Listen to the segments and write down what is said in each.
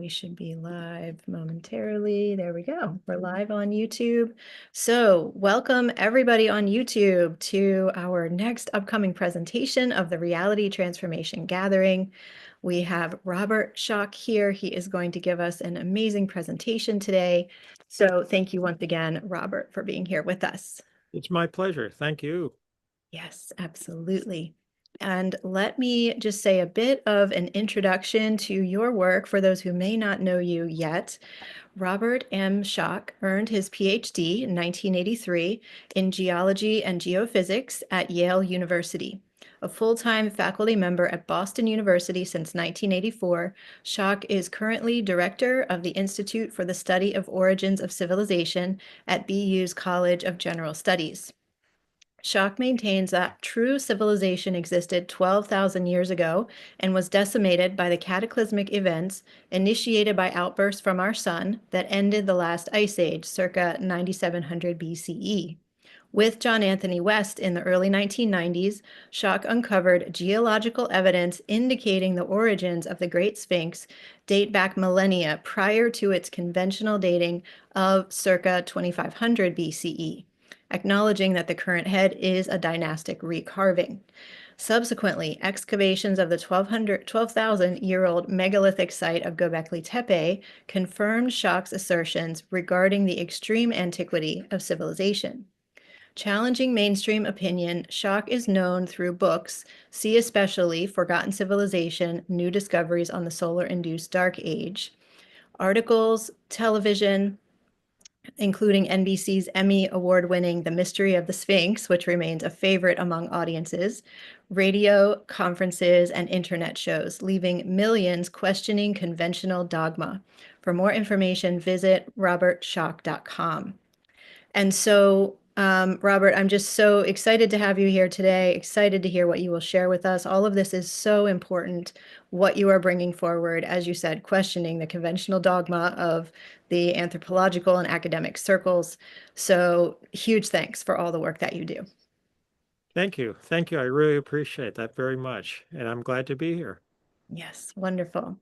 we should be live momentarily. There we go. We're live on YouTube. So welcome everybody on YouTube to our next upcoming presentation of the Reality Transformation Gathering. We have Robert Schoch here. He is going to give us an amazing presentation today. So thank you once again, Robert, for being here with us. It's my pleasure. Thank you. Yes, absolutely. And let me just say a bit of an introduction to your work for those who may not know you yet. Robert M. Schoch earned his PhD in 1983 in geology and geophysics at Yale University. A full-time faculty member at Boston University since 1984, Schoch is currently director of the Institute for the Study of Origins of Civilization at BU's College of General Studies. Schoch maintains that true civilization existed 12,000 years ago and was decimated by the cataclysmic events initiated by outbursts from our sun that ended the last ice age, circa 9700 BCE. With John Anthony West in the early 1990s, Schoch uncovered geological evidence indicating the origins of the Great Sphinx date back millennia prior to its conventional dating of circa 2500 BCE, acknowledging that the current head is a dynastic recarving. Subsequently, excavations of the 12,000-year-old megalithic site of Göbekli Tepe confirmed Schoch's assertions regarding the extreme antiquity of civilization. Challenging mainstream opinion, Schoch is known through books, see especially Forgotten Civilization, New Discoveries on the Solar-Induced Dark Age, articles, television, including NBC's Emmy Award-winning The Mystery of the Sphinx, which remains a favorite among audiences, radio, conferences, and internet shows, leaving millions questioning conventional dogma. For more information, visit robertschoch.com. And so, Robert, I'm just so excited to have you here today, excited to hear what you will share with us. All of this is so important, what you are bringing forward, as you said, questioning the conventional dogma of the anthropological and academic circles. So huge thanks for all the work that you do. Thank you. Thank you. I really appreciate that very much. And I'm glad to be here. Yes, wonderful.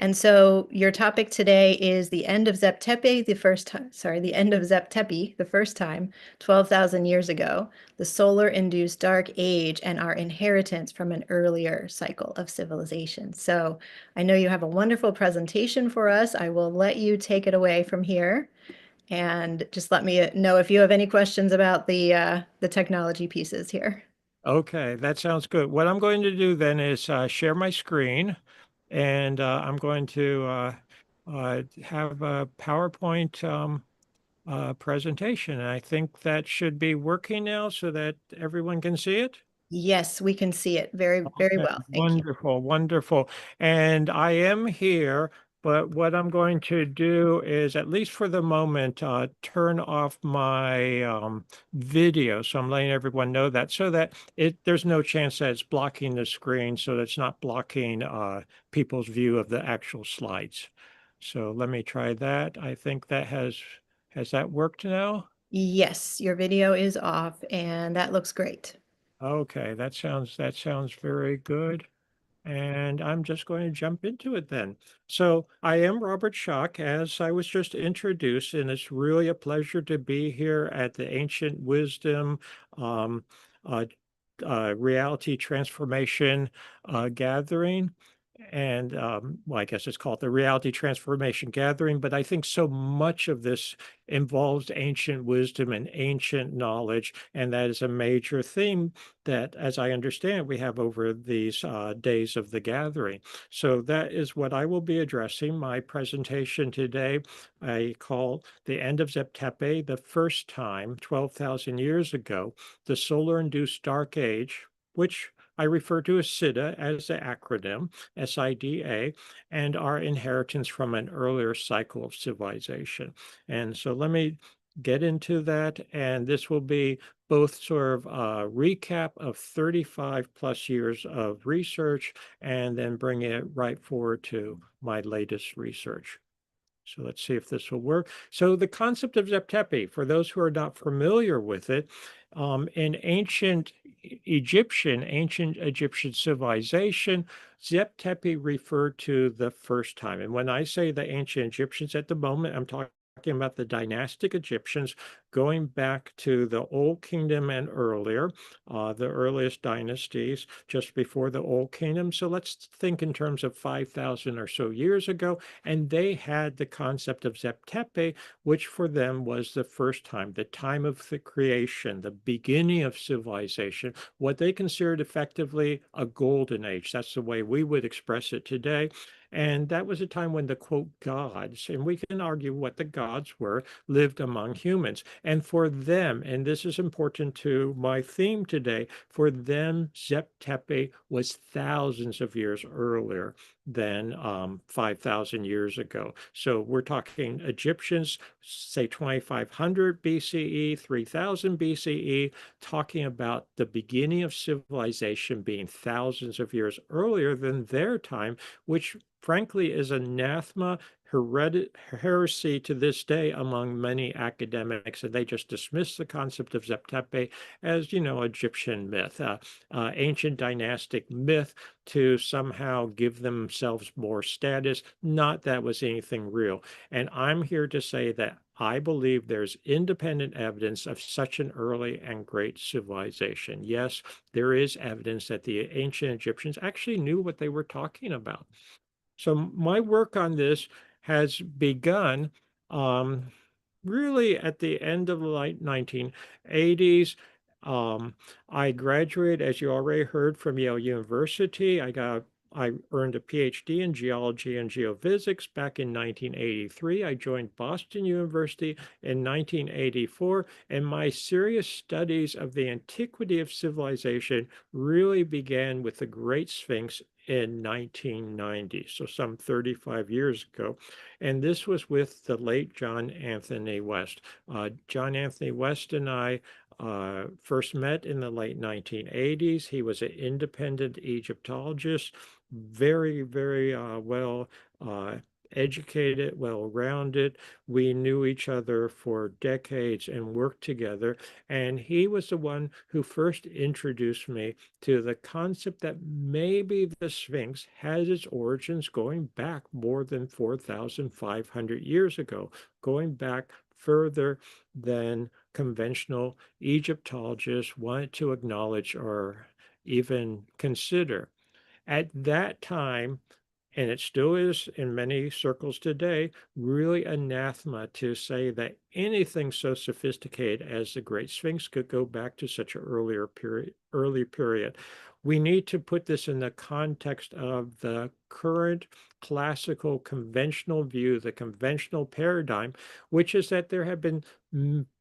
And so your topic today is the end of Zep Tepi, the end of Zep Tepi, the first time, 12,000 years ago, the solar-induced dark age and our inheritance from an earlier cycle of civilization. So I know you have a wonderful presentation for us. I will let you take it away from here and just let me know if you have any questions about the technology pieces here. Okay, that sounds good. What I'm going to do then is share my screen, and I'm going to have a PowerPoint presentation. And I think that should be working now so that everyone can see it. Yes, we can see it very, very Okay, well. Thank you. wonderful, wonderful. And I am here, but what I'm going to do is, at least for the moment, turn off my video. So I'm letting everyone know that so that there's no chance that it's blocking the screen, so that it's not blocking people's view of the actual slides. So let me try that. I think that has that worked now? Yes, your video is off and that looks great. Okay, that sounds very good. And I'm just going to jump into it then. So I am Robert Schoch, as I was just introduced, and it's really a pleasure to be here at the Ancient Wisdom um, uh, Reality Transformation Gathering. And well, I guess it's called the Reality Transformation Gathering, but I think so much of this involves ancient wisdom and ancient knowledge, and that is a major theme that, as I understand, we have over these days of the gathering. So that is what I will be addressing. My presentation today, I call The End of Zep Tepi, the first time, 12,000 years ago, the solar-induced dark age, which I refer to as SIDA as the acronym, SIDA, and our inheritance from an earlier cycle of civilization. And so let me get into that, and this will be both sort of a recap of 35 plus years of research and then bring it right forward to my latest research. So let's see if this will work. So the concept of Zep-Tepi, for those who are not familiar with it, in ancient Egyptian civilization, Zep-Tepi referred to the first time. And when I say the ancient Egyptians at the moment, I'm talking about the dynastic Egyptians going back to the Old Kingdom and earlier, the earliest dynasties just before the Old Kingdom. So let's think in terms of 5,000 or so years ago. And they had the concept of Zep-Tepi, which for them was the first time, the time of the creation, the beginning of civilization, what they considered effectively a golden age. That's the way we would express it today. And that was a time when the quote gods, and we can argue what the gods were, lived among humans. And for them, and this is important to my theme today, for them, Zep-Tepi was thousands of years earlier than 5,000 years ago. So we're talking Egyptians, say 2,500 BCE, 3,000 BCE, talking about the beginning of civilization being thousands of years earlier than their time, which frankly is anathema heresy to this day among many academics, and they just dismiss the concept of Zep-Tepi as, Egyptian myth, ancient dynastic myth to somehow give themselves more status. Not that was anything real. And I'm here to say that I believe there's independent evidence of such an early and great civilization. Yes, there is evidence that the ancient Egyptians actually knew what they were talking about. So my work on this has begun really at the end of the late 1980s. Um, I graduated, as you already heard, from Yale University. I earned a PhD in geology and geophysics back in 1983. I joined Boston University in 1984, and my serious studies of the antiquity of civilization really began with the Great Sphinx in 1990, so some 35 years ago. And this was with the late John Anthony West. John Anthony West and I first met in the late 1980s. He was an independent Egyptologist, very, very well educated, well rounded. We knew each other for decades and worked together. And he was the one who first introduced me to the concept that maybe the Sphinx has its origins going back more than 4,500 years ago, going back further than conventional Egyptologists wanted to acknowledge or even consider. At that time, and it still is in many circles today, really anathema to say that anything so sophisticated as the Great Sphinx could go back to such an early period. We need to put this in the context of the current classical conventional view, the conventional paradigm, which is that there have been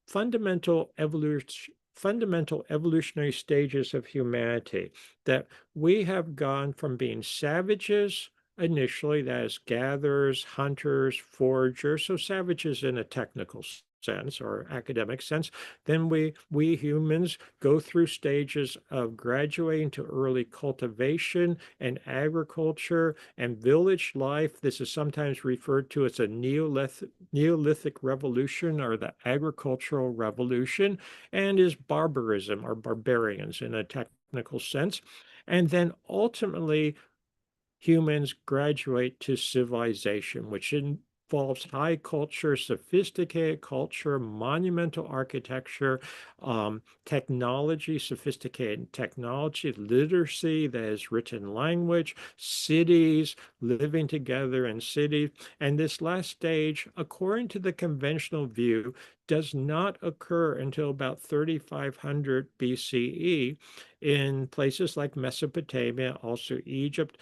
fundamental evolutionary stages of humanity, that we have gone from being savages initially, that is, gatherers, hunters, foragers, so savages in a technical sense or academic sense. Then we humans go through stages of graduating to early cultivation and agriculture and village life. This is sometimes referred to as a Neolithic revolution or the agricultural revolution, and is barbarism or barbarians in a technical sense. And then ultimately, humans graduate to civilization, which involves high culture, sophisticated culture, monumental architecture, technology, sophisticated technology, literacy, that is written language, cities, living together in cities. And this last stage, according to the conventional view, does not occur until about 3,500 BCE in places like Mesopotamia, also Egypt,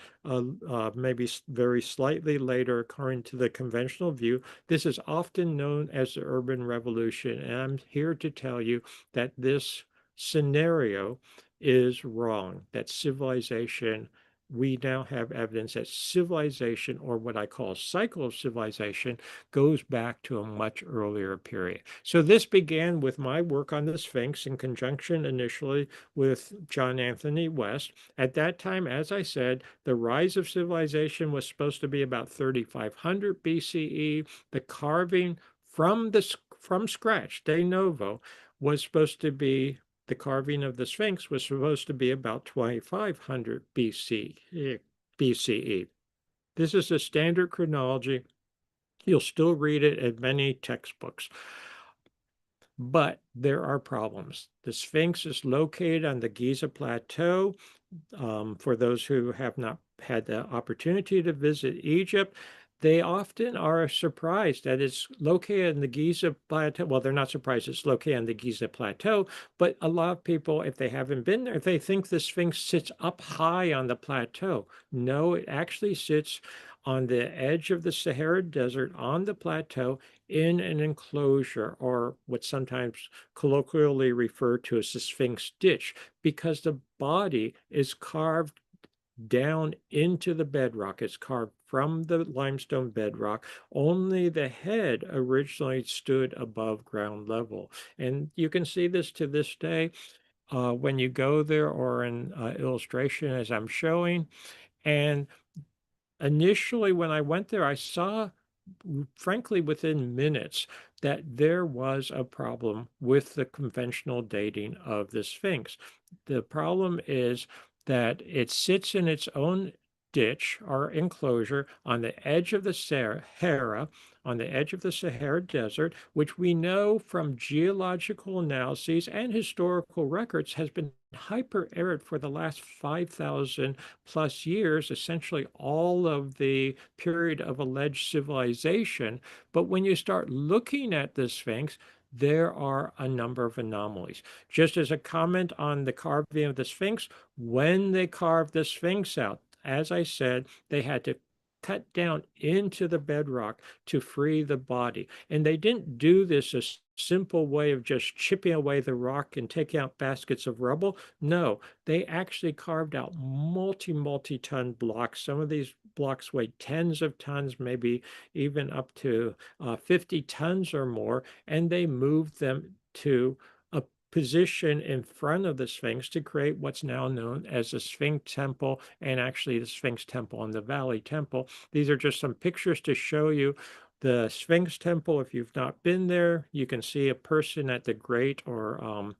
maybe very slightly later, according to the conventional view. This is often known as the urban revolution. And I'm here to tell you that this scenario is wrong, that civilization we now have evidence that civilization, or what I call cycle of civilization, goes back to a much earlier period. So this began with my work on the Sphinx in conjunction initially with John Anthony West. At that time, as I said, the rise of civilization was supposed to be about 3500 BCE. The carving from scratch, de novo, was supposed to be the carving of the Sphinx was supposed to be about 2500 BCE. This is a standard chronology. You'll still read it in many textbooks. But there are problems. The Sphinx is located on the Giza Plateau. For those who have not had the opportunity to visit Egypt, they often are surprised that it's located in the Giza Plateau. Well, they're not surprised it's located on the Giza Plateau, but a lot of people, if they haven't been there, they think the Sphinx sits up high on the plateau. No, it actually sits on the edge of the Sahara Desert on the plateau in an enclosure, or what's sometimes colloquially referred to as the Sphinx ditch, because the body is carved down into the bedrock. It's carved from the limestone bedrock. Only the head originally stood above ground level. And you can see this to this day when you go there, or in illustration as I'm showing. And initially, when I went there, I saw, frankly, within minutes, that there was a problem with the conventional dating of the Sphinx. The problem is that it sits in its own ditch or enclosure on the edge of the Sahara, on the edge of the Sahara Desert, which we know from geological analyses and historical records has been hyper-arid for the last 5,000 plus years, essentially all of the period of alleged civilization. But when you start looking at the Sphinx, there are a number of anomalies. Just as a comment on the carving of the Sphinx, when they carved the Sphinx out, as I said, they had to cut down into the bedrock to free the body. And they didn't do this a simple way of just chipping away the rock and taking out baskets of rubble. No, they actually carved out multi-ton blocks. Some of these blocks weigh tens of tons, maybe even up to 50 tons or more, and they moved them to a position in front of the Sphinx to create what's now known as the Sphinx Temple, and actually the Sphinx Temple and the Valley Temple. These are just some pictures to show you the Sphinx Temple. If you've not been there, you can see a person at the grate, or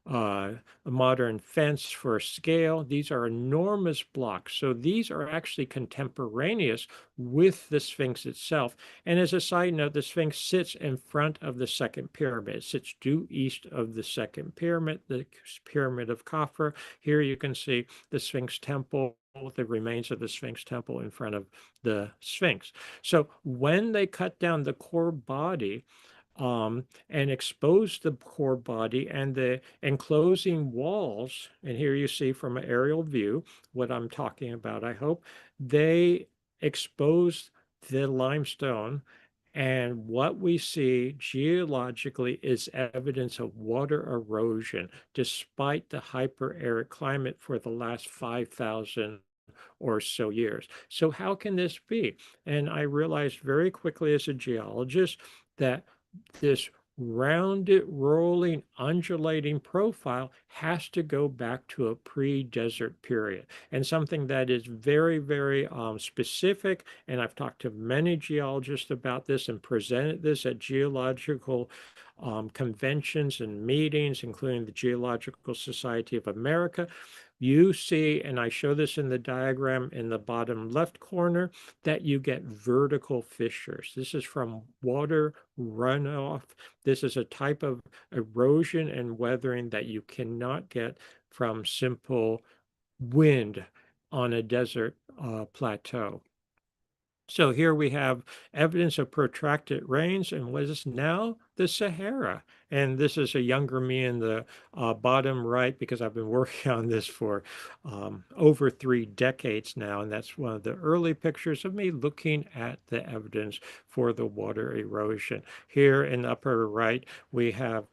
a modern fence for scale. These are enormous blocks. So these are actually contemporaneous with the Sphinx itself. And as a side note, the Sphinx sits in front of the second pyramid. It sits due east of the second pyramid, the Pyramid of Khafre. Here you can see the Sphinx Temple, the remains of the Sphinx Temple in front of the Sphinx. So when they cut down the core body, and expose the core body and the enclosing walls. And here you see from an aerial view what I'm talking about, I hope. They expose the limestone. And what we see geologically is evidence of water erosion, despite the hyper-arid climate for the last 5,000 or so years. So how can this be? And I realized very quickly as a geologist that this rounded, rolling, undulating profile has to go back to a pre-desert period, and something that is very, very specific. And I've talked to many geologists about this and presented this at geological conventions and meetings, including the Geological Society of America. You see, and I show this in the diagram in the bottom left corner, that you get vertical fissures. This is from water runoff. This is a type of erosion and weathering that you cannot get from simple wind on a desert plateau. So here we have evidence of protracted rains and what is now the Sahara. And this is a younger me in the bottom right, because I've been working on this for over 3 decades now. And that's one of the early pictures of me looking at the evidence for the water erosion. Here in the upper right, we have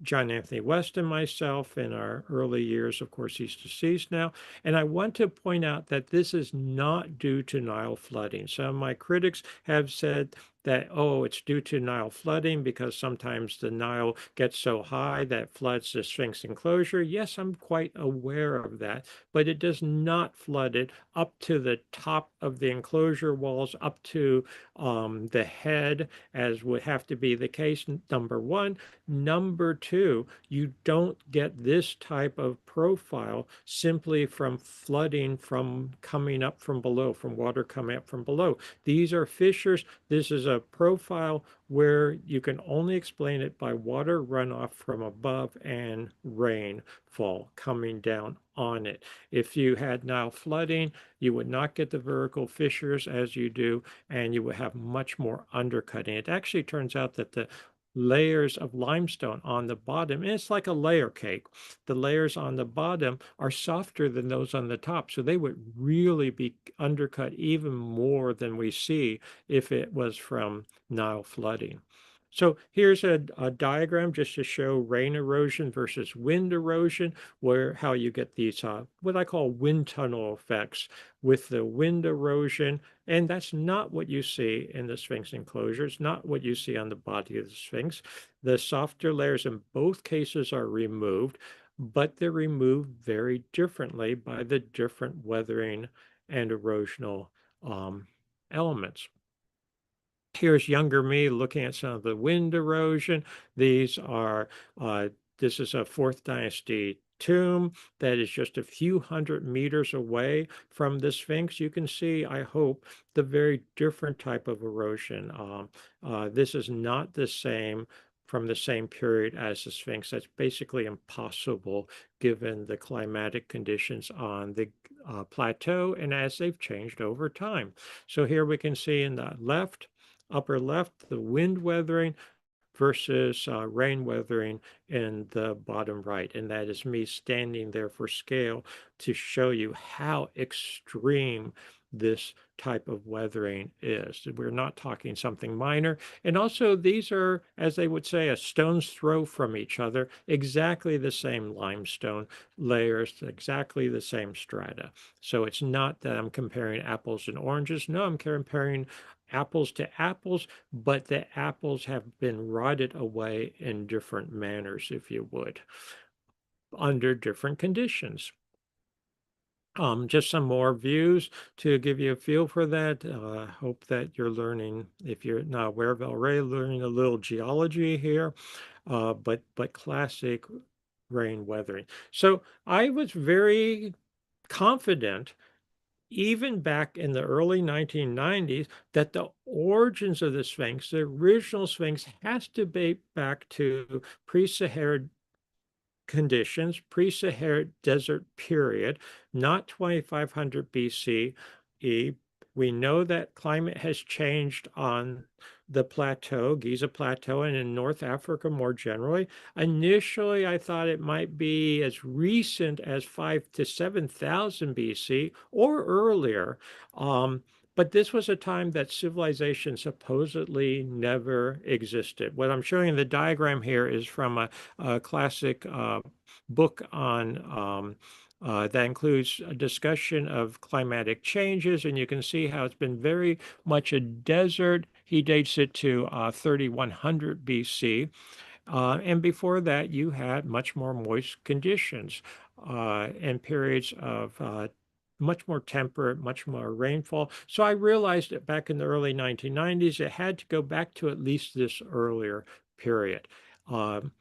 John Anthony West and myself in our early years. Of course, he's deceased now. And I want to point out that this is not due to Nile flooding. Some of my critics have said that, oh, it's due to Nile flooding because sometimes the Nile gets so high that floods the Sphinx enclosure. Yes, I'm quite aware of that, but it does not flood it up to the top of the enclosure walls, up to the head, as would have to be the case, number one. Number two, you don't get this type of profile simply from flooding from coming up from below, from water coming up from below. These are fissures. This is a profile where you can only explain it by water runoff from above and rainfall coming down on it. If you had Nile flooding, you would not get the vertical fissures as you do, and you would have much more undercutting. It actually turns out that the layers of limestone on the bottom, and it's like a layer cake. The layers on the bottom are softer than those on the top, so they would really be undercut even more than we see if it was from Nile flooding. So here's a diagram just to show rain erosion versus wind erosion, where how you get these what I call wind tunnel effects with the wind erosion. And that's not what you see in the Sphinx enclosure. It's not what you see on the body of the Sphinx. The softer layers in both cases are removed, but they're removed very differently by the different weathering and erosional elements. Here's younger me looking at some of the wind erosion. These are, this is a fourth dynasty tomb that is just a few hundred meters away from the Sphinx. You can see, I hope, the very different type of erosion. This is not the same from the same period as the Sphinx. That's basically impossible given the climatic conditions on the plateau and as they've changed over time. So here we can see in the left, upper left, the wind weathering versus rain weathering in the bottom right. And that is me standing there for scale to show you how extreme this type of weathering is. We're not talking something minor. And also, these are, as they would say, a stone's throw from each other, exactly the same limestone layers, exactly the same strata. So it's not that I'm comparing apples and oranges. No, I'm comparing apples to apples, but the apples have been rotted away in different manners, if you would, under different conditions. Just some more views to give you a feel for that. I hope that you're learning, if you're not aware of it already, learning a little geology here, but classic rain weathering. So I was very confident even back in the early 1990s, that the origins of the Sphinx, the original Sphinx, has to date back to pre-Saharan conditions, pre-Saharan desert period, not 2500 BCE. We know that climate has changed on the plateau, Giza Plateau, and in North Africa more generally. Initially, I thought it might be as recent as 5 to 7,000 BC or earlier. But this was a time that civilization supposedly never existed. What I'm showing in the diagram here is from a classic book on that includes a discussion of climatic changes, and you can see how it's been very much a desert. He dates it to 3100 BC. And before that, you had much more moist conditions and periods of much more temperate, much more rainfall. So I realized that back in the early 1990s, it had to go back to at least this earlier period. Um,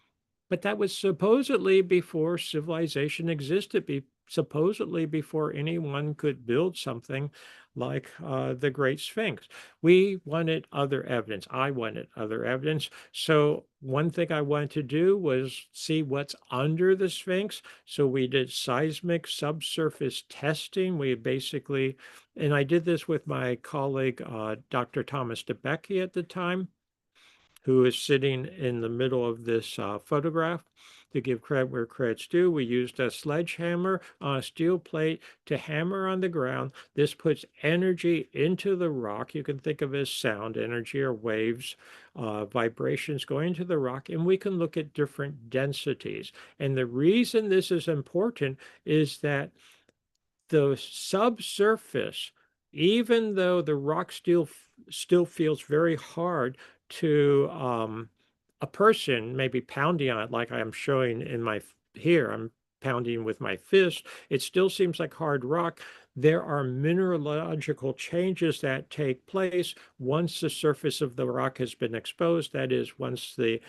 but that was supposedly before civilization existed, supposedly before anyone could build something like the Great Sphinx. We wanted other evidence. I wanted other evidence. So one thing I wanted to do was see what's under the Sphinx. So we did seismic subsurface testing. We basically, and I did this with my colleague, Dr. Thomas DeBecke at the time. who is sitting in the middle of this photograph. To give credit where credit's due, we used a sledgehammer on a steel plate to hammer on the ground. This puts energy into the rock. You can think of it as sound energy or waves, vibrations going into the rock, and we can look at different densities. And the reason this is important is that the subsurface, even though the rock still feels very hard to a person maybe pounding on it, like I'm showing in my here, I'm pounding with my fist, it still seems like hard rock. There are mineralogical changes that take place once the surface of the rock has been exposed. That is, once the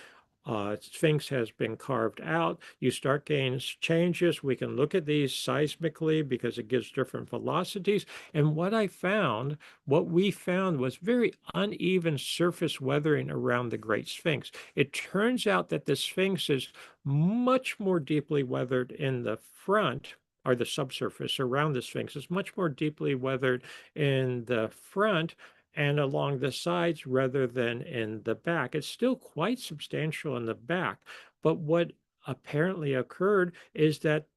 Sphinx has been carved out. You start getting changes. We can look at these seismically because it gives different velocities. And what we found was very uneven surface weathering around the Great Sphinx. It turns out that the Sphinx is much more deeply weathered in the front, or the subsurface around the Sphinx is much more deeply weathered in the front and along the sides rather than in the back. It's still quite substantial in the back, but what apparently occurred is that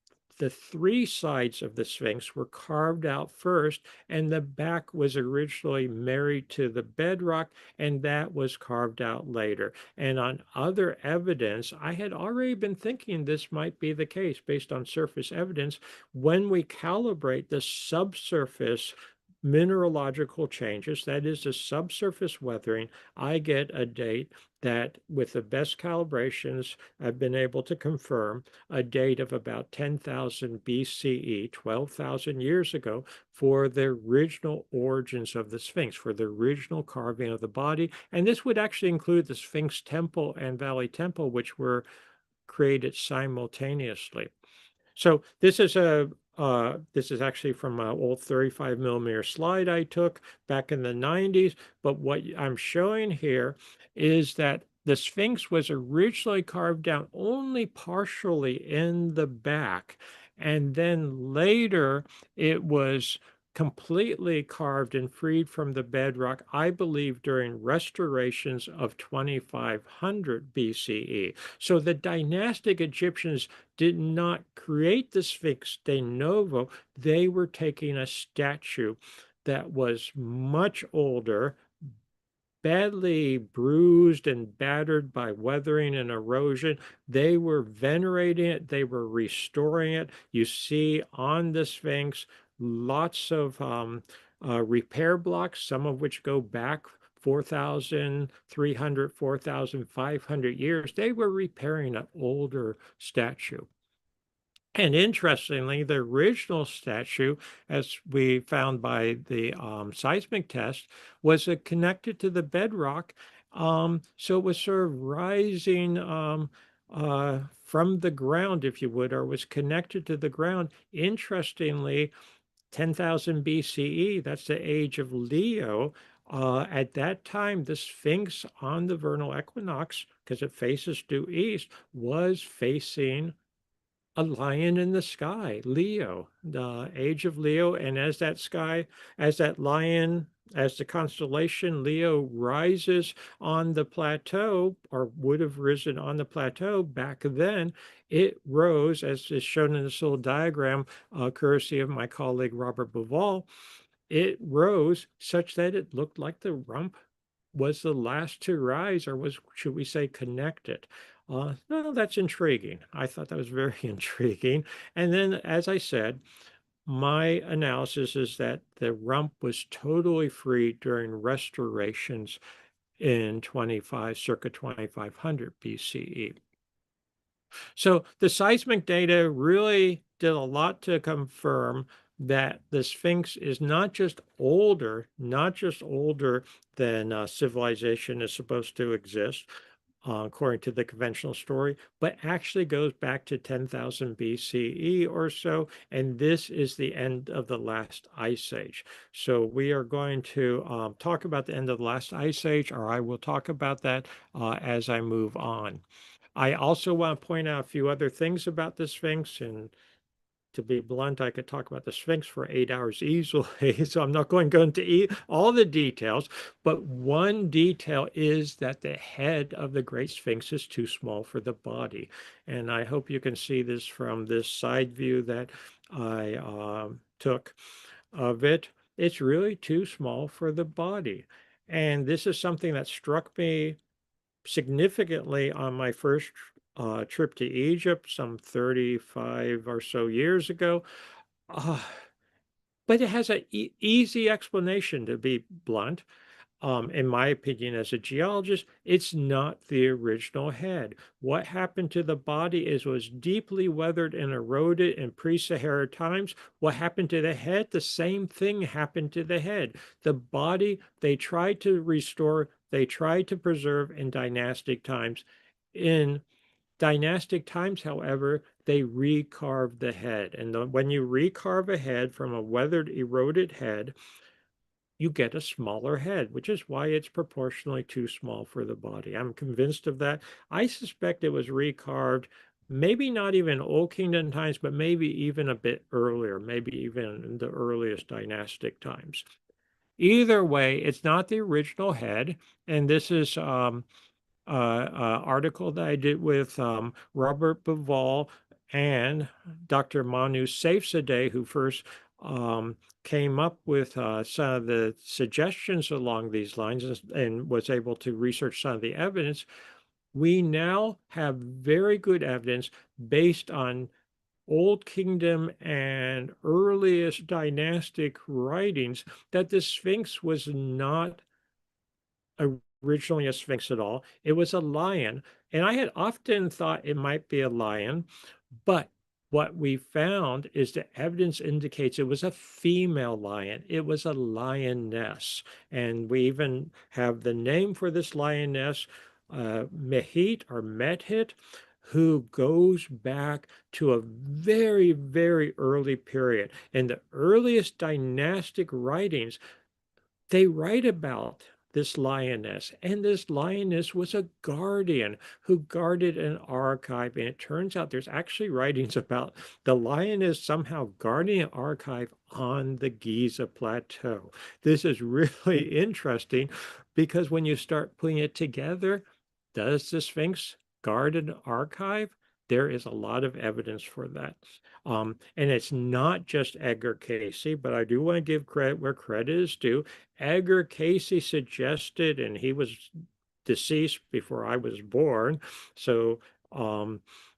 the three sides of the Sphinx were carved out first, and the back was originally married to the bedrock, and that was carved out later. And on other evidence, I had already been thinking this might be the case based on surface evidence. When we calibrate the subsurface mineralogical changes, that is the subsurface weathering, I get a date that, with the best calibrations I've been able to confirm, a date of about 10,000 BCE, 12,000 years ago, for the original origins of the Sphinx, for the original carving of the body. And this would actually include the Sphinx Temple and Valley Temple, which were created simultaneously. So this is actually from an old 35 millimeter slide I took back in the 90s. But what I'm showing here is that the Sphinx was originally carved down only partially in the back. And then later it was completely carved and freed from the bedrock, I believe, during restorations of 2500 BCE. So the dynastic Egyptians did not create the Sphinx de novo. They were taking a statue that was much older, badly bruised and battered by weathering and erosion. They were venerating it, they were restoring it. You see on the Sphinx lots of repair blocks, some of which go back 4,300, 4,500 years. They were repairing an older statue. And interestingly, the original statue, as we found by the seismic test, was connected to the bedrock. So it was sort of rising from the ground, if you would, or was connected to the ground. Interestingly, 10,000 BCE, that's the age of Leo. At that time, the Sphinx on the vernal equinox, because it faces due east, was facing a lion in the sky, Leo, the age of Leo. And as that sky, as that lion, as the constellation Leo rises on the plateau, or would have risen on the plateau back then, it rose, as is shown in this little diagram, courtesy of my colleague Robert Bouval. It rose such that it looked like the rump was the last to rise, or was, should we say, connected? No, that's intriguing. I thought that was very intriguing. And then, as I said, my analysis is that the rump was totally free during restorations in circa 2500 BCE. So the seismic data really did a lot to confirm that the Sphinx is not just older than civilization is supposed to exist, according to the conventional story, but actually goes back to 10,000 BCE or so. And this is the end of the last ice age. So we are going to talk about the end of the last ice age, or I will talk about that as I move on. I also want to point out a few other things about the Sphinx, and to be blunt, I could talk about the Sphinx for 8 hours easily, so I'm not going to go into all the details. But one detail is that the head of the Great Sphinx is too small for the body. And I hope you can see this from this side view that I took of it. It's really too small for the body. And this is something that struck me significantly on my first trip to Egypt some 35 or so years ago. Uh, but it has an easy explanation, to be blunt. In my opinion, as a geologist, it's not the original head. What happened to the body is was deeply weathered and eroded in pre-Sahara times. What happened to the head? The same thing happened to the head. The body, they tried to restore, they tried to preserve in dynastic times. In dynastic times, however, they recarved the head. And when you recarve a head from a weathered, eroded head, you get a smaller head, which is why it's proportionally too small for the body. I'm convinced of that. I suspect it was recarved, maybe not even Old Kingdom times, but maybe even a bit earlier, maybe even in the earliest dynastic times. Either way, it's not the original head. And this is article that I did with Robert Bivol and Dr. Manu Saifzadeh, who first um, came up with some of the suggestions along these lines and was able to research some of the evidence. We now have very good evidence based on Old Kingdom and earliest dynastic writings that the Sphinx was not originally a sphinx at all. It was a lion. And I had often thought it might be a lion, but what we found is the evidence indicates it was a female lion. It was a lioness. And we even have the name for this lioness, Mehit or Methit, who goes back to a very, very early period. In the earliest dynastic writings, they write about this lioness, and this lioness was a guardian who guarded an archive. And it turns out there's actually writings about the lioness somehow guarding an archive on the Giza Plateau. This is really interesting because when you start putting it together, does the Sphinx guard an archive? There is a lot of evidence for that. And it's not just Edgar Casey, but I do want to give credit where credit is due. Edgar Casey suggested, and he was deceased before I was born. So,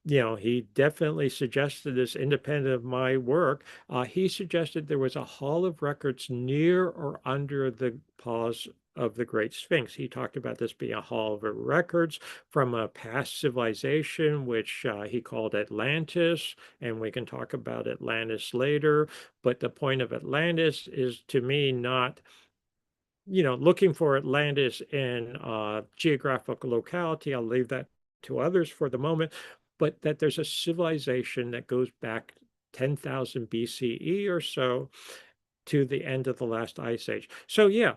he definitely suggested this independent of my work. He suggested there was a hall of records near or under the paws of the Great Sphinx. He talked about this being a hall of records from a past civilization, which he called Atlantis, and we can talk about Atlantis later. But the point of Atlantis is, to me, not looking for Atlantis in geographical locality. I'll leave that to others for the moment, but that there's a civilization that goes back 10,000 BCE or so to the end of the last ice age. So yeah,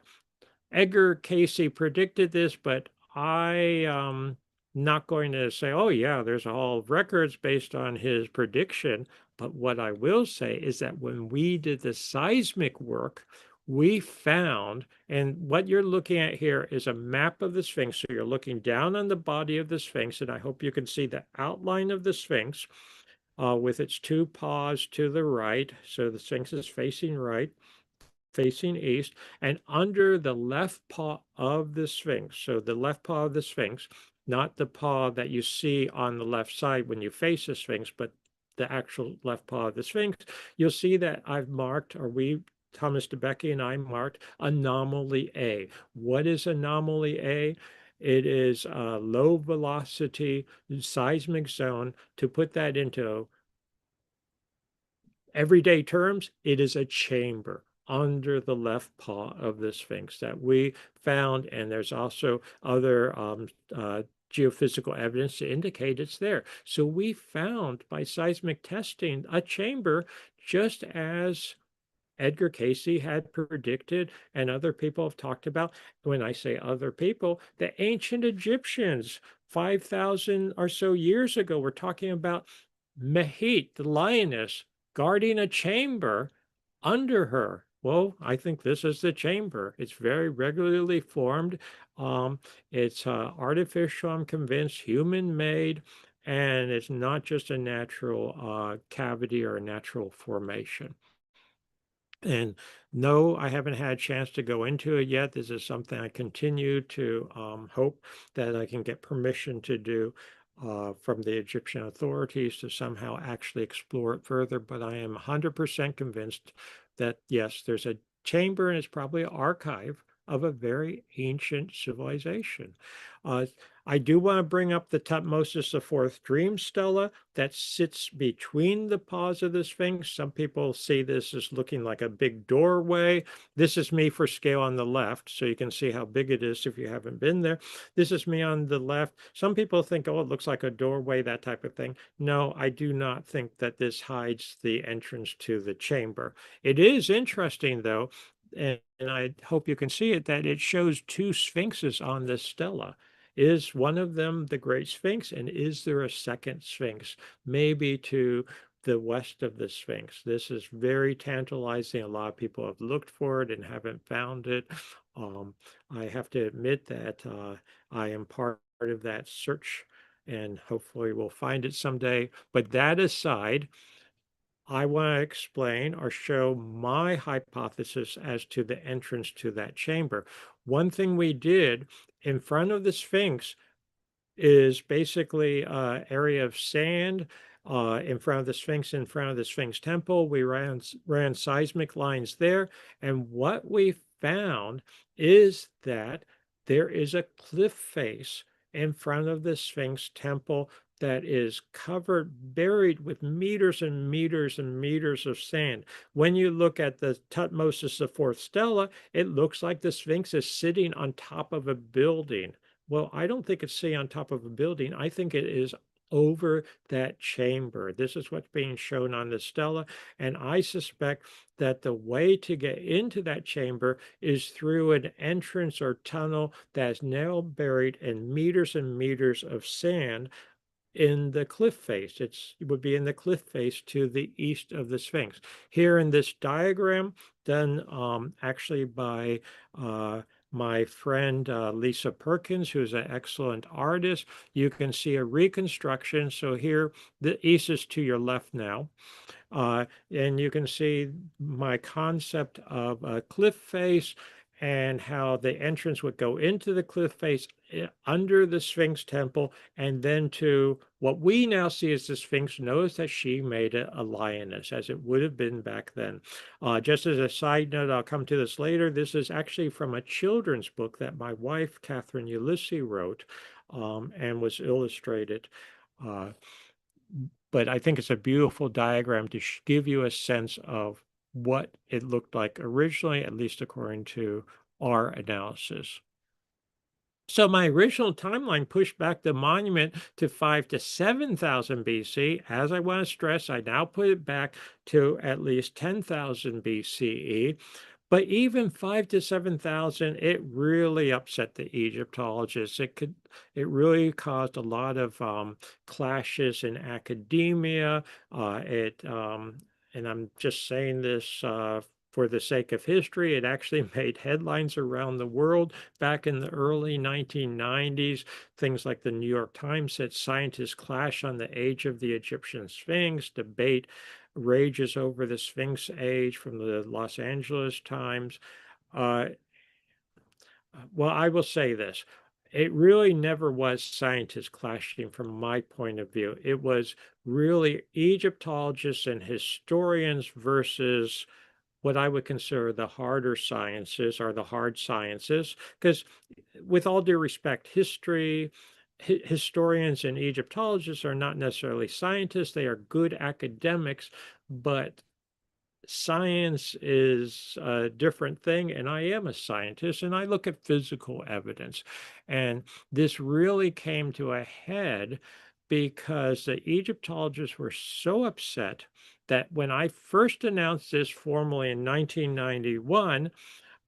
Edgar Casey predicted this, but I not going to say, oh yeah, there's a hall of records based on his prediction. But what I will say is that when we did the seismic work, we found, and what you're looking at here is a map of the Sphinx. So you're looking down on the body of the Sphinx, and I hope you can see the outline of the Sphinx with its two paws to the right. So the Sphinx is facing right, facing east, and under the left paw of the Sphinx. So the left paw of the Sphinx, not the paw that you see on the left side when you face the Sphinx, but the actual left paw of the Sphinx, you'll see that I've marked, or we, Thomas DeBecke and I marked anomaly A. What is anomaly A? It is a low velocity seismic zone. To put that into everyday terms, it is a chamber under the left paw of the Sphinx that we found. And there's also other geophysical evidence to indicate it's there. So we found by seismic testing a chamber just as Edgar Casey had predicted and other people have talked about. When I say other people, the ancient Egyptians, 5,000 or so years ago, were talking about Mehit, the lioness, guarding a chamber under her. Well, I think this is the chamber. It's very regularly formed. Um, it's artificial, I'm convinced, human made, and it's not just a natural cavity or a natural formation. And no, I haven't had a chance to go into it yet. This is something I continue to hope that I can get permission to do from the Egyptian authorities to somehow actually explore it further. But I am 100% convinced that, yes, there's a chamber and it's probably an archive of a very ancient civilization. Uh, I do want to bring up the Tutmosis IV dream stela that sits between the paws of the Sphinx. Some people see this as looking like a big doorway. This is me for scale on the left, so you can see how big it is if you haven't been there. This is me on the left. Some people think, oh, it looks like a doorway, that type of thing. No, I do not think that this hides the entrance to the chamber. It is interesting, though, and I hope you can see it, that it shows two sphinxes on this stela. Is one of them the Great Sphinx, and is there a second Sphinx, maybe to the west of the Sphinx? This is very tantalizing. A lot of people have looked for it and haven't found it. I have to admit that I am part of that search, and hopefully we'll find it someday. But that aside, I want to explain or show my hypothesis as to the entrance to that chamber. One thing we did in front of the Sphinx is basically an area of sand in front of the Sphinx, in front of the Sphinx temple. We ran seismic lines there. And what we found is that there is a cliff face in front of the Sphinx temple that is covered, buried with meters and meters and meters of sand. When you look at the Tutmosis IV stela, it looks like the Sphinx is sitting on top of a building. Well, I don't think it's sitting on top of a building. I think it is over that chamber. This is what's being shown on the stela. And I suspect that the way to get into that chamber is through an entrance or tunnel that is now buried in meters and meters of sand in the cliff face. It would be in the cliff face to the east of the Sphinx. Here in this diagram, done actually by my friend Lisa Perkins, who's an excellent artist, you can see a reconstruction. So here, the east is to your left now. And you can see my concept of a cliff face and how the entrance would go into the cliff face under the Sphinx temple, and then to what we now see as the Sphinx. Notice that she made it a lioness, as it would have been back then. Just as a side note, I'll come to this later. This is actually from a children's book that my wife, Catherine Ulysses, wrote and was illustrated. Uh, but I think it's a beautiful diagram to give you a sense of what it looked like originally, at least according to our analysis. So my original timeline pushed back the monument to 5 to 7,000 BC. As I want to stress, I now put it back to at least 10,000 BCE. But even 5 to 7,000, it really upset the Egyptologists. It really caused a lot of clashes in academia. And I'm just saying this for the sake of history. It actually made headlines around the world back in the early 1990s. Things like the New York Times said scientists clash on the age of the Egyptian Sphinx, debate rages over the Sphinx age from the Los Angeles Times. Uh, well, I will say this. It really never was scientists clashing from my point of view. It was really Egyptologists and historians versus what I would consider the harder sciences or the hard sciences. Because, with all due respect, historians and Egyptologists are not necessarily scientists. They are good academics, but science is a different thing, and I am a scientist, and I look at physical evidence. And this really came to a head because the Egyptologists were so upset that when I first announced this formally in 1991,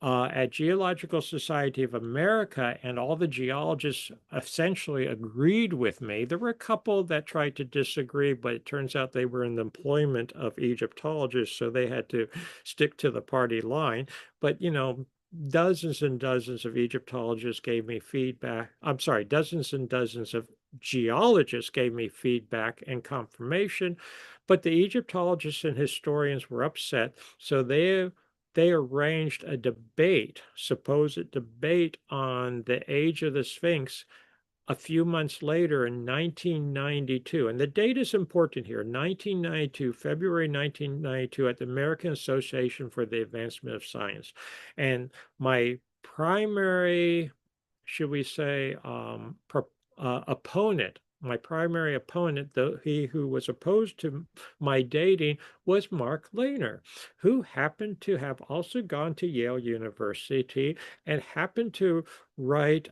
at Geological Society of America, and all the geologists essentially agreed with me. There were a couple that tried to disagree, but it turns out they were in the employment of Egyptologists, so they had to stick to the party line. But, dozens and dozens of Egyptologists gave me feedback. I'm sorry, dozens and dozens of geologists gave me feedback and confirmation, but the Egyptologists and historians were upset, so they arranged a debate, supposed debate on the age of the Sphinx a few months later in 1992. And the date is important here. 1992, February 1992, at the American Association for the Advancement of Science. And my primary, should we say, opponent, my primary opponent, though he who was opposed to my dating, was Mark Lehner, who happened to have also gone to Yale University and happened to write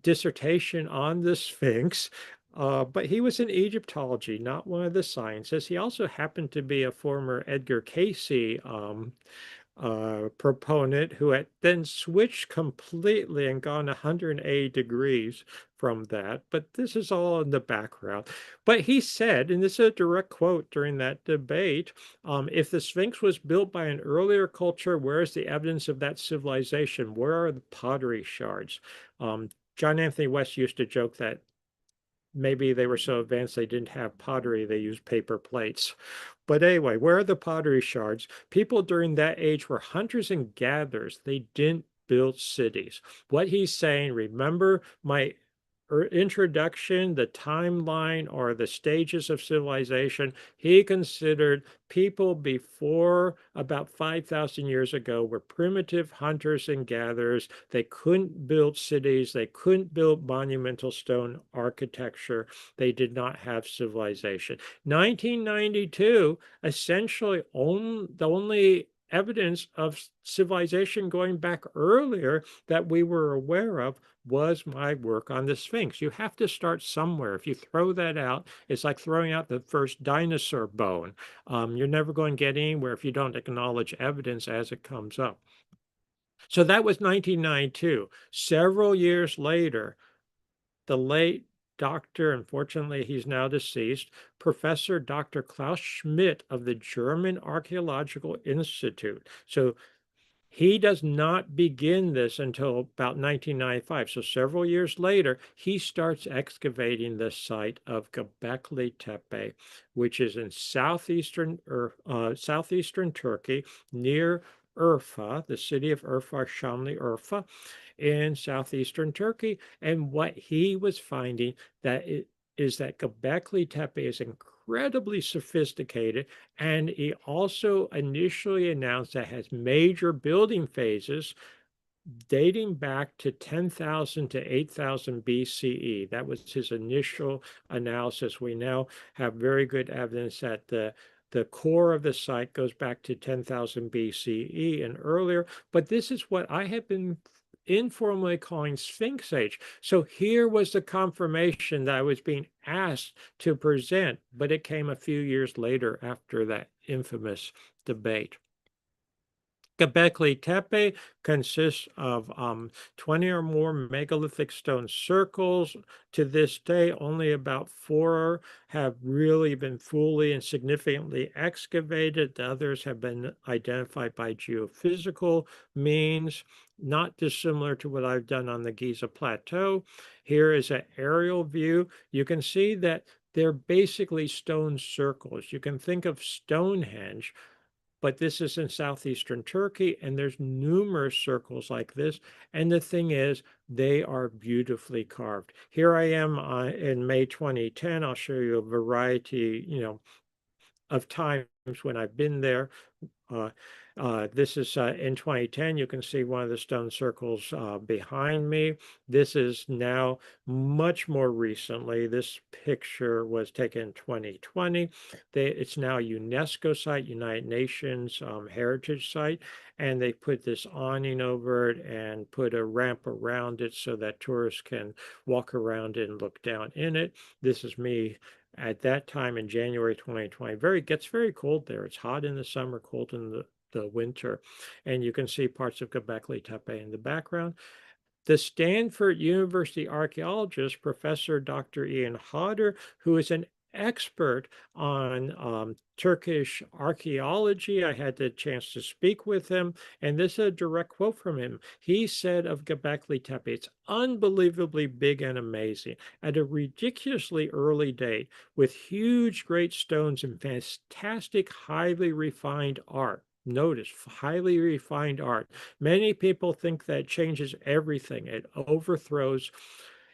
dissertation on the Sphinx. But he was in Egyptology, not one of the sciences. He also happened to be a former Edgar Cayce proponent who had then switched completely and gone 180 degrees from that. But this is all in the background. But he said, and this is a direct quote during that debate, if the Sphinx was built by an earlier culture, where is the evidence of that civilization? Where are the pottery shards? John Anthony West used to joke that maybe they were so advanced they didn't have pottery, they used paper plates. But anyway, where are the pottery shards? People during that age were hunters and gatherers. They didn't build cities. What he's saying, remember my introduction, the timeline or the stages of civilization, he considered people before about 5,000 years ago were primitive hunters and gatherers. They couldn't build cities. They couldn't build monumental stone architecture. They did not have civilization. 1992, essentially the only evidence of civilization going back earlier that we were aware of was my work on the Sphinx. You have to start somewhere. If you throw that out, it's like throwing out the first dinosaur bone. You're never going to get anywhere if you don't acknowledge evidence as it comes up. So that was 1992. Several years later, the late Dr. Unfortunately, he's now deceased, Professor Dr. Klaus Schmidt of the German Archaeological Institute. So he does not begin this until about 1995. So several years later, he starts excavating the site of Göbekli Tepe, which is in southeastern Turkey, near Urfa, the city of Urfa, Şanlı Urfa, in southeastern Turkey. And what he was finding is that Göbekli Tepe is incredibly sophisticated, and he also initially announced that it has major building phases dating back to 10,000 to 8,000 BCE. That was his initial analysis. We now have very good evidence that the core of the site goes back to 10,000 BCE and earlier, but this is what I have been informally calling Sphinx Age. So here was the confirmation that I was being asked to present, but it came a few years later after that infamous debate. Göbekli Tepe consists of 20 or more megalithic stone circles. To this day, only about 4 have really been fully and significantly excavated. The others have been identified by geophysical means, not dissimilar to what I've done on the Giza Plateau. Here is an aerial view. You can see that they're basically stone circles. You can think of Stonehenge, but this is in southeastern Turkey, and there's numerous circles like this. And the thing is, they are beautifully carved. Here I am in May 2010. I'll show you a variety, of times when I've been there. Uh, this is in 2010. You can see one of the stone circles behind me. This is now much more recently. This picture was taken in 2020. It's now a UNESCO site, United Nations heritage site, and they put this awning over it and put a ramp around it so that tourists can walk around it and look down in it. This is me at that time in January 2020. Gets very cold there. It's hot in the summer, cold in the the winter. And you can see parts of Göbekli Tepe in the background. The Stanford University archaeologist, Professor Dr. Ian Hodder, who is an expert on Turkish archaeology. I had the chance to speak with him, and this is a direct quote from him. He said of Göbekli Tepe, it's unbelievably big and amazing at a ridiculously early date with huge great stones and fantastic, highly refined art. Notice, highly refined art. Many people think that changes everything. It overturns,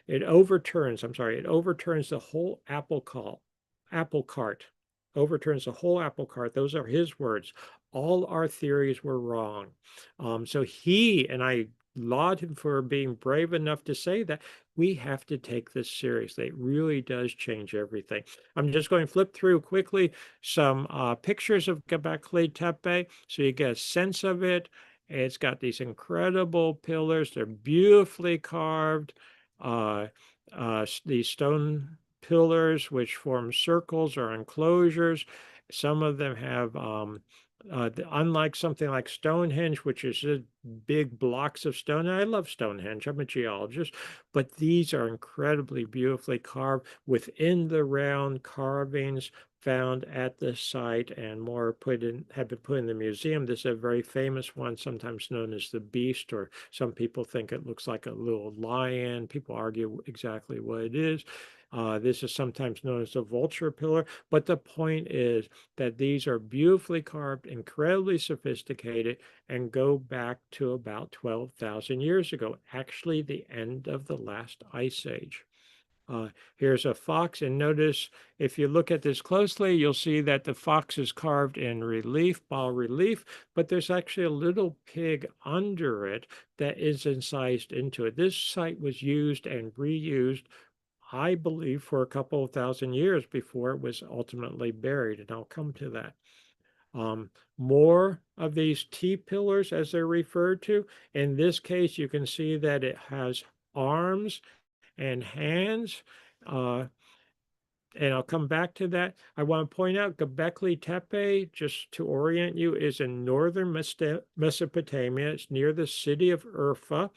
I'm sorry, it overturns the whole apple cart, overturns the whole apple cart. Those are his words. All our theories were wrong. So he, and I laud him for being brave enough to say that, we have to take this seriously. It really does change everything. I'm just going to flip through quickly some pictures of Göbekli Tepe so you get a sense of it. It's got these incredible pillars. They're beautifully carved. These stone pillars, which form circles or enclosures. Some of them have, unlike something like Stonehenge, which is just big blocks of stone. And I love Stonehenge. I'm a geologist, but these are incredibly beautifully carved within the round carvings found at the site, and more have been put in the museum. This is a very famous one, sometimes known as the Beast, or some people think it looks like a little lion. People argue exactly what it is. This is sometimes known as the vulture pillar, but the point is that these are beautifully carved, incredibly sophisticated, and go back to about 12,000 years ago, actually the end of the last ice age. Here's a fox, and notice if you look at this closely, you'll see that the fox is carved in relief, bas relief, but there's actually a little pig under it that is incised into it. This site was used and reused, I believe, for a couple of thousand years before it was ultimately buried, and I'll come to that. More of these T-pillars, as they're referred to. In this case, you can see that it has arms and hands. Uh, and I'll come back to that. I want to point out Göbekli Tepe, just to orient you, is in northern Mesopotamia. It's near the city of Urfa.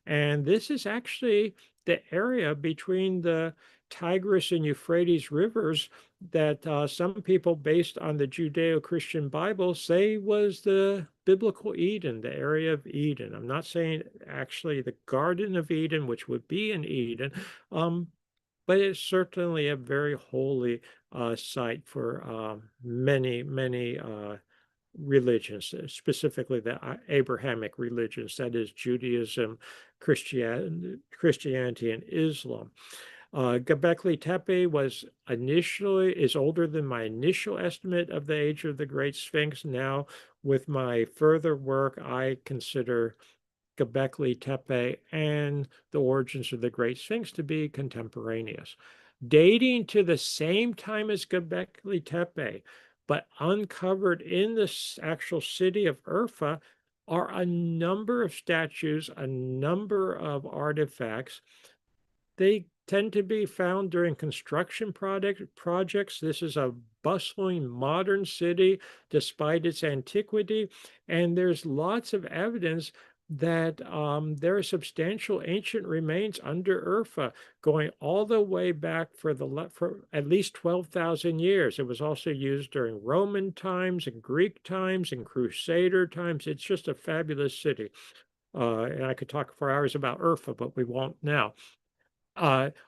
And this is actually the area between the Tigris and Euphrates rivers that some people, based on the Judeo-Christian Bible, say was the biblical Eden, the area of Eden. I'm not saying actually the Garden of Eden, which would be in Eden, but it's certainly a very holy site for many, many religions, specifically the Abrahamic religions, that is Judaism, Christianity, and Islam. Göbekli Tepe is older than my initial estimate of the age of the Great Sphinx. Now, with my further work, I consider Göbekli Tepe and the origins of the Great Sphinx to be contemporaneous, dating to the same time as Göbekli Tepe, but uncovered in the actual city of Urfa are a number of statues, a number of artifacts. They tend to be found during construction projects. This is a bustling modern city despite its antiquity, and there's lots of evidence that there are substantial ancient remains under Urfa going all the way back for at least 12,000 years. It was also used during Roman times and Greek times and Crusader times. It's just a fabulous city. And I could talk for hours about Urfa, but we won't now.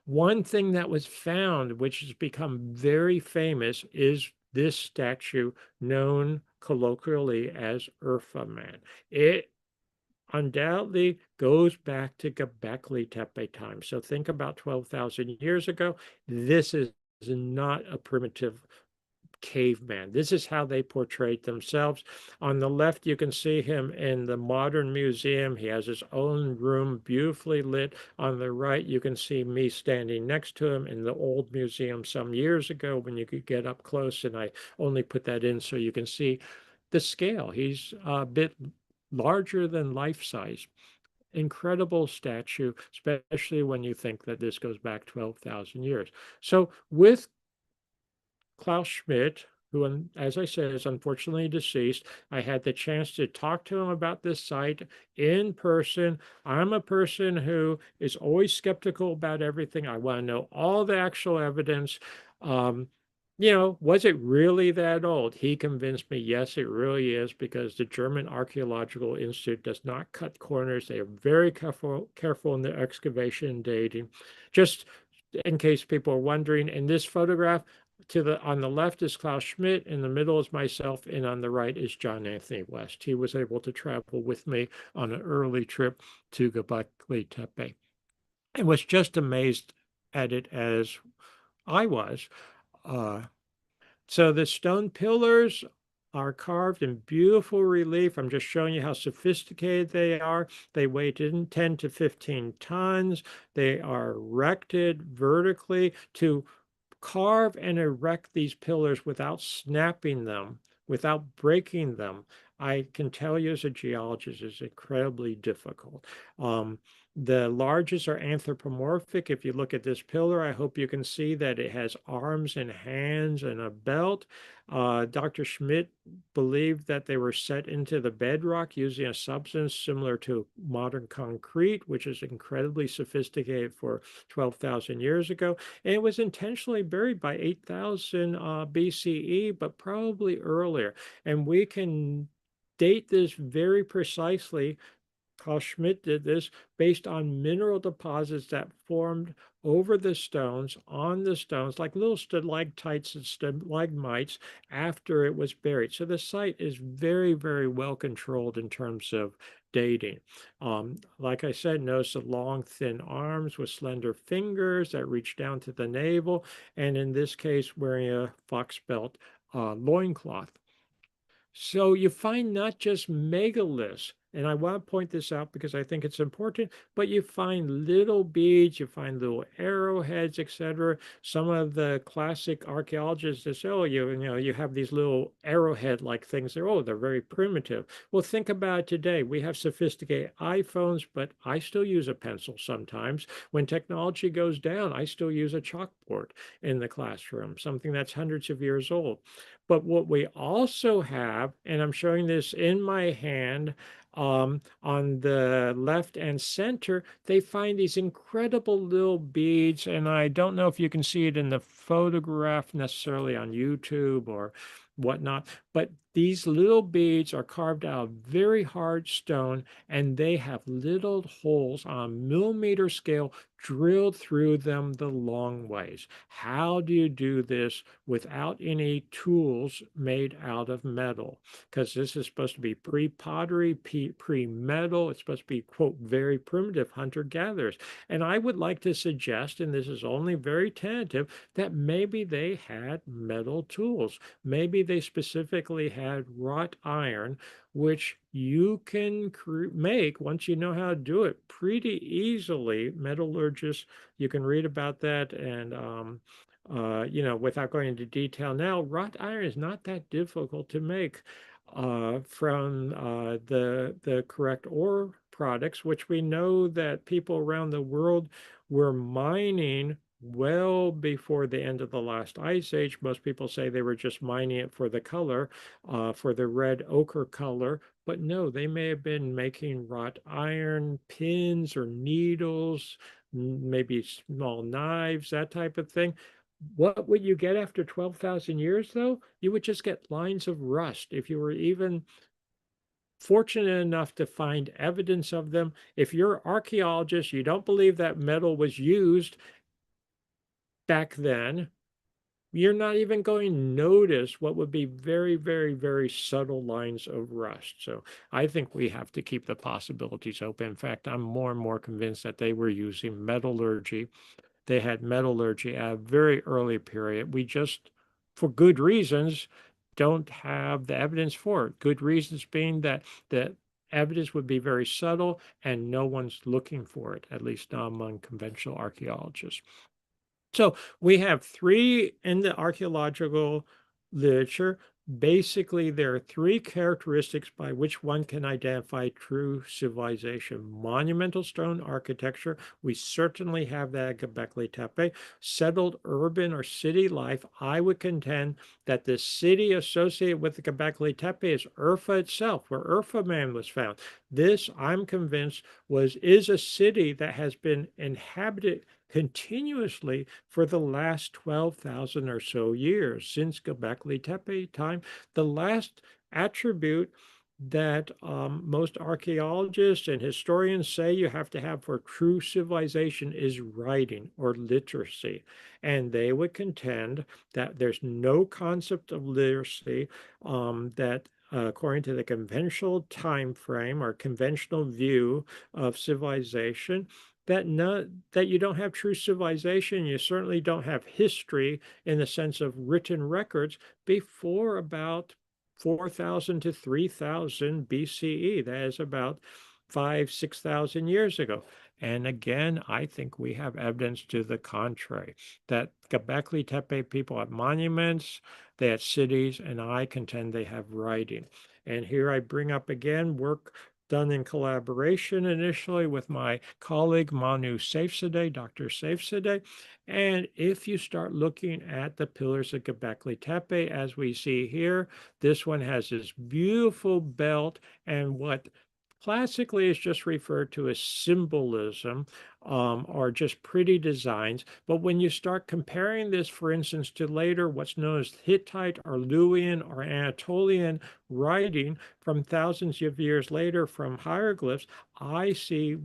One thing that was found, which has become very famous, is this statue known colloquially as Urfa Man. It undoubtedly goes back to Göbekli Tepe time. So think about 12,000 years ago. This is not a primitive caveman. This is how they portrayed themselves. On the left, you can see him in the modern museum. He has his own room, beautifully lit. On the right, you can see me standing next to him in the old museum some years ago when you could get up close, and I only put that in so you can see the scale. He's a bit larger than life size. Incredible statue, especially when you think that this goes back 12,000 years. So with Klaus Schmidt, who, as I said, is unfortunately deceased. I had the chance to talk to him about this site in person. I'm a person who is always skeptical about everything. I want to know all the actual evidence. Um, was it really that old? He convinced me, yes, it really is, because the German Archaeological Institute does not cut corners. They are very careful in their excavation and dating. Just in case people are wondering, in this photograph, on the left is Klaus Schmidt, in the middle is myself, and on the right is John Anthony West. He was able to travel with me on an early trip to Göbekli Tepe. I was just amazed at it as I was. Uh, so the stone pillars are carved in beautiful relief. I'm just showing you how sophisticated they are. They weigh 10 to 15 tons. They are erected vertically to carve and erect these pillars without snapping them, without breaking them. I can tell you as a geologist, it's incredibly difficult. The largest are anthropomorphic. If you look at this pillar, I hope you can see that it has arms and hands and a belt. Dr. Schmidt believed that they were set into the bedrock using a substance similar to modern concrete, which is incredibly sophisticated for 12,000 years ago. And it was intentionally buried by 8,000 BCE, but probably earlier. And we can date this very precisely. Carl Schmidt did this based on mineral deposits that formed over the stones, on the stones, like little stalactites and stalagmites after it was buried. So the site is very, very well controlled in terms of dating. Like I said, notice the long, thin arms with slender fingers that reach down to the navel, and in this case, wearing a fox belt loincloth. So you find not just megaliths, and I want to point this out because I think it's important, but you find little beads, you find little arrowheads, etc. Some of the classic archaeologists say, oh, you have these little arrowhead-like things there. Oh, they're very primitive. Well, think about it today. We have sophisticated iPhones, but I still use a pencil sometimes. When technology goes down, I still use a chalkboard in the classroom, something that's hundreds of years old. But what we also have, and I'm showing this in my hand, on the left and center, they find these incredible little beads. And I don't know if you can see it in the photograph necessarily on YouTube or whatnot, but these little beads are carved out of very hard stone, and they have little holes on a millimeter scale drilled through them the long ways. How do you do this without any tools made out of metal? Because this is supposed to be pre-pottery, pre-metal. It's supposed to be, quote, very primitive hunter-gatherers. And I would like to suggest, and this is only very tentative, that maybe they had metal tools. Maybe they specifically had wrought iron, which you can make once you know how to do it pretty easily. Metallurgists, you can read about that, and without going into detail now, wrought iron is not that difficult to make from the correct ore products, which we know that people around the world were mining well before the end of the last ice age. Most people say they were just mining it for the color, for the red ochre color. But no, they may have been making wrought iron pins or needles, maybe small knives, that type of thing. What would you get after 12,000 years, though? You would just get lines of rust. If you were even fortunate enough to find evidence of them, if you're an archaeologist, you don't believe that metal was used back then, you're not even going to notice what would be very, very, very subtle lines of rust. So I think we have to keep the possibilities open. In fact, I'm more and more convinced that they were using metallurgy. They had metallurgy at a very early period. We just, for good reasons, don't have the evidence for it. Good reasons being that the evidence would be very subtle and no one's looking for it, at least not among conventional archaeologists. So we have three in the archaeological literature. Basically, there are three characteristics by which one can identify true civilization. Monumental stone architecture, we certainly have that at Göbekli Tepe. Settled urban or city life, I would contend that the city associated with the Göbekli Tepe is Urfa itself, where Urfa man was found. This, I'm convinced, is a city that has been inhabited continuously for the last 12,000 or so years since Göbekli Tepe time. The last attribute that most archaeologists and historians say you have to have for true civilization is writing or literacy. And they would contend that there's no concept of literacy that according to the conventional time frame or conventional view of civilization, that you don't have true civilization, you certainly don't have history in the sense of written records before about 4,000 to 3,000 BCE. That is about 6,000 years ago. And again, I think we have evidence to the contrary, that Göbekli Tepe people have monuments, they have cities, and I contend they have writing. And here I bring up again work done in collaboration initially with my colleague Manu Safzadeh, Dr. Safzadeh. And if you start looking at the pillars of Göbekli Tepe, as we see here, this one has this beautiful belt and what classically is just referred to as symbolism or just pretty designs. But when you start comparing this, for instance, to later what's known as Hittite or Luwian or Anatolian writing from thousands of years later from hieroglyphs,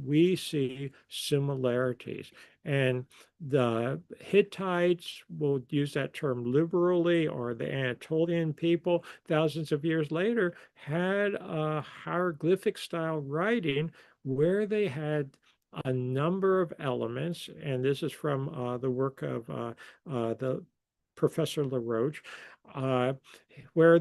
we see similarities. And the Hittites, will use that term liberally, or the Anatolian people, thousands of years later, had a hieroglyphic style writing where they had a number of elements, and this is from the work of the Professor LaRoche, uh, where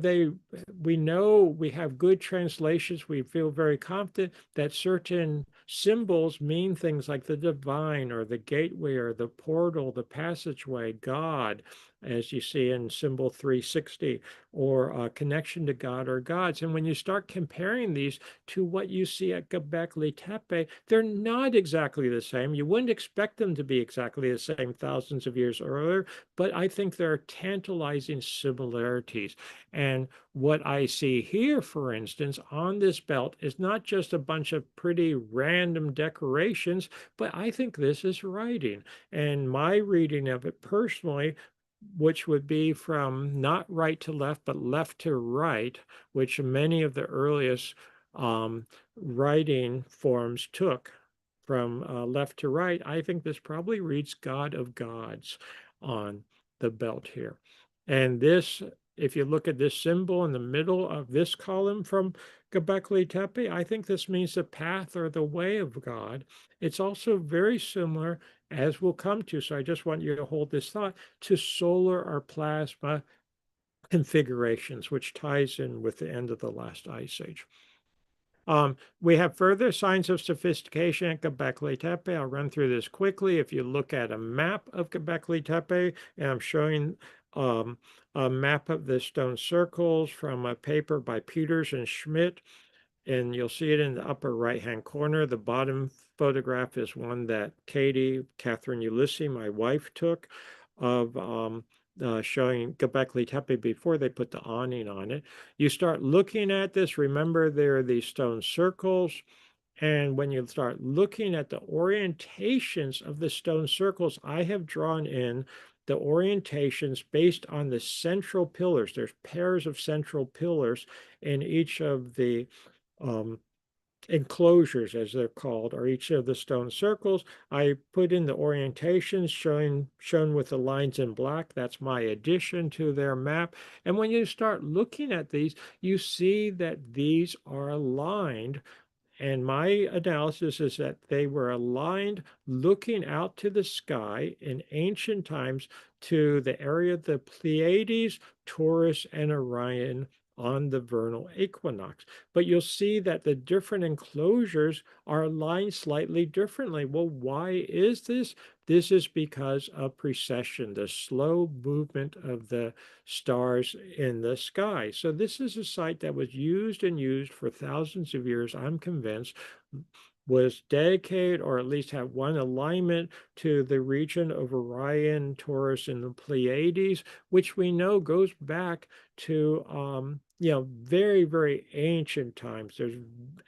we know we have good translations. We feel very confident that certain symbols mean things like the divine or the gateway or the portal, the passageway, God, as you see in symbol 360, or a connection to God or gods. And when you start comparing these to what you see at Göbekli Tepe, they're not exactly the same. You wouldn't expect them to be exactly the same thousands of years earlier, but I think there are tantalizing similarities. And what I see here, for instance, on this belt is not just a bunch of pretty random decorations, but I think this is writing. And my reading of it personally, which would be from not right to left, but left to right, which many of the earliest um, writing forms took from left to right, I think this probably reads God of Gods on the belt here. And this, if you look at this symbol in the middle of this column from Göbekli Tepe, I think this means the path or the way of God. It's also very similar, as we'll come to, so I just want you to hold this thought, to solar or plasma configurations, which ties in with the end of the last ice age. We have further signs of sophistication at Göbekli Tepe. I'll run through this quickly. If you look at a map of Göbekli Tepe, and I'm showing um, a map of the stone circles from a paper by Peters and Schmidt, and you'll see it in the upper right-hand corner. The bottom photograph is one that Catherine Ulysses, my wife, took of showing Göbekli Tepe before they put the awning on it. You start looking at this, remember there are these stone circles, and when you start looking at the orientations of the stone circles, I have drawn in the orientations based on the central pillars. There's pairs of central pillars in each of the um, enclosures, as they're called, or each of the stone circles. I put in the orientations shown with the lines in black. That's my addition to their map. And when you start looking at these, you see that these are aligned. And my analysis is that they were aligned looking out to the sky in ancient times to the area of the Pleiades, Taurus, and Orion on the vernal equinox. But you'll see that the different enclosures are aligned slightly differently. Well, why is this? This is because of precession, the slow movement of the stars in the sky. So this is a site that was used and used for thousands of years, I'm convinced, was dedicated or at least had one alignment to the region of Orion, Taurus, and the Pleiades, which we know goes back to very, very ancient times. There's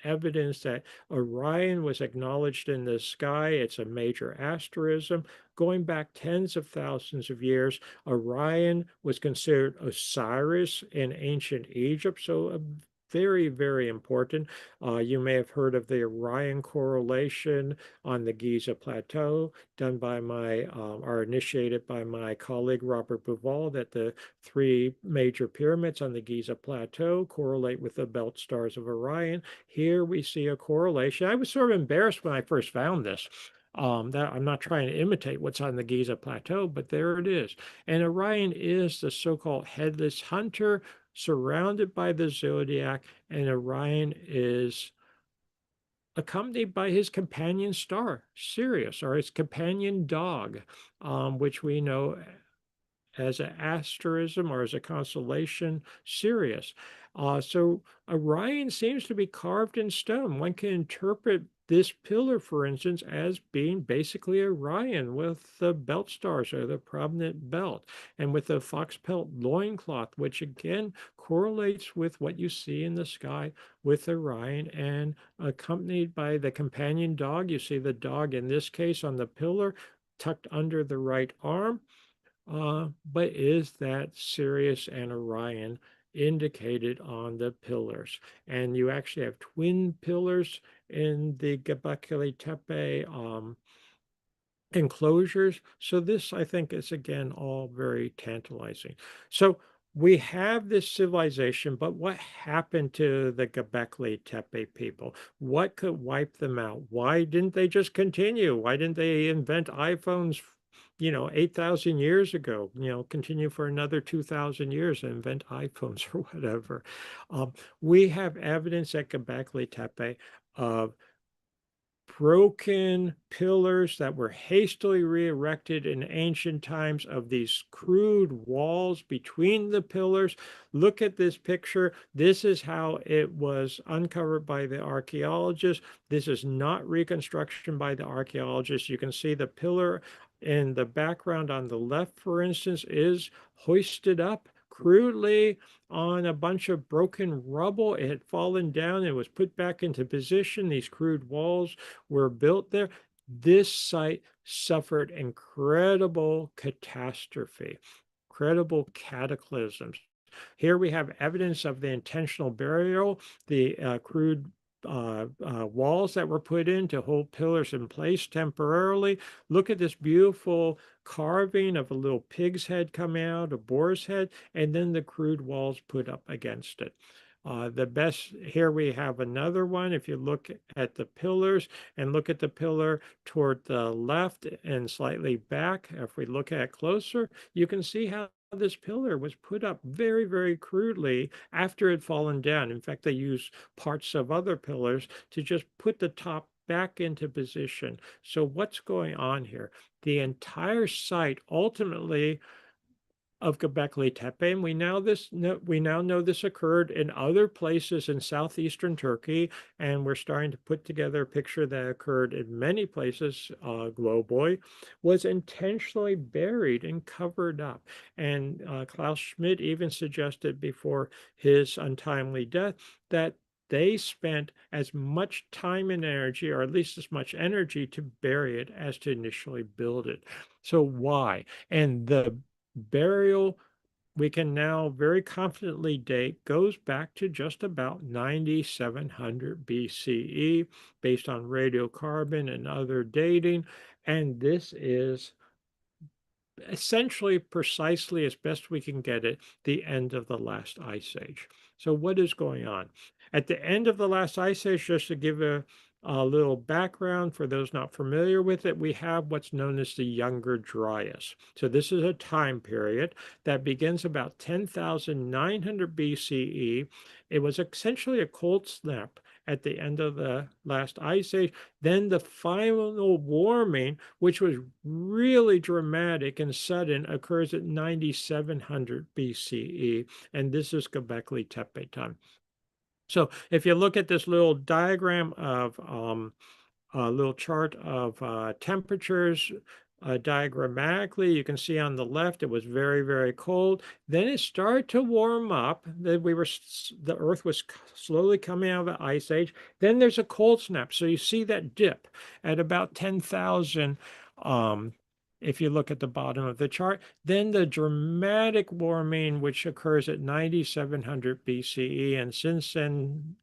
evidence that Orion was acknowledged in the sky. It's a major asterism. Going back tens of thousands of years, Orion was considered Osiris in ancient Egypt, so a very, very important. You may have heard of the Orion correlation on the Giza Plateau, done by or initiated by my colleague Robert Bauval, that the three major pyramids on the Giza Plateau correlate with the belt stars of Orion. Here we see a correlation. I was sort of embarrassed when I first found this. That I'm not trying to imitate what's on the Giza Plateau, but there it is. And Orion is the so-called headless hunter surrounded by the zodiac, and Orion is accompanied by his companion star, Sirius, or his companion dog, which we know as an asterism or as a constellation, Sirius. So Orion seems to be carved in stone. One can interpret this pillar, for instance, as being basically Orion with the belt stars or the prominent belt, and with the foxpelt loincloth, which again correlates with what you see in the sky with Orion, and accompanied by the companion dog. You see the dog in this case on the pillar tucked under the right arm. But is that Sirius and Orion indicated on the pillars? And you actually have twin pillars in the Göbekli Tepe enclosures. So this, I think, is again all very tantalizing. So we have this civilization, but what happened to the Göbekli Tepe people? What could wipe them out? Why didn't they just continue? Why didn't they invent iPhones, 8,000 years ago, continue for another 2,000 years and invent iPhones or whatever? We have evidence at Göbekli Tepe of broken pillars that were hastily re-erected in ancient times, of these crude walls between the pillars. Look at this picture. This is how it was uncovered by the archaeologists. This is not reconstruction by the archaeologists. You can see the pillar in the background on the left, for instance, is hoisted up crudely on a bunch of broken rubble. It had fallen down. It was put back into position. These crude walls were built there. This site suffered incredible catastrophe, incredible cataclysms. Here we have evidence of the intentional burial, the crude walls that were put in to hold pillars in place temporarily. Look at this beautiful carving of a little pig's head coming out, a boar's head, and then the crude walls put up against it. The best, here we have another one. If you look at the pillars and look at the pillar toward the left and slightly back, if we look at it closer, you can see how this pillar was put up very, very crudely after it had fallen down. In fact, they used parts of other pillars to just put the top back into position. So what's going on here? The entire site ultimately of Göbekli Tepe, and we now know this occurred in other places in southeastern Turkey, and we're starting to put together a picture that occurred in many places globally, was intentionally buried and covered up. And Klaus Schmidt even suggested before his untimely death that they spent as much time and energy, or at least as much energy, to bury it as to initially build it. So why? And the burial, we can now very confidently date, goes back to just about 9,700 BCE based on radiocarbon and other dating. And this is essentially, precisely as best we can get it, the end of the last ice age. So what is going on? At the end of the last ice age, just to give a little background for those not familiar with it, we have what's known as the Younger Dryas. So this is a time period that begins about 10,900 BCE. It was essentially a cold snap at the end of the last ice age. Then the final warming, which was really dramatic and sudden, occurs at 9,700 BCE. And this is Göbekli Tepe time. So if you look at this little diagram of a little chart of temperatures diagrammatically, you can see on the left it was very, very cold. Then it started to warm up. That the Earth was slowly coming out of the ice age. Then there's a cold snap. So you see that dip at about 10,000. If you look at the bottom of the chart, then the dramatic warming, which occurs at 9,700 BCE, and since then,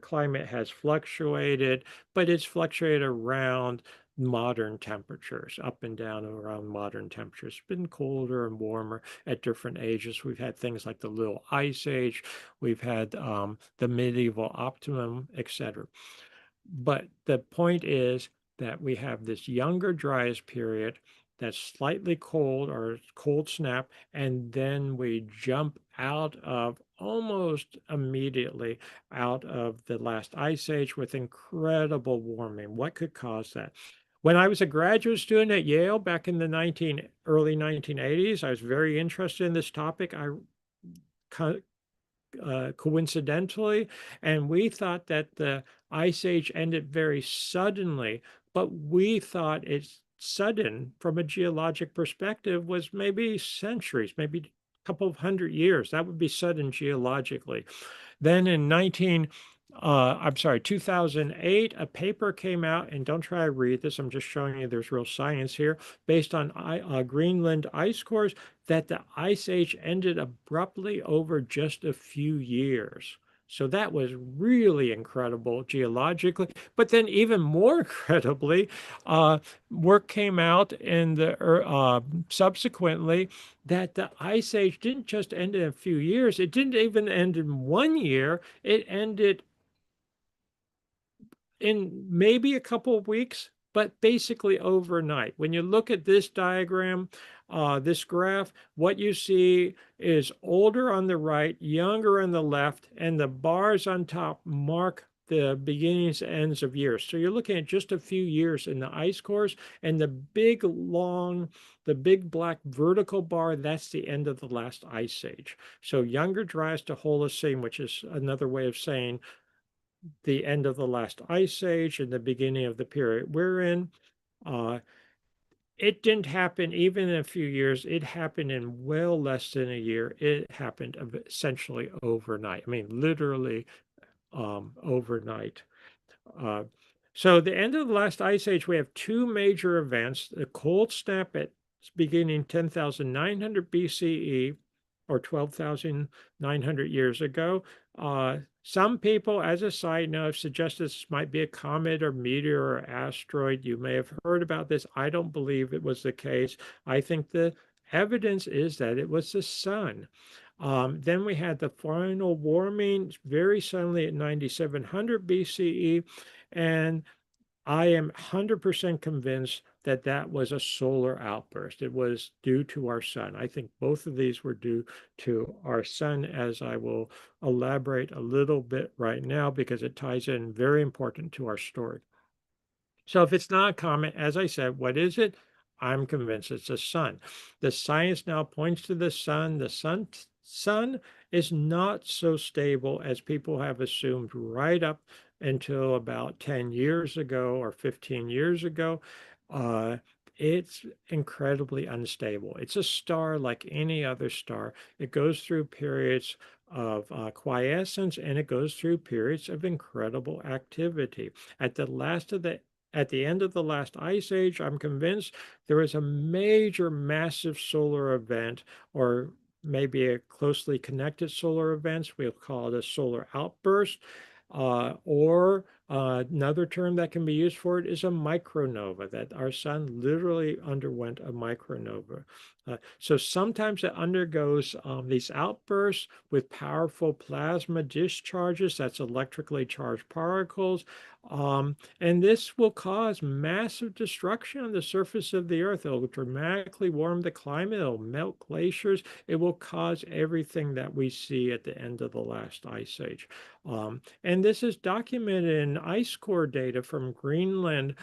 climate has fluctuated, but it's fluctuated around modern temperatures, up and down around modern temperatures. It's been colder and warmer at different ages. We've had things like the Little Ice Age, we've had the medieval optimum, etc. But the point is that we have this Younger Dryas period that's slightly cold or cold snap, and then we jump out of almost immediately out of the last ice age with incredible warming. What could cause that? When I was a graduate student at Yale back in the early 1980s, I was very interested in this topic. I coincidentally, and we thought that the ice age ended very suddenly, but we thought it's sudden from a geologic perspective was maybe centuries, maybe a couple of hundred years. That would be sudden geologically. Then in 2008, a paper came out, and don't try to read this, I'm just showing you there's real science here, based on Greenland ice cores, that the ice age ended abruptly over just a few years. So that was really incredible geologically. But then, even more incredibly, work came out in the subsequently that the ice age didn't just end in a few years. It didn't even end in 1 year. It ended in maybe a couple of weeks, but basically overnight. When you look at this diagram, this graph, what you see is older on the right, younger on the left, and the bars on top mark the beginnings and ends of years. So you're looking at just a few years in the ice cores, and the big black vertical bar, that's the end of the last ice age. So Younger Dryas to Holocene, which is another way of saying the end of the last ice age and the beginning of the period we're in. Uh, it didn't happen even in a few years. It happened in well less than a year. It happened essentially overnight. I mean, literally overnight. Uh, so the end of the last ice age, we have two major events: the cold snap at beginning 10,900 BCE, or 12,900 years ago. Some people, as a side note, have suggested this might be a comet or meteor or asteroid. You may have heard about this. I don't believe it was the case. I think the evidence is that it was the sun. Then we had the final warming very suddenly at 9,700 BCE, and I am 100% convinced that that was a solar outburst. It was due to our sun. I think both of these were due to our sun, as I will elaborate a little bit right now because it ties in very important to our story. So if it's not a comet, as I said, what is it? I'm convinced it's the sun. The science now points to the sun. The sun is not so stable as people have assumed right up until about 10 years ago or 15 years ago. Uh, it's incredibly unstable. It's a star like any other star. It goes through periods of quiescence, and it goes through periods of incredible activity. At the last of the at the end of the last ice age, I'm convinced there was a major, massive solar event, or maybe a closely connected solar event. We'll call it a solar outburst, or Another term that can be used for it is a micronova, that our sun literally underwent a micronova. So sometimes it undergoes these outbursts with powerful plasma discharges, that's electrically charged particles. And this will cause massive destruction on the surface of the earth. It'll dramatically warm the climate, it'll melt glaciers, it will cause everything that we see at the end of the last ice age. And this is documented in ice core data from Greenland,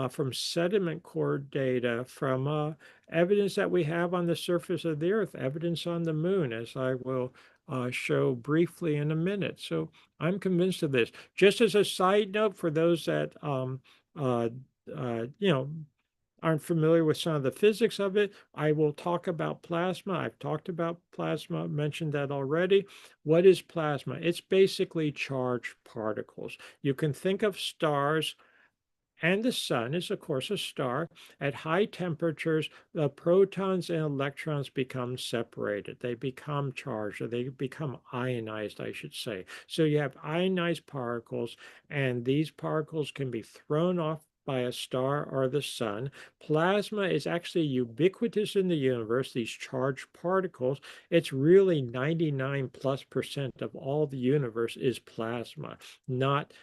from sediment core data, from evidence that we have on the surface of the earth, evidence on the moon, as I will show briefly in a minute. So I'm convinced of this. Just as a side note, for those that uh, you know, aren't familiar with some of the physics of it, I will talk about plasma. I've talked about plasma, mentioned that already. What is plasma? It's basically charged particles. You can think of stars, and the sun is, of course, a star. At high temperatures, the protons and electrons become separated. They become charged, or they become ionized, I should say. So you have ionized particles, and these particles can be thrown off by a star or the sun. Plasma is actually ubiquitous in the universe, these charged particles. It's really 99+% of all the universe is plasma, not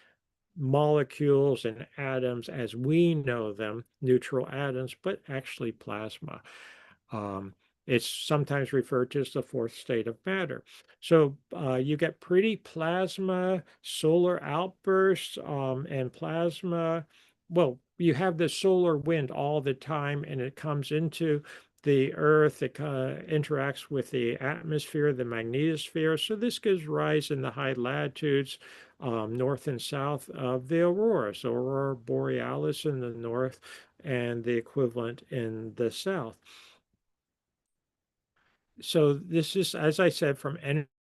molecules and atoms as we know them, neutral atoms, but actually plasma. Um, it's sometimes referred to as the fourth state of matter. So you get pretty plasma solar outbursts and plasma. Well, you have the solar wind all the time, and it comes into the Earth. It interacts with the atmosphere, the magnetosphere. So this gives rise in the high latitudes, north and south of the auroras, aurora borealis in the north, and the equivalent in the south. So this is, as I said, from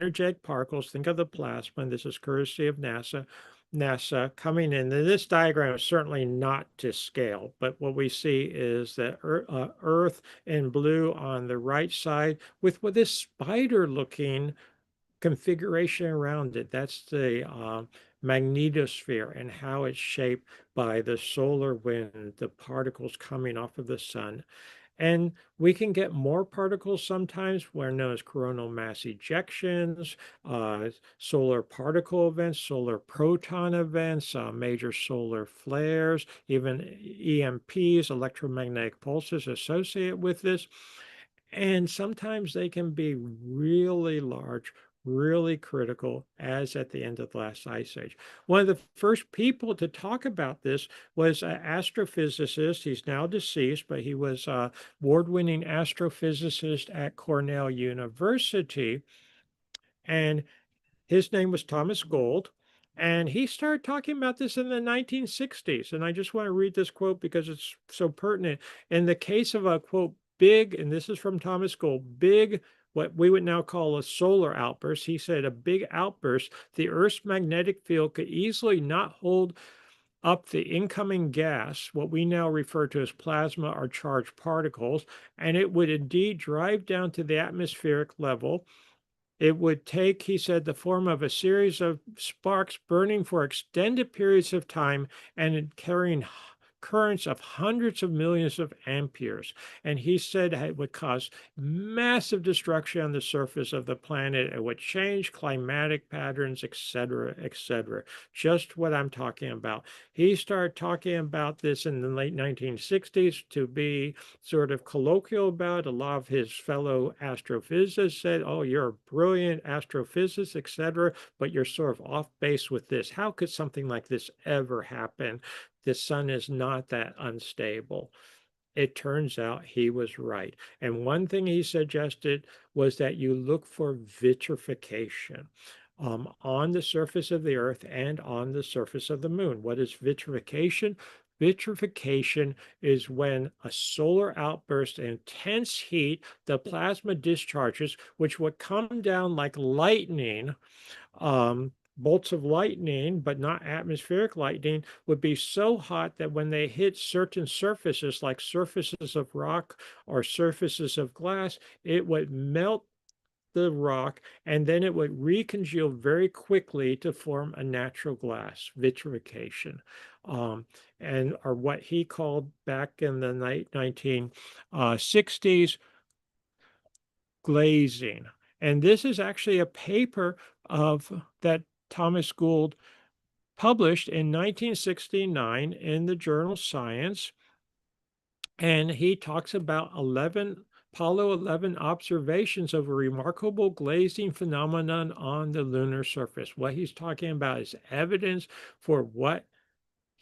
energetic particles. Think of the plasma. And this is courtesy of NASA. NASA coming in. And this diagram is certainly not to scale, but what we see is that Earth in blue on the right side with what this spider-looking configuration around it. That's the magnetosphere and how it's shaped by the solar wind, the particles coming off of the sun. And we can get more particles sometimes, what are known as coronal mass ejections, solar particle events, solar proton events, major solar flares, even EMPs, electromagnetic pulses associated with this. And sometimes they can be really large, really critical, as at the end of the last ice age. One of the first people to talk about this was an astrophysicist. He's now deceased, but he was an award-winning astrophysicist at Cornell University. And his name was Thomas Gold. And he started talking about this in the 1960s. And I just want to read this quote because it's so pertinent. In the case of a quote, big, and this is from Thomas Gold, big, what we would now call a solar outburst. He said a big outburst, the Earth's magnetic field could easily not hold up the incoming gas, what we now refer to as plasma or charged particles, and it would indeed drive down to the atmospheric level. It would take, he said, the form of a series of sparks burning for extended periods of time and carrying currents of hundreds of millions of amperes. And he said it would cause massive destruction on the surface of the planet. It would change climatic patterns, etc., etc. Just what I'm talking about. He started talking about this in the late 1960s to be sort of colloquial about. A lot of his fellow astrophysicists said, oh, you're a brilliant astrophysicist, etc., but you're sort of off base with this. How could something like this ever happen? The sun is not that unstable. It turns out he was right. And one thing he suggested was that you look for vitrification on the surface of the earth and on the surface of the moon. What is vitrification? Vitrification is when a solar outburst, intense heat, the plasma discharges, which would come down like lightning, bolts of lightning, but not atmospheric lightning, would be so hot that when they hit certain surfaces, like surfaces of rock or surfaces of glass, it would melt the rock, and then it would recongeal very quickly to form a natural glass, vitrification. Um, and or what he called back in the 1960s glazing. And this is actually a paper of that Thomas Gould published in 1969 in the journal Science. And he talks about Apollo 11 observations of a remarkable glazing phenomenon on the lunar surface. What he's talking about is evidence for what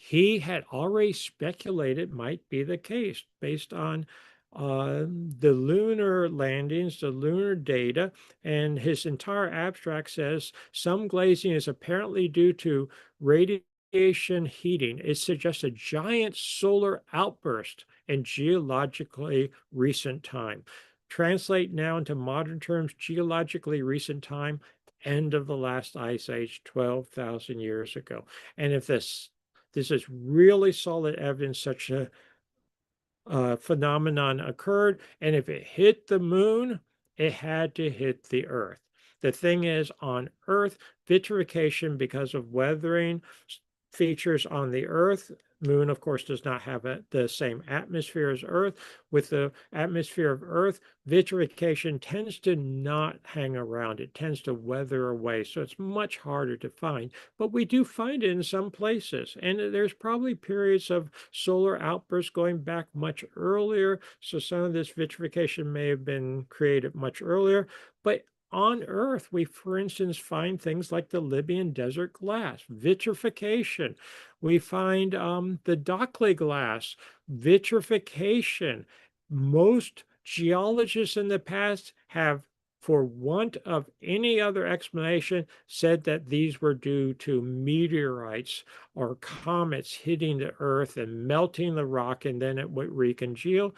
he had already speculated might be the case based on the lunar landings, the lunar data, and his entire abstract says some glazing is apparently due to radiation heating. It suggests a giant solar outburst in geologically recent time. Translate now into modern terms, geologically recent time, end of the last ice age, 12,000 years ago. And if this is really solid evidence such a phenomenon occurred. And if it hit the moon, it had to hit the Earth. The thing is, on Earth, vitrification, because of weathering features on the Earth, Moon, of course, does not have the same atmosphere as Earth. With the atmosphere of Earth, vitrification tends to not hang around. It tends to weather away. So it's much harder to find. But we do find it in some places. And there's probably periods of solar outbursts going back much earlier. So some of this vitrification may have been created much earlier. But on Earth, we, for instance, find things like the Libyan desert glass, vitrification. We find the Dockley glass, vitrification. Most geologists in the past have, for want of any other explanation, said that these were due to meteorites or comets hitting the Earth and melting the rock, and then it would recongeal.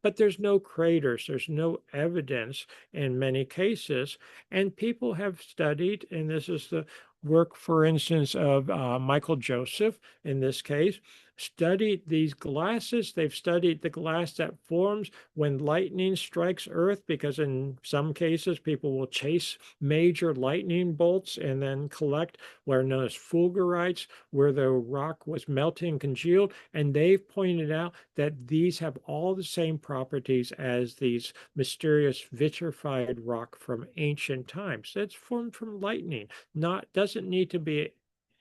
But there's no craters, there's no evidence in many cases. And people have studied, and this is the work, for instance, of Michael Joseph in this case, studied these glasses. They've studied the glass that forms when lightning strikes Earth, because in some cases, people will chase major lightning bolts and then collect what are known as fulgurites, where the rock was melting and congealed. And they've pointed out that these have all the same properties as these mysterious vitrified rock from ancient times. It's formed from lightning, doesn't need to be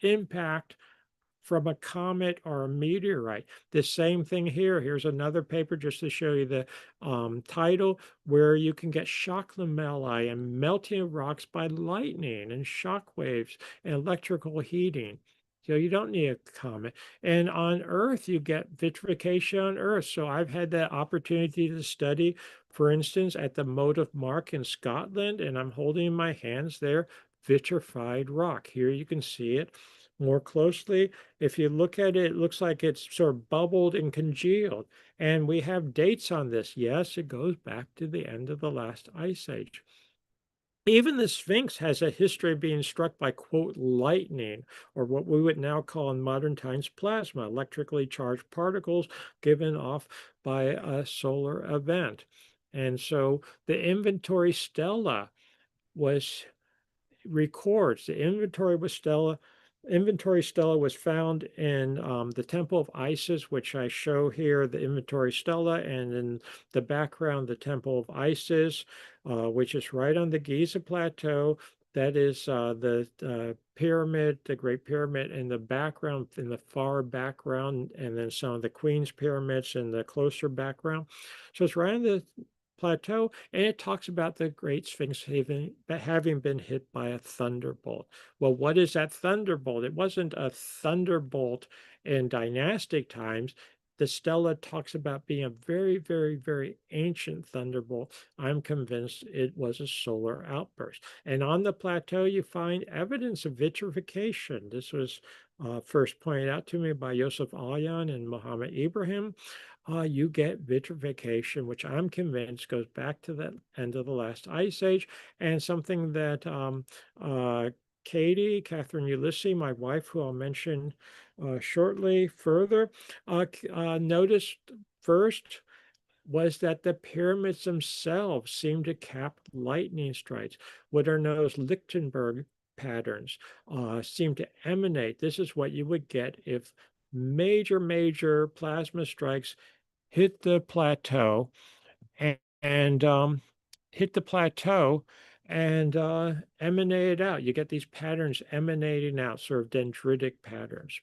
impact from a comet or a meteorite. The same thing here. Here's another paper just to show you the title, where you can get shock lamellae and melting of rocks by lightning and shock waves and electrical heating. So you don't need a comet. And on Earth, you get vitrification on Earth. So I've had the opportunity to study, for instance, at the Motive Mark in Scotland, and I'm holding in my hands there vitrified rock. Here you can see it more closely. If you look at it, it looks like it's sort of bubbled and congealed. And we have dates on this. Yes, it goes back to the end of the last ice age. Even the Sphinx has a history of being struck by, quote, lightning, or what we would now call in modern times plasma, electrically charged particles given off by a solar event. And so the inventory stela was records the inventory stela was found in the Temple of Isis, which I show here, the inventory stela, and in the background, the Temple of Isis, which is right on the Giza Plateau. That is the pyramid, the Great Pyramid, in the background, in the far background, and then some of the Queen's pyramids in the closer background. So it's right on the plateau, and it talks about the Great Sphinx having been hit by a thunderbolt. Well, what is that thunderbolt? It wasn't a thunderbolt in dynastic times. The stela talks about being a very, very, very ancient thunderbolt. I'm convinced it was a solar outburst. And on the plateau, you find evidence of vitrification. This was first pointed out to me by Yosef Alyan and Muhammad Ibrahim. You get vitrification, which I'm convinced goes back to the end of the last ice age, and something that Catherine Ulysses, my wife, who I'll mention shortly further, noticed first. was that the pyramids themselves seemed to cap lightning strikes. What are known as Lichtenberg patterns seem to emanate. This is what you would get if major plasma strikes hit the plateau and hit the plateau and emanate out. You get these patterns emanating out, sort of dendritic patterns.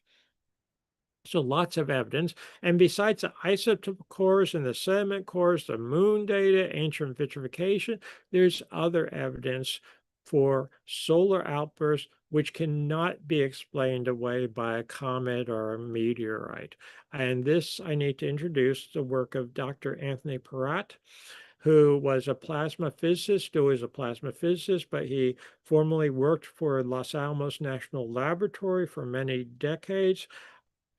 So lots of evidence. And besides the isotope cores and the sediment cores, the moon data, ancient vitrification, there's other evidence for solar outbursts which cannot be explained away by a comet or a meteorite. And this, I need to introduce the work of Dr. Anthony Peratt, who was a plasma physicist, still is a plasma physicist, but he formerly worked for Los Alamos National Laboratory for many decades,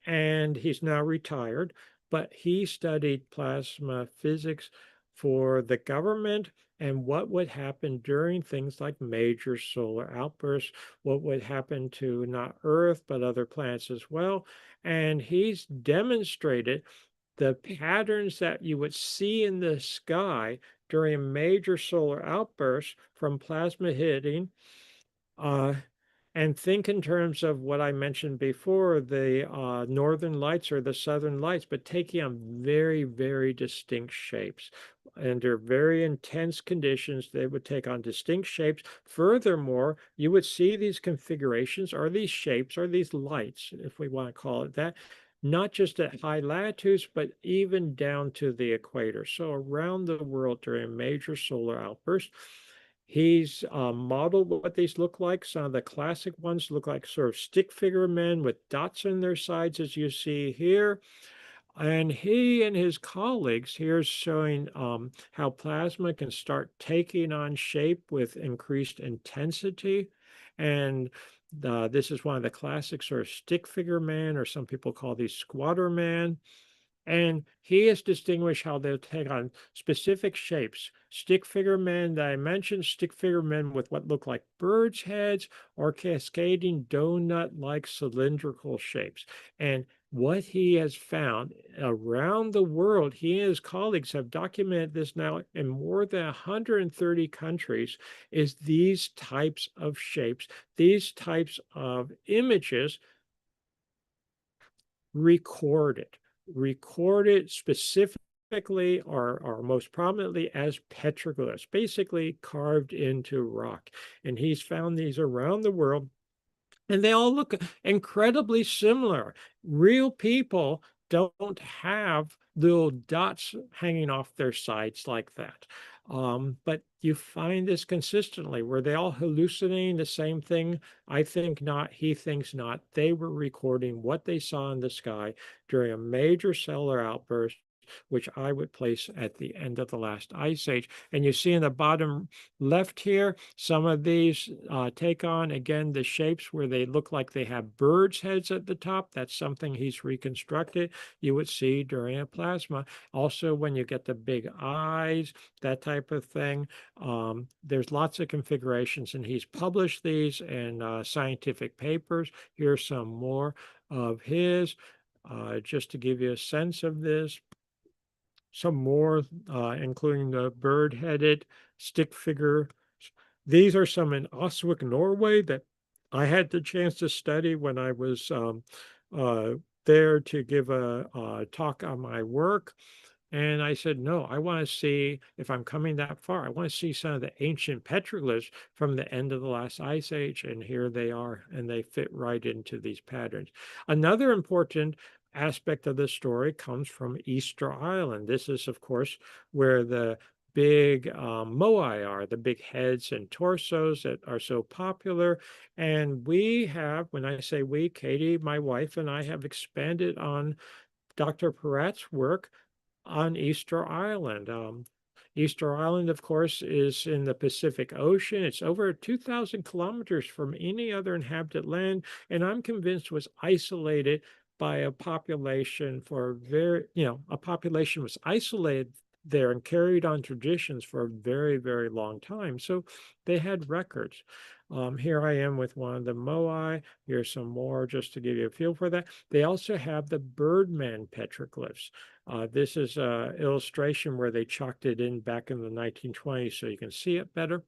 and he's now retired, but he studied plasma physics for the government and what would happen during things like major solar outbursts, what would happen to not Earth, but other planets as well. And he's demonstrated the patterns that you would see in the sky during a major solar outburst from plasma hitting uh, and think in terms of what I mentioned before, the northern lights or the southern lights, but taking on very distinct shapes. Under very intense conditions, they would take on distinct shapes. Furthermore, you would see these configurations or these shapes or these lights, if we want to call it that, not just at high latitudes, but even down to the equator. So around the world during major solar outbursts, he's modeled what these look like. Some of the classic ones look like sort of stick figure men with dots on their sides, as you see here. And he and his colleagues here is showing how plasma can start taking on shape with increased intensity. And this is one of the classic sort of stick figure man, or some people call these squatter man. And he has distinguished how they'll take on specific shapes. Stick figure men that I mentioned, stick figure men with what look like birds' heads or cascading donut-like cylindrical shapes. And what he has found around the world, he and his colleagues have documented this now in more than 130 countries, is these types of shapes, these types of images recorded, recorded specifically or most prominently as petroglyphs, basically carved into rock. And he's found these around the world, and they all look incredibly similar. Real people don't have little dots hanging off their sides like that. But you find this consistently. Were they all hallucinating the same thing? I think not. He thinks not. They were recording what they saw in the sky during a major solar outburst, which I would place at the end of the last ice age. And you see in the bottom left here, some of these take on, again, the shapes where they look like they have birds' heads at the top. That's something he's reconstructed. You would see during a plasma. Also, when you get the big eyes, that type of thing, there's lots of configurations, and he's published these in scientific papers. Here's some more of his, just to give you a sense of this. Some more, including the bird-headed stick figure. These are some in Oswick, Norway, that I had the chance to study when I was uh, there to give a talk on my work. And I said, no, I want to see, if I'm coming that far, I want to see some of the ancient petroglyphs from the end of the last ice age. And here they are, and they fit right into these patterns. Another important aspect of the story comes from Easter Island. This is, of course, where the big moai are, the big heads and torsos that are so popular. And we have, when I say we, Katie, my wife, and I have expanded on Dr. Peratt's work on Easter Island. Easter Island, of course, is in the Pacific Ocean. It's over 2,000 kilometers from any other inhabited land, and I'm convinced was isolated by a population for a population was isolated there and carried on traditions for a very long time. So they had records. Here I am with one of the moai. Here's some more just to give you a feel for that. They also have the Birdman petroglyphs. This is an illustration where they chalked it in back in the 1920s so you can see it better.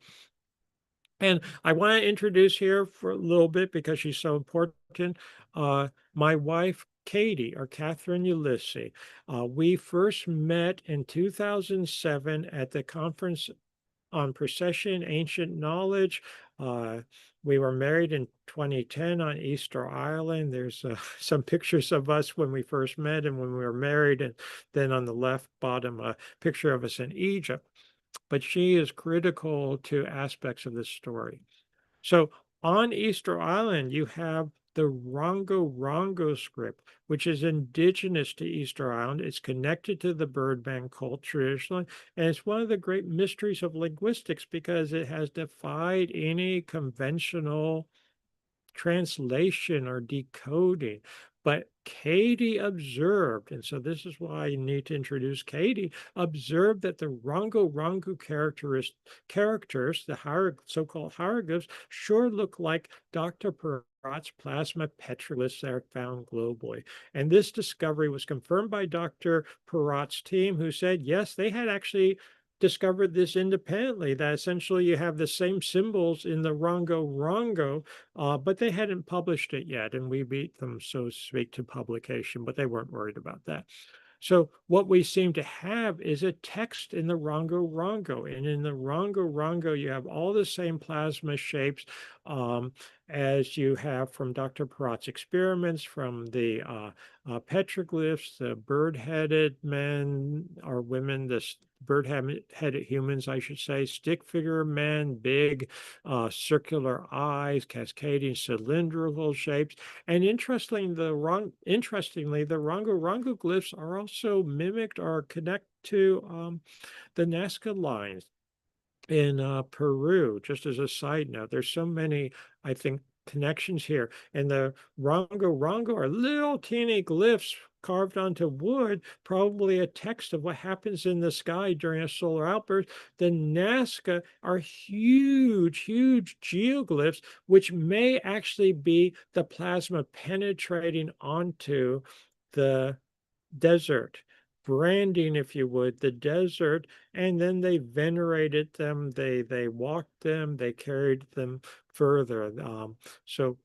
And I want to introduce here for a little bit because she's so important. My wife, Katie, or Catherine Ulysses. We first met in 2007 at the conference on Precession, Ancient Knowledge. Uh, we were married in 2010 on Easter Island. There's some pictures of us when we first met and when we were married. And then on the left bottom, a picture of us in Egypt. But she is critical to aspects of this story. So on Easter Island, you have the Rongo Rongo script, which is indigenous to Easter Island. It's connected to the Birdman cult traditionally, and it's one of the great mysteries of linguistics because it has defied any conventional translation or decoding. But Katie observed, and so this is why I need to introduce Katie, observed that the Rongo Rongo characters, the so-called hieroglyphs, sure look like Dr. Perrot's plasma petroglyphs that are found globally. And this discovery was confirmed by Dr. Perrot's team, who said, yes, they had actually discovered this independently, that essentially you have the same symbols in the Rongo Rongo, but they hadn't published it yet, and we beat them, so to speak, to publication, but they weren't worried about that. So what we seem to have is a text in the Rongo Rongo. And in the Rongo Rongo, you have all the same plasma shapes as you have from Dr. Perrot's experiments, from the petroglyphs, the bird-headed men or women, the bird-headed humans, I should say, stick figure men, big circular eyes, cascading cylindrical shapes. And interestingly, the Rongo Rongo glyphs are also mimicked or connect to the Nazca lines in Peru, just as a side note. There's so many, I think, connections here. And the Rongo Rongo are little teeny glyphs carved onto wood, probably a text of what happens in the sky during a solar outburst. The Nazca are huge, huge geoglyphs, which may actually be the plasma penetrating onto the desert, branding, if you would, the desert, and then they venerated them, they walked them, they carried them further. So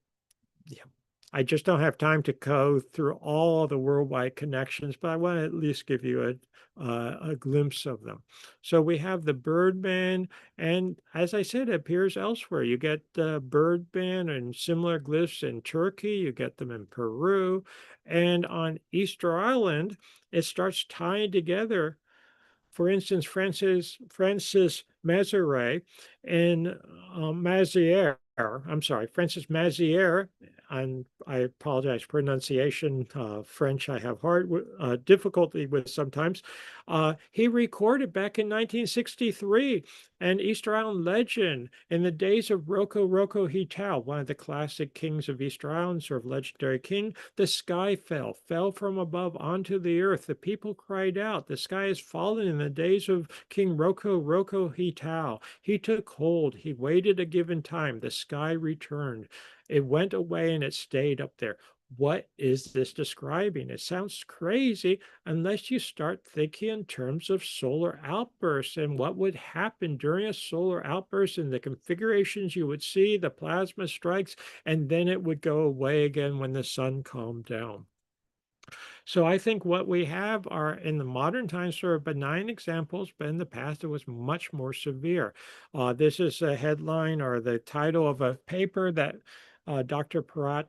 yeah, I just don't have time to go through all the worldwide connections, but I want to at least give you a glimpse of them. So we have the Birdman, and as I said, it appears elsewhere. You get the Birdman and similar glyphs in Turkey, you get them in Peru, and on Easter Island, it starts tying together. For instance, Francis Maziere in Maziere, I'm sorry, Francis Maziere, and I apologize, pronunciation, French I have difficulty with sometimes. He recorded back in 1963 an Easter Island legend in the days of Roko Roko Hitau, one of the classic kings of Easter Island, sort of legendary king. The sky fell from above onto the earth. The people cried out, the sky has fallen in the days of King Roko Roko Hitau. He took hold. He waited a given time. The sky returned. It went away and it stayed up there. What is this describing? It sounds crazy unless you start thinking in terms of solar outbursts and what would happen during a solar outburst and the configurations you would see, the plasma strikes, and then it would go away again when the sun calmed down. So I think what we have are in the modern times sort of benign examples, but in the past it was much more severe. This is a headline or the title of a paper that Dr. Perrot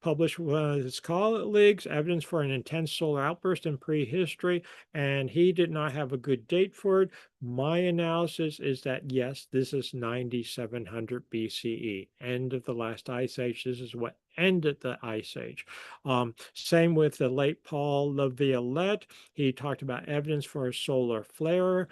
published one of his colleagues, Evidence for an Intense Solar Outburst in Prehistory, and he did not have a good date for it. My analysis is that, yes, this is 9700 BCE, end of the last ice age. This is what ended the ice age. Same with the late Paul Laviolette. He talked about evidence for a solar flare,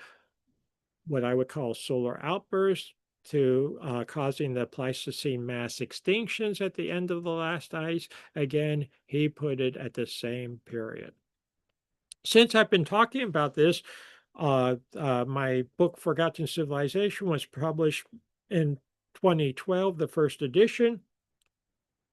what I would call solar outburst, to causing the Pleistocene mass extinctions at the end of the last ice. Again, he put it at the same period. Since I've been talking about this, my book Forgotten Civilization was published in 2012, the first edition.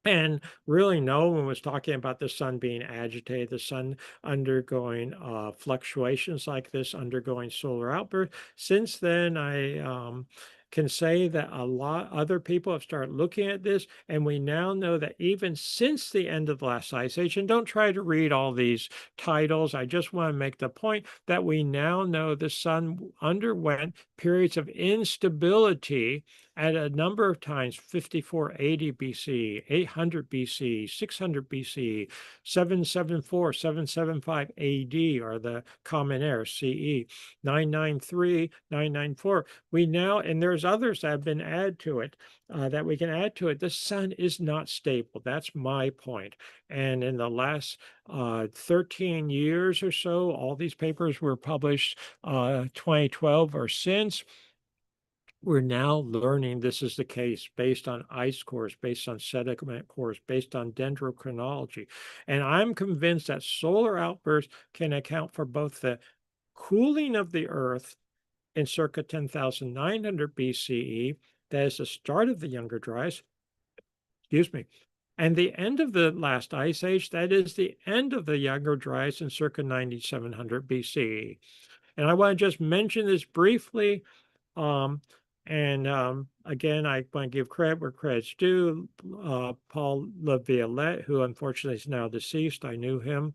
And really, no one was talking about the sun being agitated, the sun undergoing fluctuations like this, undergoing solar outbursts. Since then, I can say that a lot other people have started looking at this, and we now know that even since the end of the last ice age, and don't try to read all these titles, I just want to make the point that we now know the sun underwent periods of instability at a number of times: 5480 BC, 800 BC, 600 BC, 774, 775 AD are the common era, CE, 993, 994. We now, and there's others that have been added to it, that we can add to it. The sun is not stable. That's my point. And in the last 13 years or so, all these papers were published 2012 or since. We're now learning this is the case based on ice cores, based on sediment cores, based on dendrochronology. And I'm convinced that solar outbursts can account for both the cooling of the Earth in circa 10,900 BCE, that is the start of the Younger Dryas, excuse me, and the end of the last ice age, that is the end of the Younger Dryas in circa 9,700 BCE. And I want to just mention this briefly. Um, again, I want to give credit where credit's due. Paul Laviolette, who unfortunately is now deceased, I knew him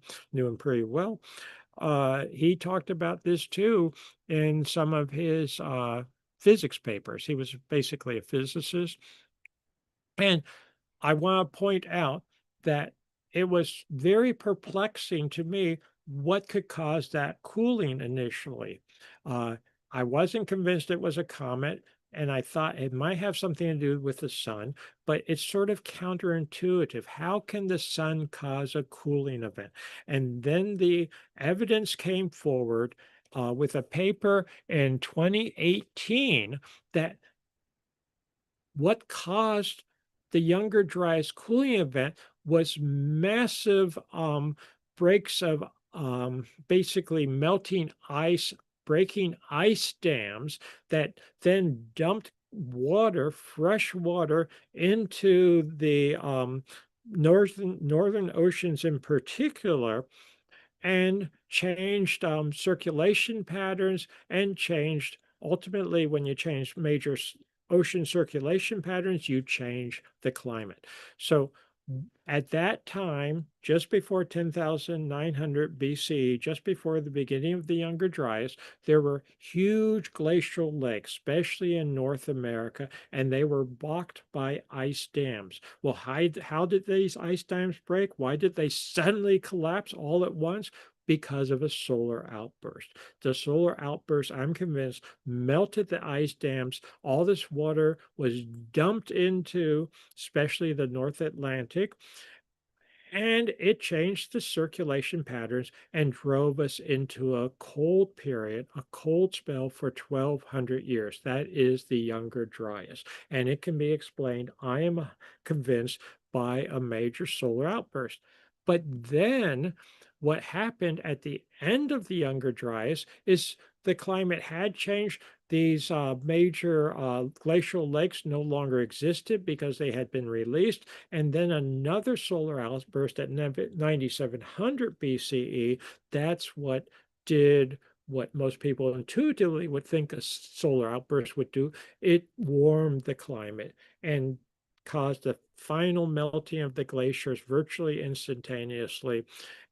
pretty well. He talked about this too in some of his physics papers. He was basically a physicist. And I want to point out that it was very perplexing to me what could cause that cooling initially. Uh, I wasn't convinced it was a comet, and I thought it might have something to do with the sun, but it's sort of counterintuitive. How can the sun cause a cooling event? And then the evidence came forward with a paper in 2018 that what caused the Younger Dryas cooling event was massive breaks of basically melting ice, breaking ice dams that then dumped water, fresh water, into the northern oceans in particular, and changed circulation patterns, and changed ultimately, when you change major ocean circulation patterns, you change the climate. So at that time, just before 10,900 BC, just before the beginning of the Younger Dryas, there were huge glacial lakes, especially in North America, and they were blocked by ice dams. Well, how did these ice dams break? Why did they suddenly collapse all at once? Because of a solar outburst. The solar outburst, I'm convinced, melted the ice dams. All this water was dumped into, especially the North Atlantic, and it changed the circulation patterns and drove us into a cold period, a cold spell for 1,200 years. That is the Younger Dryas. And it can be explained, I am convinced, by a major solar outburst. But then what happened at the end of the Younger Dryas is the climate had changed. These major glacial lakes no longer existed because they had been released. And then another solar outburst at 9,700 BCE, that's what did what most people intuitively would think a solar outburst would do. It warmed the climate and caused the final melting of the glaciers virtually instantaneously,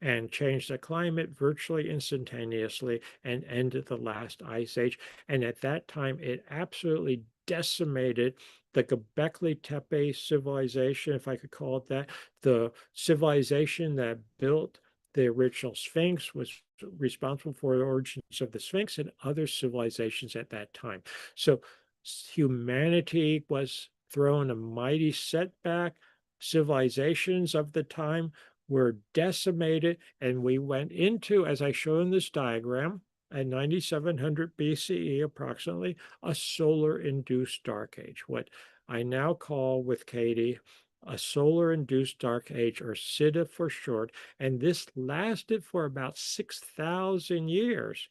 and changed the climate virtually instantaneously, and ended the last ice age. And at that time, it absolutely decimated the Göbekli Tepe civilization, if I could call it that. The civilization that built the original Sphinx was responsible for the origins of the Sphinx and other civilizations at that time. So humanity was thrown a mighty setback. Civilizations of the time were decimated, and we went into, as I show in this diagram, at 9,700 BCE approximately, a solar-induced dark age, what I now call with Katie a solar-induced dark age, or SIDA for short. And this lasted for about 6,000 years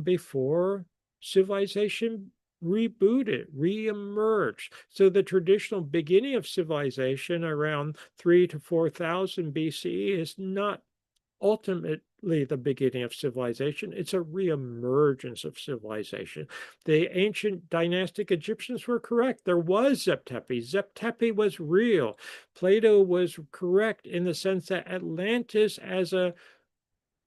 before civilization rebooted, re-emerged. So the traditional beginning of civilization around 3 to 4,000 BCE is not ultimately the beginning of civilization. It's a reemergence of civilization. The ancient dynastic Egyptians were correct. There was Zep Tepi. Zep Tepi was real. Plato was correct in the sense that Atlantis as a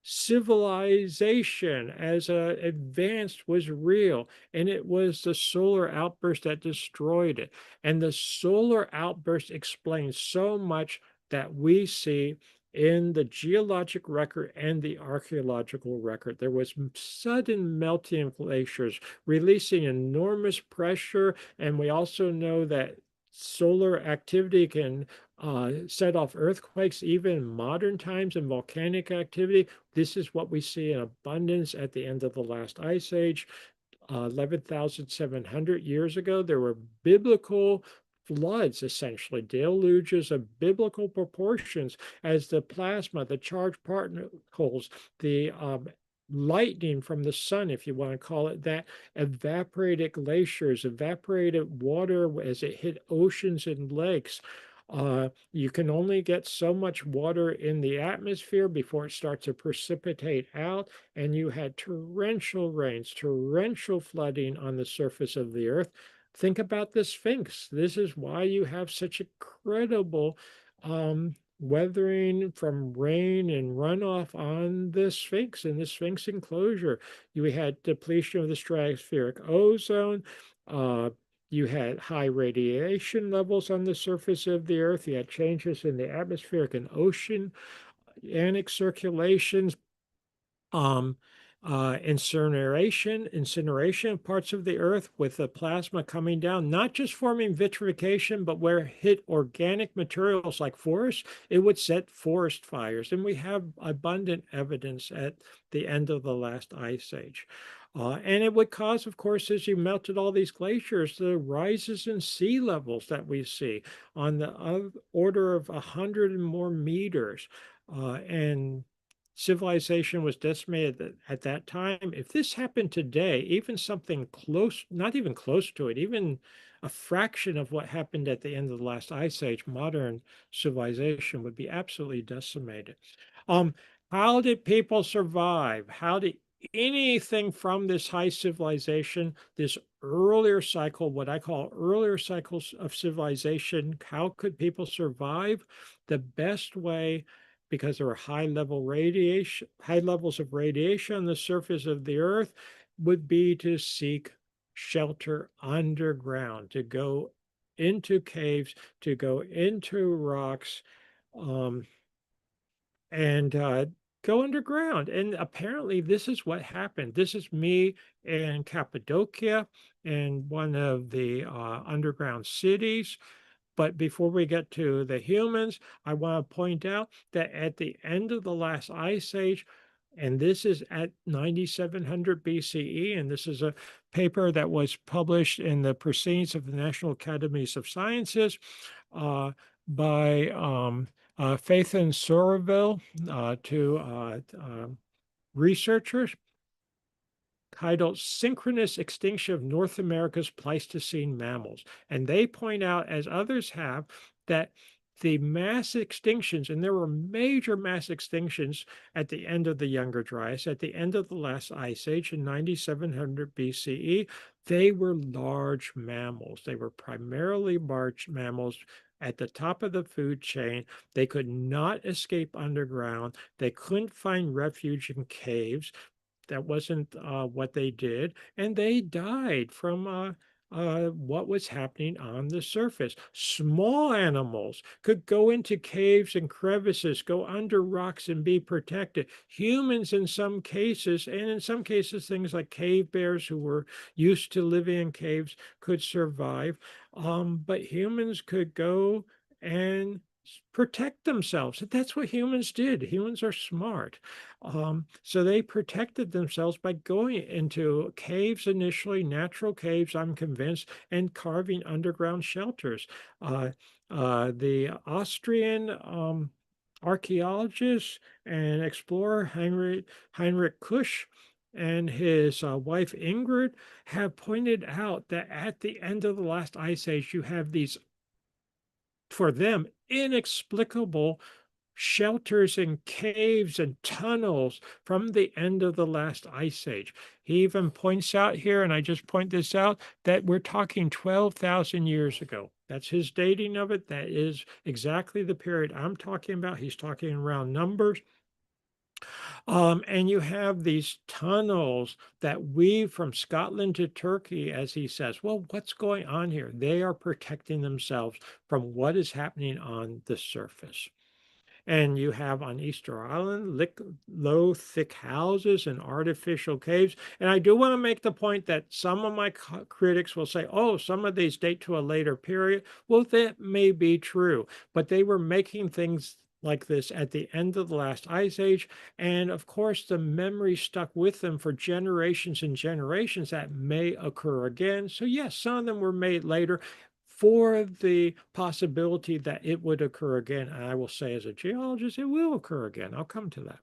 civilization as advanced was real, and it was the solar outburst that destroyed it. And the solar outburst explains so much that we see in the geologic record and the archaeological record. There was sudden melting of glaciers, releasing enormous pressure, and we also know that solar activity can set off earthquakes even in modern times and volcanic activity. This is what we see in abundance at the end of the last ice age. 11,700 years ago, there were biblical floods, essentially deluges of biblical proportions as the plasma, the charged particles, the lightning from the sun, if you want to call it that, evaporated glaciers, evaporated water as it hit oceans and lakes. You can only get so much water in the atmosphere before it starts to precipitate out, and you had torrential rains, torrential flooding on the surface of the earth. Think about the Sphinx. This is why you have such incredible weathering from rain and runoff on the Sphinx and the Sphinx enclosure. You had depletion of the stratospheric ozone. Uh, you had high radiation levels on the surface of the Earth. You had changes in the atmospheric and oceanic circulations, um, incineration of parts of the earth with the plasma coming down, not just forming vitrification, but where it hit organic materials like forests, it would set forest fires. And we have abundant evidence at the end of the last ice age. And it would cause, of course, as you melted all these glaciers, the rises in sea levels that we see on the order of 100 and more meters. And civilization was decimated at that time. If this happened today, even something close, not even close to it, even a fraction of what happened at the end of the last ice age, modern civilization would be absolutely decimated. Um, how did people survive? How did anything from this high civilization, this earlier cycle, what I call earlier cycles of civilization, how could people survive? The best way, because there were high levels of radiation on the surface of the earth, would be to seek shelter underground, to go into caves, to go into rocks, um, and go underground. And apparently, this is what happened. This is me in Cappadocia, in one of the underground cities. But before we get to the humans, I want to point out that at the end of the last ice age, and this is at 9700 BCE, and this is a paper that was published in the Proceedings of the National Academies of Sciences uh, by Faith and Somerville to researchers titled Synchronous Extinction of North America's Pleistocene Mammals. And they point out, as others have, that the mass extinctions, and there were major mass extinctions at the end of the Younger Dryas, at the end of the last ice age in 9700 BCE, they were large mammals. They were primarily large mammals at the top of the food chain. They could not escape underground. They couldn't find refuge in caves. That wasn't what they did, and they died from what was happening on the surface. Small animals could go into caves and crevices, go under rocks and be protected. Humans, in some cases, and in some cases, things like cave bears who were used to living in caves could survive. But humans could go and protect themselves. That's what humans did. Humans are smart. So they protected themselves by going into caves initially, natural caves, I'm convinced, and carving underground shelters. The Austrian archaeologist and explorer Heinrich Kusch and his wife Ingrid have pointed out that at the end of the last ice age, you have these, for them, inexplicable shelters and caves and tunnels from the end of the last ice age. He even points out here, and I just point this out, that we're talking 12,000 years ago. That's his dating of it. That is exactly the period I'm talking about. He's talking around numbers. And you have these tunnels that weave from Scotland to Turkey, as he says. Well, what's going on here? They are protecting themselves from what is happening on the surface. And you have on Easter Island low, thick houses and artificial caves. And I do want to make the point that some of my critics will say, oh, some of these date to a later period. Well, that may be true, but they were making things like this at the end of the last ice age. And of course, the memory stuck with them for generations and generations that may occur again. So, yes, some of them were made later for the possibility that it would occur again. And I will say, as a geologist, it will occur again. I'll come to that.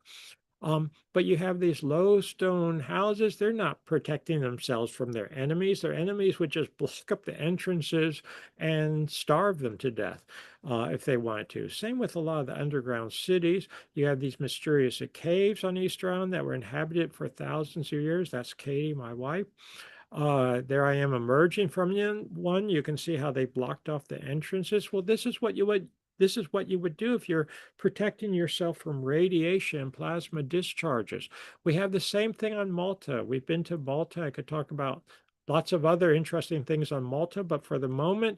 But you have these low stone houses. They're not protecting themselves from their enemies. Their enemies would just block up the entrances and starve them to death if they wanted to. Same with a lot of the underground cities. You have these mysterious caves on Easter Island that were inhabited for thousands of years. That's Katie, my wife. There I am emerging from one. You can see how they blocked off the entrances. Well, this is what you would do if you're protecting yourself from radiation and plasma discharges. We have the same thing on Malta. We've been to Malta. I could talk about lots of other interesting things on Malta, but for the moment,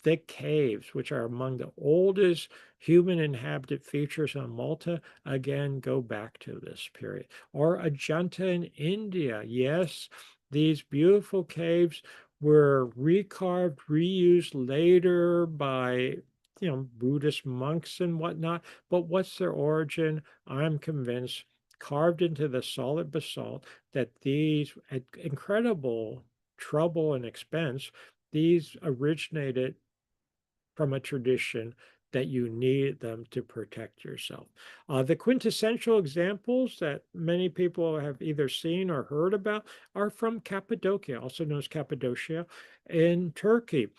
thick caves, which are among the oldest human inhabited features on Malta, again, go back to this period. Or Ajanta in India. Yes, these beautiful caves were recarved, reused later by Buddhist monks and whatnot. But what's their origin? I'm convinced, carved into the solid basalt, that these, at incredible trouble and expense, these originated from a tradition that you needed them to protect yourself. The quintessential examples that many people have either seen or heard about are from Cappadocia, also known as Cappadocia, in Turkey.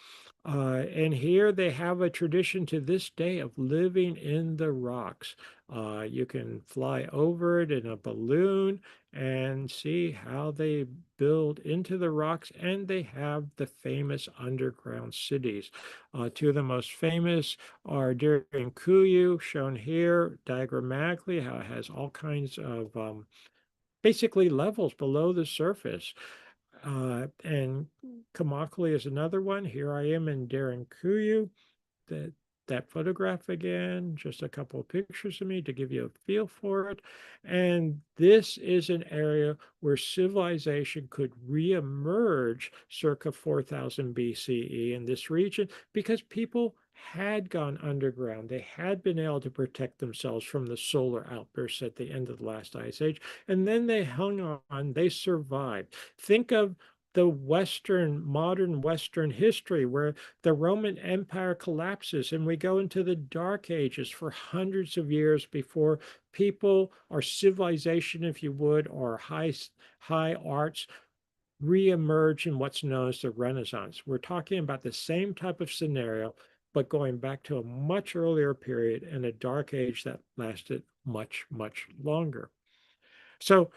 And here they have a tradition to this day of living in the rocks. You can fly over it in a balloon and see how they build into the rocks, and they have the famous underground cities. Two of the most famous are Kuyu, shown here diagrammatically, how it has all kinds of basically levels below the surface. And Kamakali is another one. Here I am in Kuyu. That that photograph again, just a couple of pictures of me to give you a feel for it. And this is an area where civilization could reemerge circa 4000 BCE in this region because people had gone underground. They had been able to protect themselves from the solar outbursts at the end of the last ice age. And then they hung on, they survived. Think of the modern Western history where the Roman Empire collapses and we go into the Dark Ages for hundreds of years before people or civilization, if you would, or high arts reemerge in what's known as the Renaissance. We're talking about the same type of scenario, but going back to a much earlier period and a Dark Age that lasted much, much longer. So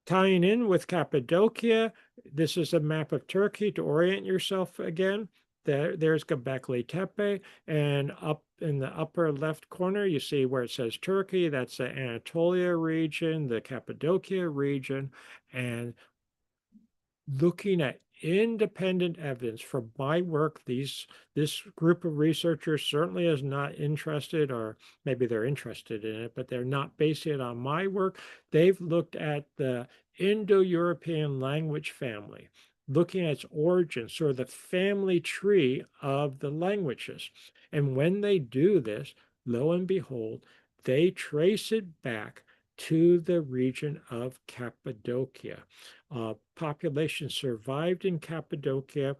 tying in with Cappadocia, this is a map of Turkey to orient yourself again. There's Göbekli Tepe, and up in the upper left corner, you see where it says Turkey. That's the Anatolia region, the Cappadocia region, and looking at independent evidence from my work, this group of researchers certainly is not interested, or maybe they're interested in it, but they're not basing it on my work. They've looked at the Indo-European language family, looking at its origins, sort of the family tree of the languages. And when they do this, lo and behold, they trace it back to the region of Cappadocia. Population survived in Cappadocia,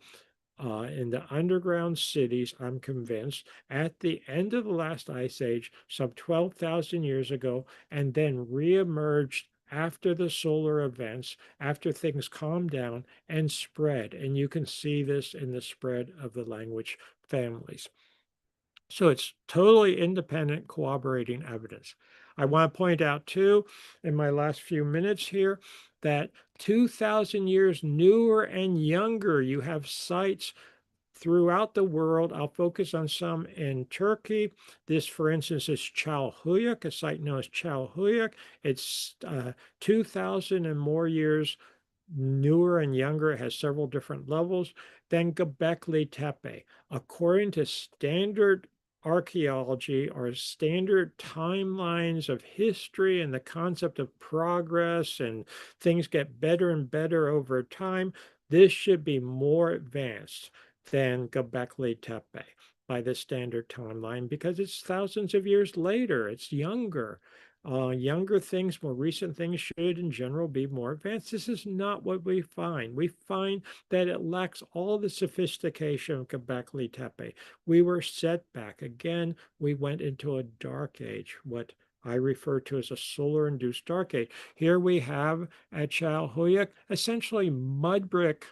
in the underground cities, I'm convinced, at the end of the last ice age, some 12,000 years ago, and then reemerged after the solar events, after things calm down and spread. And you can see this in the spread of the language families. So it's totally independent corroborating evidence. I want to point out too, in my last few minutes here, that 2,000 years newer and younger, you have sites throughout the world. I'll focus on some in Turkey. This, for instance, is Çalhuyuk, a site known as Çalhuyuk. It's 2,000 and more years newer and younger. It has several different levels. Then Göbekli Tepe. According to standard archaeology or standard timelines of history and the concept of progress and things get better and better over time, this should be more advanced than Göbekli Tepe by the standard timeline because it's thousands of years later. It's younger. Younger things, more recent things should in general be more advanced. This is not what we find. We find that it lacks all the sophistication of Göbekli Tepe. We were set back. Again, we went into a dark age, what I refer to as a solar-induced dark age. Here we have at Çalhuyuk essentially mud brick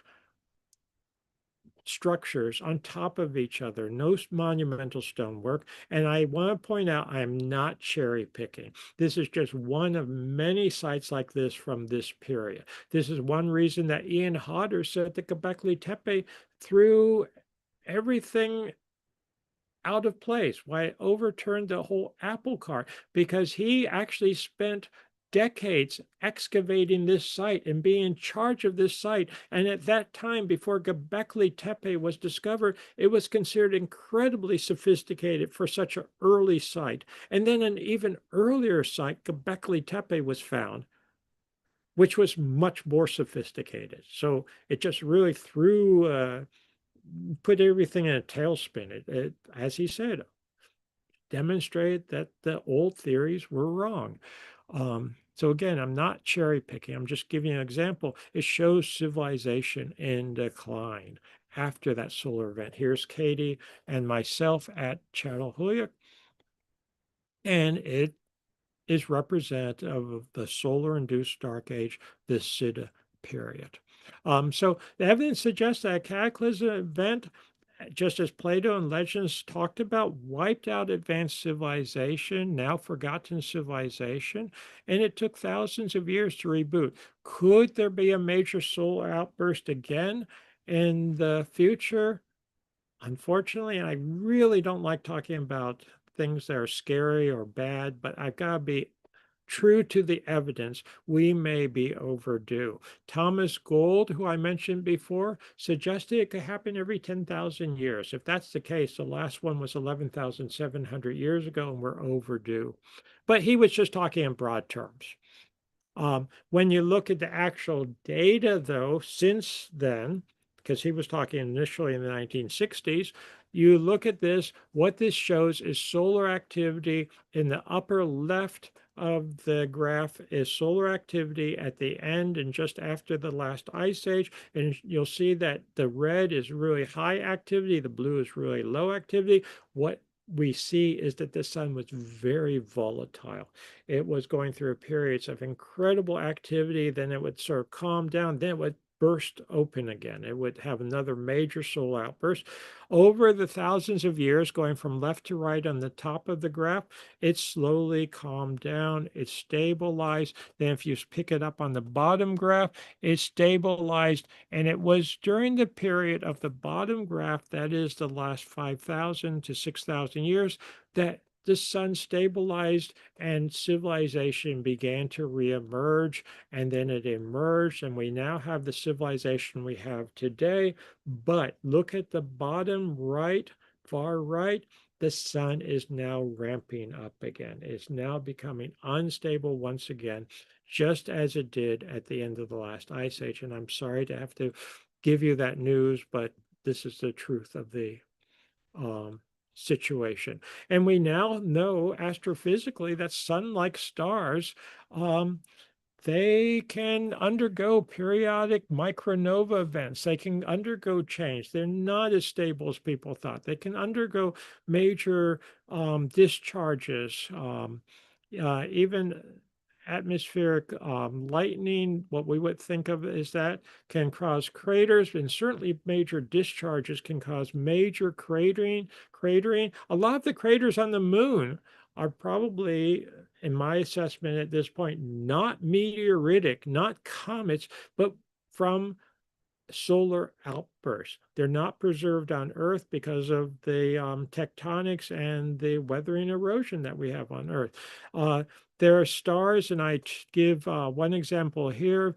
structures on top of each other, no monumental stonework. And I want to point out, I am not cherry picking. This is just one of many sites like this from this period. This is one reason that Ian Hodder said that Göbekli Tepe threw everything out of place, why it overturned the whole apple cart, because he actually spent decades excavating this site and being in charge of this site. And at that time, before Göbekli Tepe was discovered, it was considered incredibly sophisticated for such an early site. And then an even earlier site, Göbekli Tepe, was found, which was much more sophisticated. So it just really put everything in a tailspin. As he said, demonstrated that the old theories were wrong. So again, I'm not cherry picking. I'm just giving you an example. It shows civilization in decline after that solar event. Here's Katie and myself at Çatalhöyük, and it is representative of the solar-induced dark age, the Siddha period. So the evidence suggests that a cataclysm event, just as Plato and legends talked about, wiped out advanced civilization, now forgotten civilization, and it took thousands of years to reboot. Could there be a major solar outburst again in the future? Unfortunately, I really don't like talking about things that are scary or bad, but I've got to be true to the evidence. We may be overdue. Thomas Gold, who I mentioned before, suggested it could happen every 10,000 years. If that's the case, the last one was 11,700 years ago, and we're overdue. But he was just talking in broad terms. When you look at the actual data, though, since then, because he was talking initially in the 1960s, you look at this, what this shows is solar activity in the upper left of the graph is solar activity at the end and just after the last ice age. And you'll see that the red is really high activity, the blue is really low activity. What we see is that the sun was very volatile. It was going through periods of incredible activity, then it would sort of calm down, then it would burst open again. It would have another major solar outburst. Over the thousands of years, going from left to right on the top of the graph, it slowly calmed down, it stabilized. Then if you pick it up on the bottom graph, it stabilized. And it was during the period of the bottom graph, that is the last 5,000 to 6,000 years, that the sun stabilized and civilization began to reemerge, and then it emerged, and we now have the civilization we have today. But look at the bottom right, far right, the sun is now ramping up again. It's now becoming unstable once again, just as it did at the end of the last ice age. And I'm sorry to have to give you that news, but this is the truth of the situation. And we now know astrophysically that sun-like stars, they can undergo periodic micronova events. They can undergo change. They're not as stable as people thought. They can undergo major discharges, even atmospheric lightning, what we would think of as that, can cause craters, and certainly major discharges can cause major cratering. A lot of the craters on the moon are probably, in my assessment at this point, not meteoritic, not comets, but from solar outbursts. They're not preserved on Earth because of the tectonics and the weathering erosion that we have on Earth. Uh, there are stars, and I give one example here,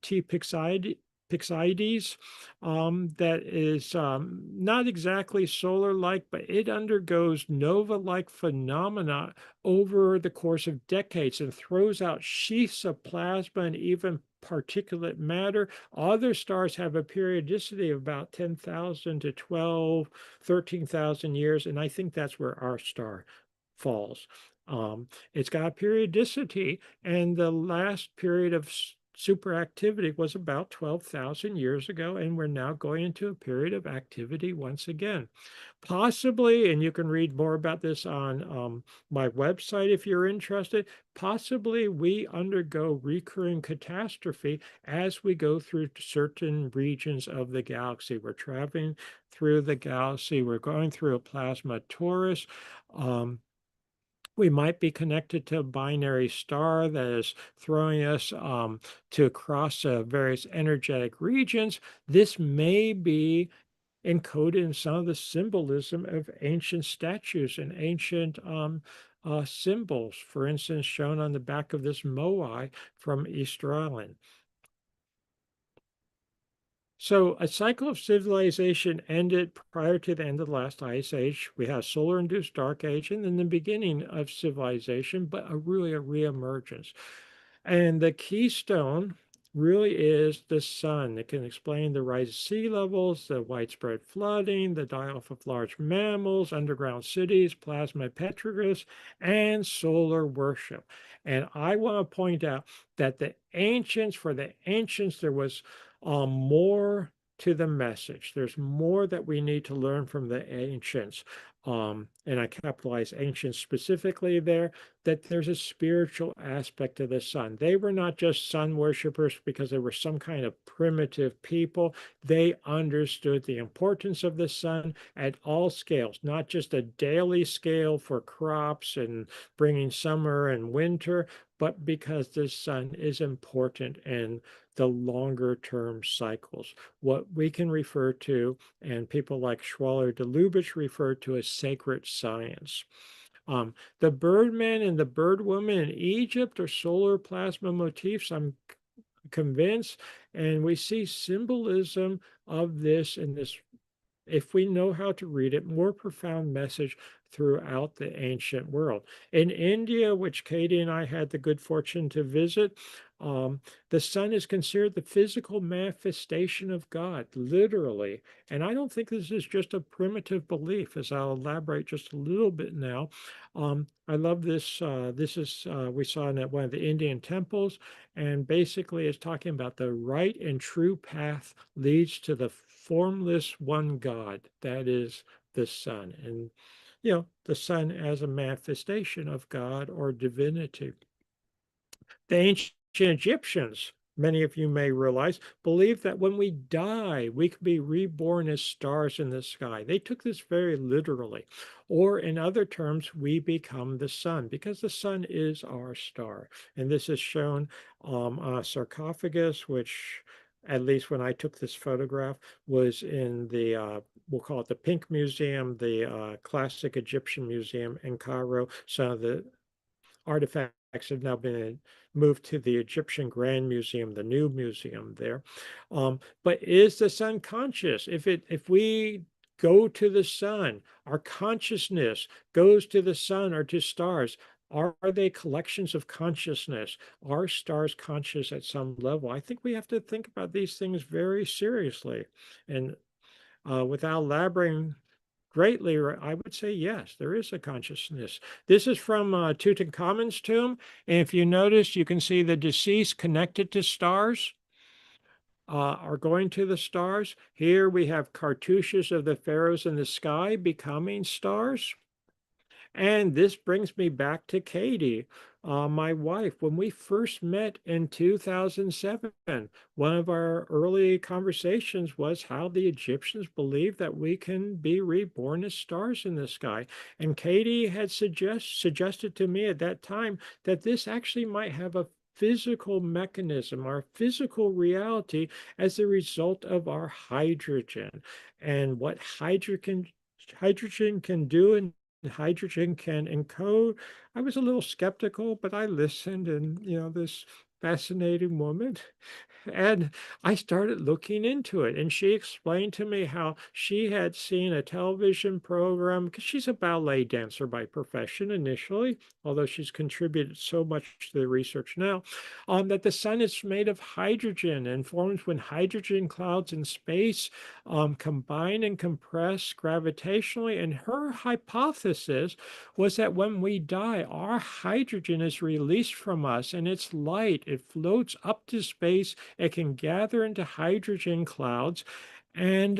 T Pixides, that is not exactly solar-like, but it undergoes nova-like phenomena over the course of decades and throws out sheaths of plasma and even particulate matter. Other stars have a periodicity of about 10,000 to 12, 13,000 years, and I think that's where our star falls. It's got periodicity, and the last period of superactivity was about 12,000 years ago, and we're now going into a period of activity once again. Possibly, and you can read more about this on my website if you're interested, possibly we undergo recurring catastrophe as we go through certain regions of the galaxy. We're traveling through the galaxy, we're going through a plasma torus. We might be connected to a binary star that is throwing us to cross various energetic regions. This may be encoded in some of the symbolism of ancient statues and ancient symbols, for instance, shown on the back of this moai from Easter Island. So a cycle of civilization ended prior to the end of the last ice age. We have solar-induced dark age and then the beginning of civilization, but really a reemergence. And the keystone really is the sun. It can explain the rise of sea levels, the widespread flooding, the die-off of large mammals, underground cities, plasma petroglyphs, and solar worship. And I want to point out that for the ancients, there was more to the message. There's more that we need to learn from the ancients. And I capitalize ancients specifically there, that there's a spiritual aspect to the sun. They were not just sun worshipers because they were some kind of primitive people. They understood the importance of the sun at all scales, not just a daily scale for crops and bringing summer and winter, but because the sun is important in the longer term cycles, what we can refer to, and people like Schwaller de Lubitsch refer to as sacred science. The birdman and the birdwoman in Egypt are solar plasma motifs, I'm convinced, and we see symbolism of this in this, if we know how to read it, more profound message throughout the ancient world. In India, which Katie and I had the good fortune to visit, the sun is considered the physical manifestation of God, literally. And I don't think this is just a primitive belief, as I'll elaborate just a little bit now. I love this. This is, we saw in one of the Indian temples, and basically it's talking about the right and true path leads to the formless one God, that is the sun. And, the sun as a manifestation of God or divinity. The ancient Egyptians, many of you may realize, believed that when we die, we could be reborn as stars in the sky. They took this very literally. Or in other terms, we become the sun because the sun is our star. And this is shown on a sarcophagus, which at least when I took this photograph, was in the, we'll call it the Pink Museum, the Classic Egyptian Museum in Cairo. Some of the artifacts have now been moved to the Egyptian Grand Museum, the new museum there. But is the sun conscious? If we go to the sun, our consciousness goes to the sun or to stars, are they collections of consciousness? Are stars conscious at some level? I think we have to think about these things very seriously. And without elaborating greatly, I would say yes, there is a consciousness. This is from Tutankhamun's tomb. And if you notice, you can see the deceased connected to stars are going to the stars. Here we have cartouches of the pharaohs in the sky becoming stars. And this brings me back to Katie. my wife, when we first met in 2007, one of our early conversations was how the Egyptians believed that we can be reborn as stars in the sky. And Katie had suggested to me at that time that this actually might have a physical mechanism or physical reality as a result of our hydrogen and what hydrogen can do and hydrogen can encode. I was a little skeptical, but I listened, and this fascinating woman and I started looking into it, and she explained to me how she had seen a television program because she's a ballet dancer by profession initially, although she's contributed so much to the research now, that the sun is made of hydrogen and forms when hydrogen clouds in space combine and compress gravitationally. And her hypothesis was that when we die, our hydrogen is released from us and it's light. It floats up to space. It can gather into hydrogen clouds and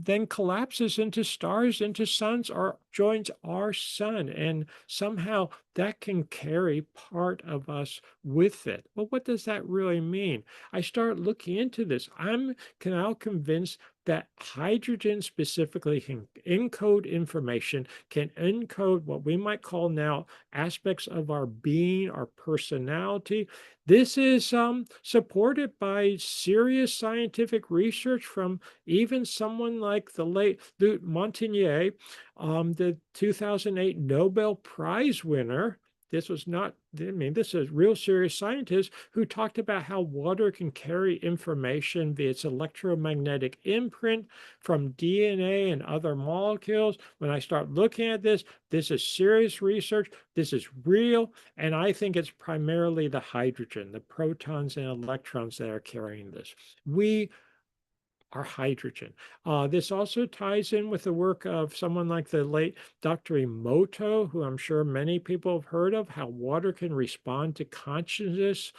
then collapses into stars, into suns, or joins our sun. And somehow that can carry part of us with it. Well, what does that really mean? I start looking into this. I'm now convinced that hydrogen specifically can encode information, can encode what we might call now aspects of our being, our personality. This is supported by serious scientific research from even someone like the late Luc Montagnier, the 2008 Nobel Prize winner. This was not, I mean, this is real serious scientist who talked about how water can carry information via its electromagnetic imprint from DNA and other molecules. When I start looking at this, this is serious research. This is real. And I think it's primarily the hydrogen, the protons and electrons that are carrying this. We are hydrogen. This also ties in with the work of someone like the late Dr. Emoto, who I'm sure many people have heard of, how water can respond to consciousness,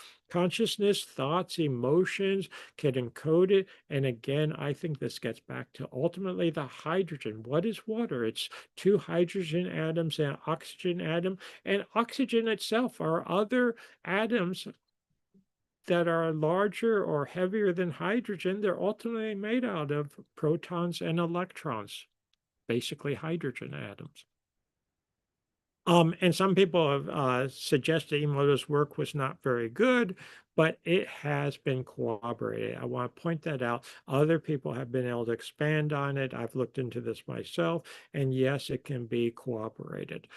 thoughts, emotions, can encode it. And again, I think this gets back to ultimately the hydrogen. What is water? It's two hydrogen atoms and an oxygen atom. And oxygen itself are other atoms that are larger or heavier than hydrogen. They're ultimately made out of protons and electrons, basically hydrogen atoms. And some people have suggested Emoto's work was not very good, but it has been corroborated. I want to point that out. Other people have been able to expand on it. I've looked into this myself, and yes, it can be corroborated.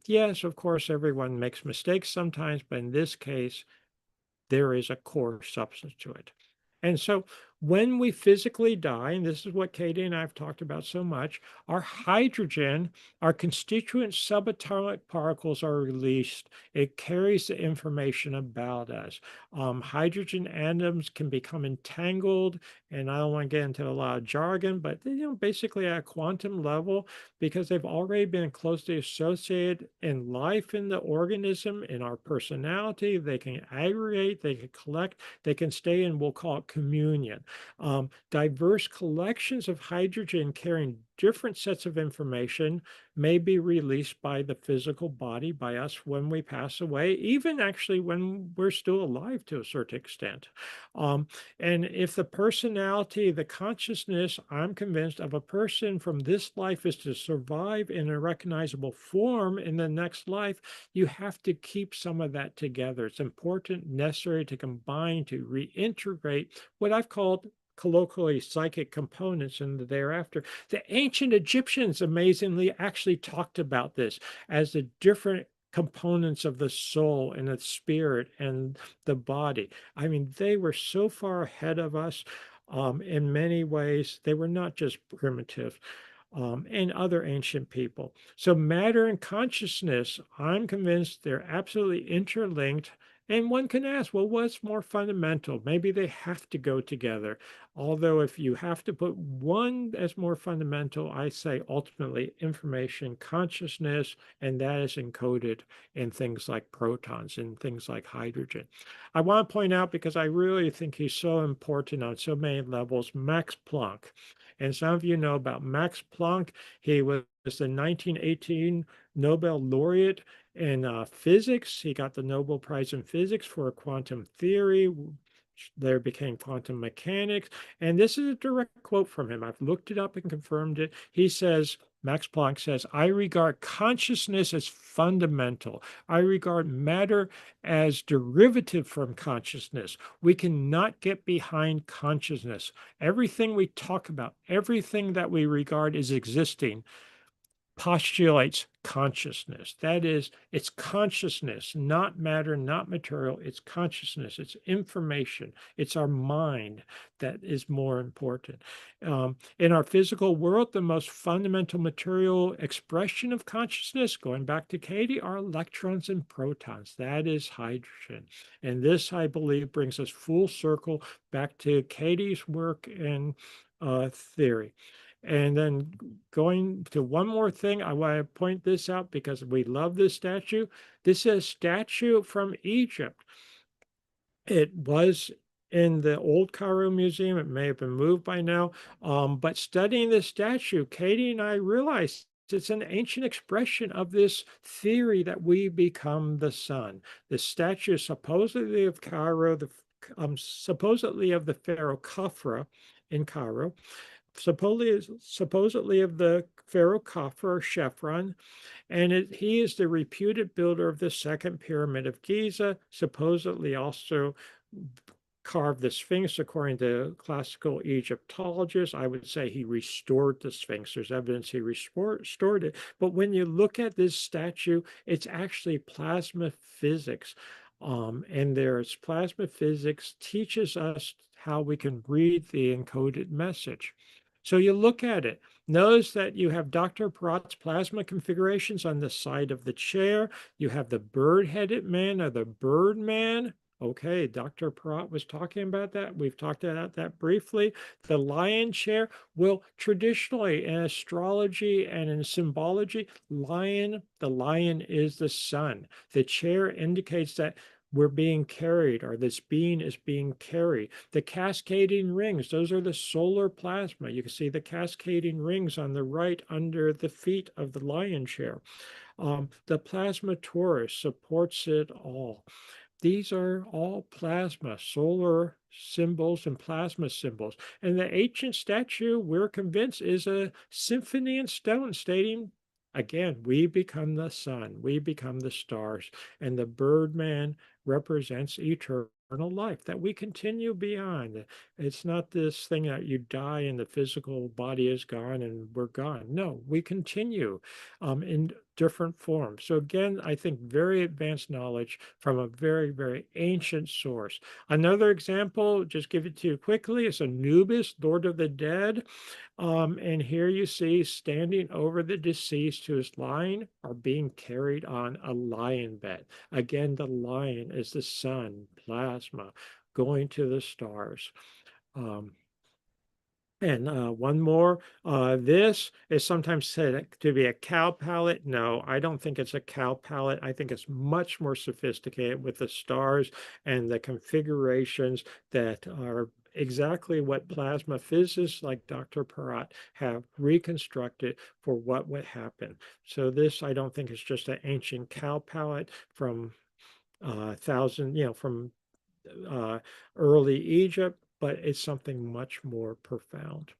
Yes, of course, everyone makes mistakes sometimes, but in this case, there is a core substance to it. And so when we physically die, and this is what Katie and I have talked about so much, our hydrogen, our constituent subatomic particles are released. It carries the information about us. Hydrogen atoms can become entangled, and I don't want to get into a lot of jargon, but basically at a quantum level, because they've already been closely associated in life in the organism, in our personality, they can aggregate, they can collect, they can stay in, we'll call it communion. Diverse collections of hydrogen carrying different sets of information may be released by the physical body, by us when we pass away, even actually when we're still alive to a certain extent. And if the personality, the consciousness, I'm convinced, of a person from this life is to survive in a recognizable form in the next life, you have to keep some of that together. It's important, necessary to combine, to reintegrate what I've called colloquially psychic components in the thereafter. The ancient Egyptians amazingly actually talked about this as the different components of the soul and the spirit and the body. I mean, they were so far ahead of us in many ways. They were not just primitive. And other ancient people. So, matter and consciousness, I'm convinced they're absolutely interlinked. And one can ask, well, what's more fundamental? Maybe they have to go together. Although, if you have to put one as more fundamental, I say ultimately information, consciousness, and that is encoded in things like protons and things like hydrogen. I want to point out, because I really think he's so important on so many levels, Max Planck. And some of you know about Max Planck. He was the 1918 Nobel laureate, in physics. He got the Nobel Prize in Physics for quantum theory. There became quantum mechanics. And this is a direct quote from him. I've looked it up and confirmed it. He says, Max Planck says, I regard consciousness as fundamental. I regard matter as derivative from consciousness. We cannot get behind consciousness. Everything we talk about, everything that we regard as existing, postulates consciousness. That is, it's consciousness, not matter, not material. It's consciousness, it's information, it's our mind that is more important. In our physical world, the most fundamental material expression of consciousness, going back to Katie, are electrons and protons. That is hydrogen. And this, I believe, brings us full circle back to Katie's work in theory. And then going to one more thing, I want to point this out because we love this statue. This is a statue from Egypt. It was in the old Cairo Museum. It may have been moved by now. But studying this statue, Katie and I realized it's an ancient expression of this theory that we become the sun. The statue is supposedly of Cairo, supposedly of the pharaoh Khafra in Cairo, supposedly of the pharaoh Khafra or Chephren, and he is the reputed builder of the second pyramid of Giza, supposedly also carved the Sphinx according to classical Egyptologists. I would say he restored the Sphinx. There's evidence he restored it. But when you look at this statue, it's actually plasma physics. And there's plasma physics teaches us how we can read the encoded message. So you look at it. Notice that you have Dr. Perrot's plasma configurations on the side of the chair. You have the bird-headed man or the bird man. Okay, Dr. Perrot was talking about that. We've talked about that briefly. The lion chair, well, traditionally in astrology and in symbology, the lion is the sun. The chair indicates that we're being carried, or this being is being carried. The cascading rings, those are the solar plasma. You can see the cascading rings on the right under the feet of the lion chair. The plasma torus supports it all. These are all plasma, solar symbols and plasma symbols. And the ancient statue, we're convinced, is a symphony in stone stating, again, we become the sun, we become the stars, and the birdman represents eternal life, that we continue beyond. It's not this thing that you die and the physical body is gone and we're gone. No, we continue in different forms. So again, I think very advanced knowledge from a very, very ancient source. Another example, just give it to you quickly, is Anubis, Lord of the Dead. And here you see standing over the deceased who is lying or being carried on a lion bed. Again, the lion is the sun, plasma, going to the stars. And one more, this is sometimes said to be a cow palette. No, I don't think it's a cow palette. I think it's much more sophisticated with the stars and the configurations that are exactly what plasma physicists like Dr. Perrot have reconstructed for what would happen. So this, I don't think is just an ancient cow palette from from early Egypt, but it's something much more profound.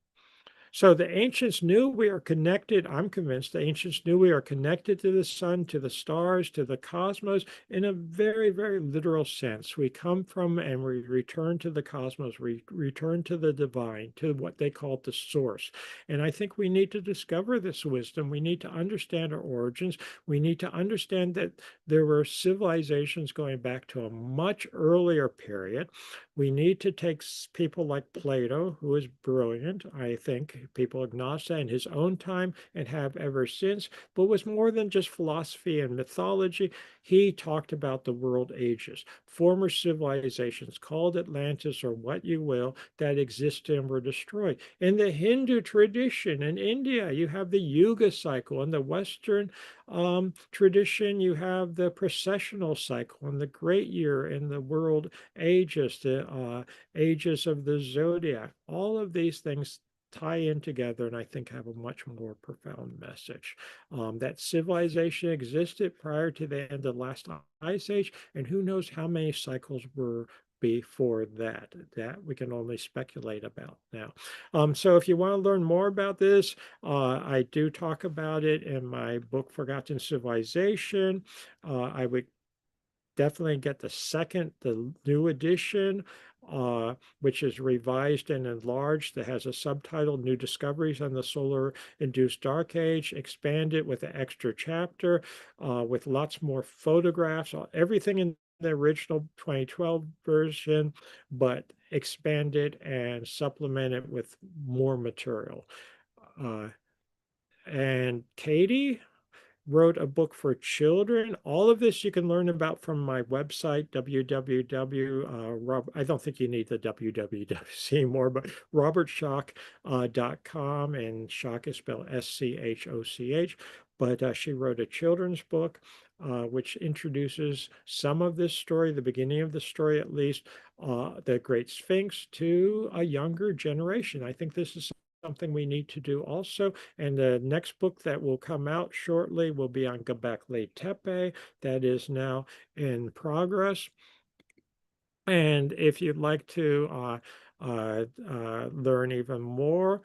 So the ancients knew we are connected. I'm convinced the ancients knew we are connected to the sun, to the stars, to the cosmos in a very, very literal sense. We come from and we return to the cosmos, we return to the divine, to what they call the source. And I think we need to discover this wisdom. We need to understand our origins. We need to understand that there were civilizations going back to a much earlier period. We need to take people like Plato, who is brilliant, I think. People acknowledge that in his own time and have ever since, but was more than just philosophy and mythology. He talked about the world ages, former civilizations called Atlantis or what you will, that existed and were destroyed. In the Hindu tradition in India, you have the Yuga cycle. In the Western tradition, you have the precessional cycle and the great year in the world ages, the ages of the zodiac. All of these things tie in together and I think have a much more profound message. That civilization existed prior to the end of the last ice age, and who knows how many cycles were before that. That we can only speculate about now. So if you want to learn more about this, I do talk about it in my book, Forgotten Civilization. I would definitely get the new edition, which is revised and enlarged, that has a subtitle, New Discoveries on the Solar-Induced Dark Age, expanded with an extra chapter, with lots more photographs, everything in the original 2012 version, but expanded and supplemented with more material. Uh, and Katie wrote a book for children. All of this you can learn about from my website, www. I don't think you need the www anymore, but robertschoch.com, and Schoch is spelled Schoch. But she wrote a children's book, which introduces some of this story, the beginning of the story at least, the Great Sphinx, to a younger generation. I think this is something we need to do also. And the next book that will come out shortly will be on Göbekli Tepe. That is now in progress. And if you'd like to learn even more,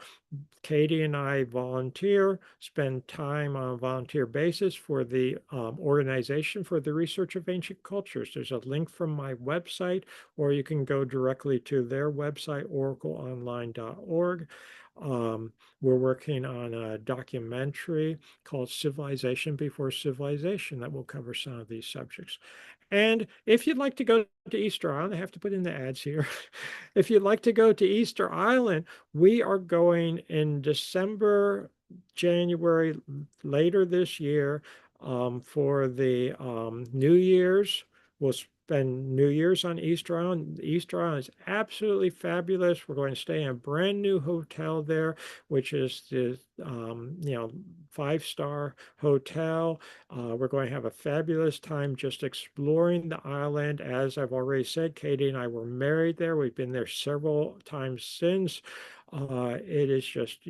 Katie and I volunteer, spend time on a volunteer basis for the Organization for the Research of Ancient Cultures. There's a link from my website, or you can go directly to their website, oracleonline.org. We're working on a documentary called Civilization Before Civilization that will cover some of these subjects. And if you'd like to go to Easter Island, I have to put in the ads here. If you'd like to go to Easter Island, we are going in December, January, later this year, for the New Year's. We'll spend New Year's on Easter Island. Easter Island is absolutely fabulous. We're going to stay in a brand new hotel there, which is the 5-star hotel. We're going to have a fabulous time just exploring the island. As I've already said, Katie and I were married there. We've been there several times since. It is just,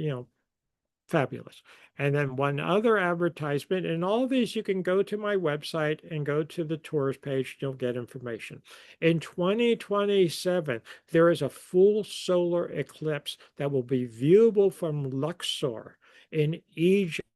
fabulous. And then one other advertisement, and all of these you can go to my website and go to the tours page, you'll get information. In 2027, there is a full solar eclipse that will be viewable from Luxor in Egypt.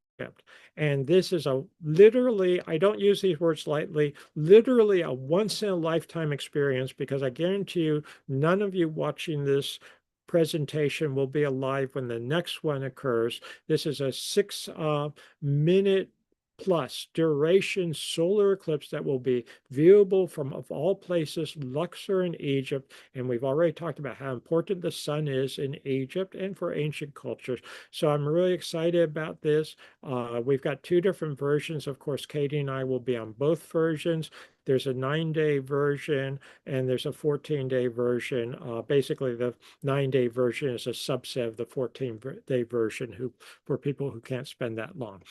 And this is literally, I don't use these words lightly, literally a once in a lifetime experience, because I guarantee you, none of you watching this presentation will be alive when the next one occurs. This is a 6-minute plus duration solar eclipse that will be viewable from, of all places, Luxor in Egypt. And we've already talked about how important the sun is in Egypt and for ancient cultures. So I'm really excited about this. We've got 2 different versions. Of course, Katie and I will be on both versions. There's a 9-day version and there's a 14-day version. Basically, the 9-day version is a subset of the 14-day version for people who can't spend that long.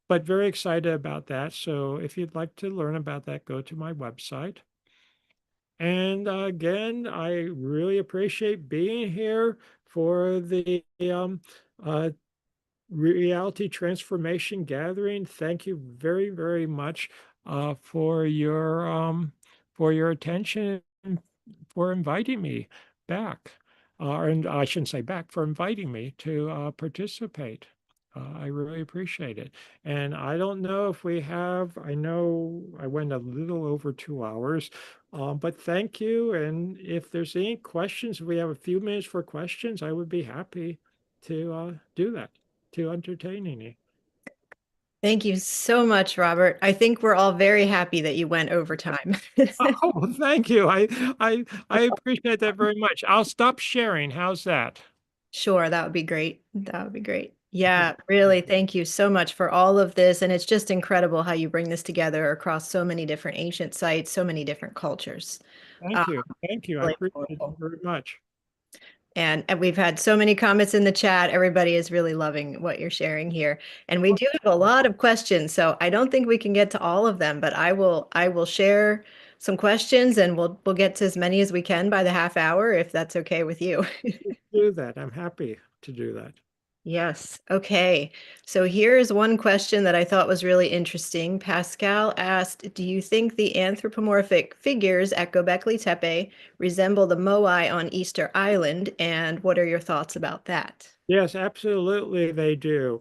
But very excited about that. So if you'd like to learn about that, go to my website. And again, I really appreciate being here for the Reality Transformation Gathering. Thank you very, very much for your attention and for inviting me back. And I shouldn't say back, for inviting me to participate. I really appreciate it. And I don't know if I know I went a little over 2 hours, but thank you. And if there's any questions, if we have a few minutes for questions, I would be happy to do that, to entertain any. Thank you so much, Robert. I think we're all very happy that you went over time. Oh, thank you. I appreciate that very much. I'll stop sharing. How's that? Sure, that would be great. That would be great. Yeah, really, thank you so much for all of this. And it's just incredible how you bring this together across so many different ancient sites, so many different cultures. Thank you. Thank you. I Really appreciate it powerful. very much. And we've had so many comments in the chat. Everybody is really loving what you're sharing here. And we do have a lot of questions, so I don't think we can get to all of them, but I will share some questions and we'll get to as many as we can by the half hour if that's okay with you. Do that. I'm happy to do that. Yes. Okay. So here's one question that I thought was really interesting. Pascal asked, do you think the anthropomorphic figures at Göbekli Tepe resemble the Moai on Easter Island? And what are your thoughts about that? Yes, absolutely they do.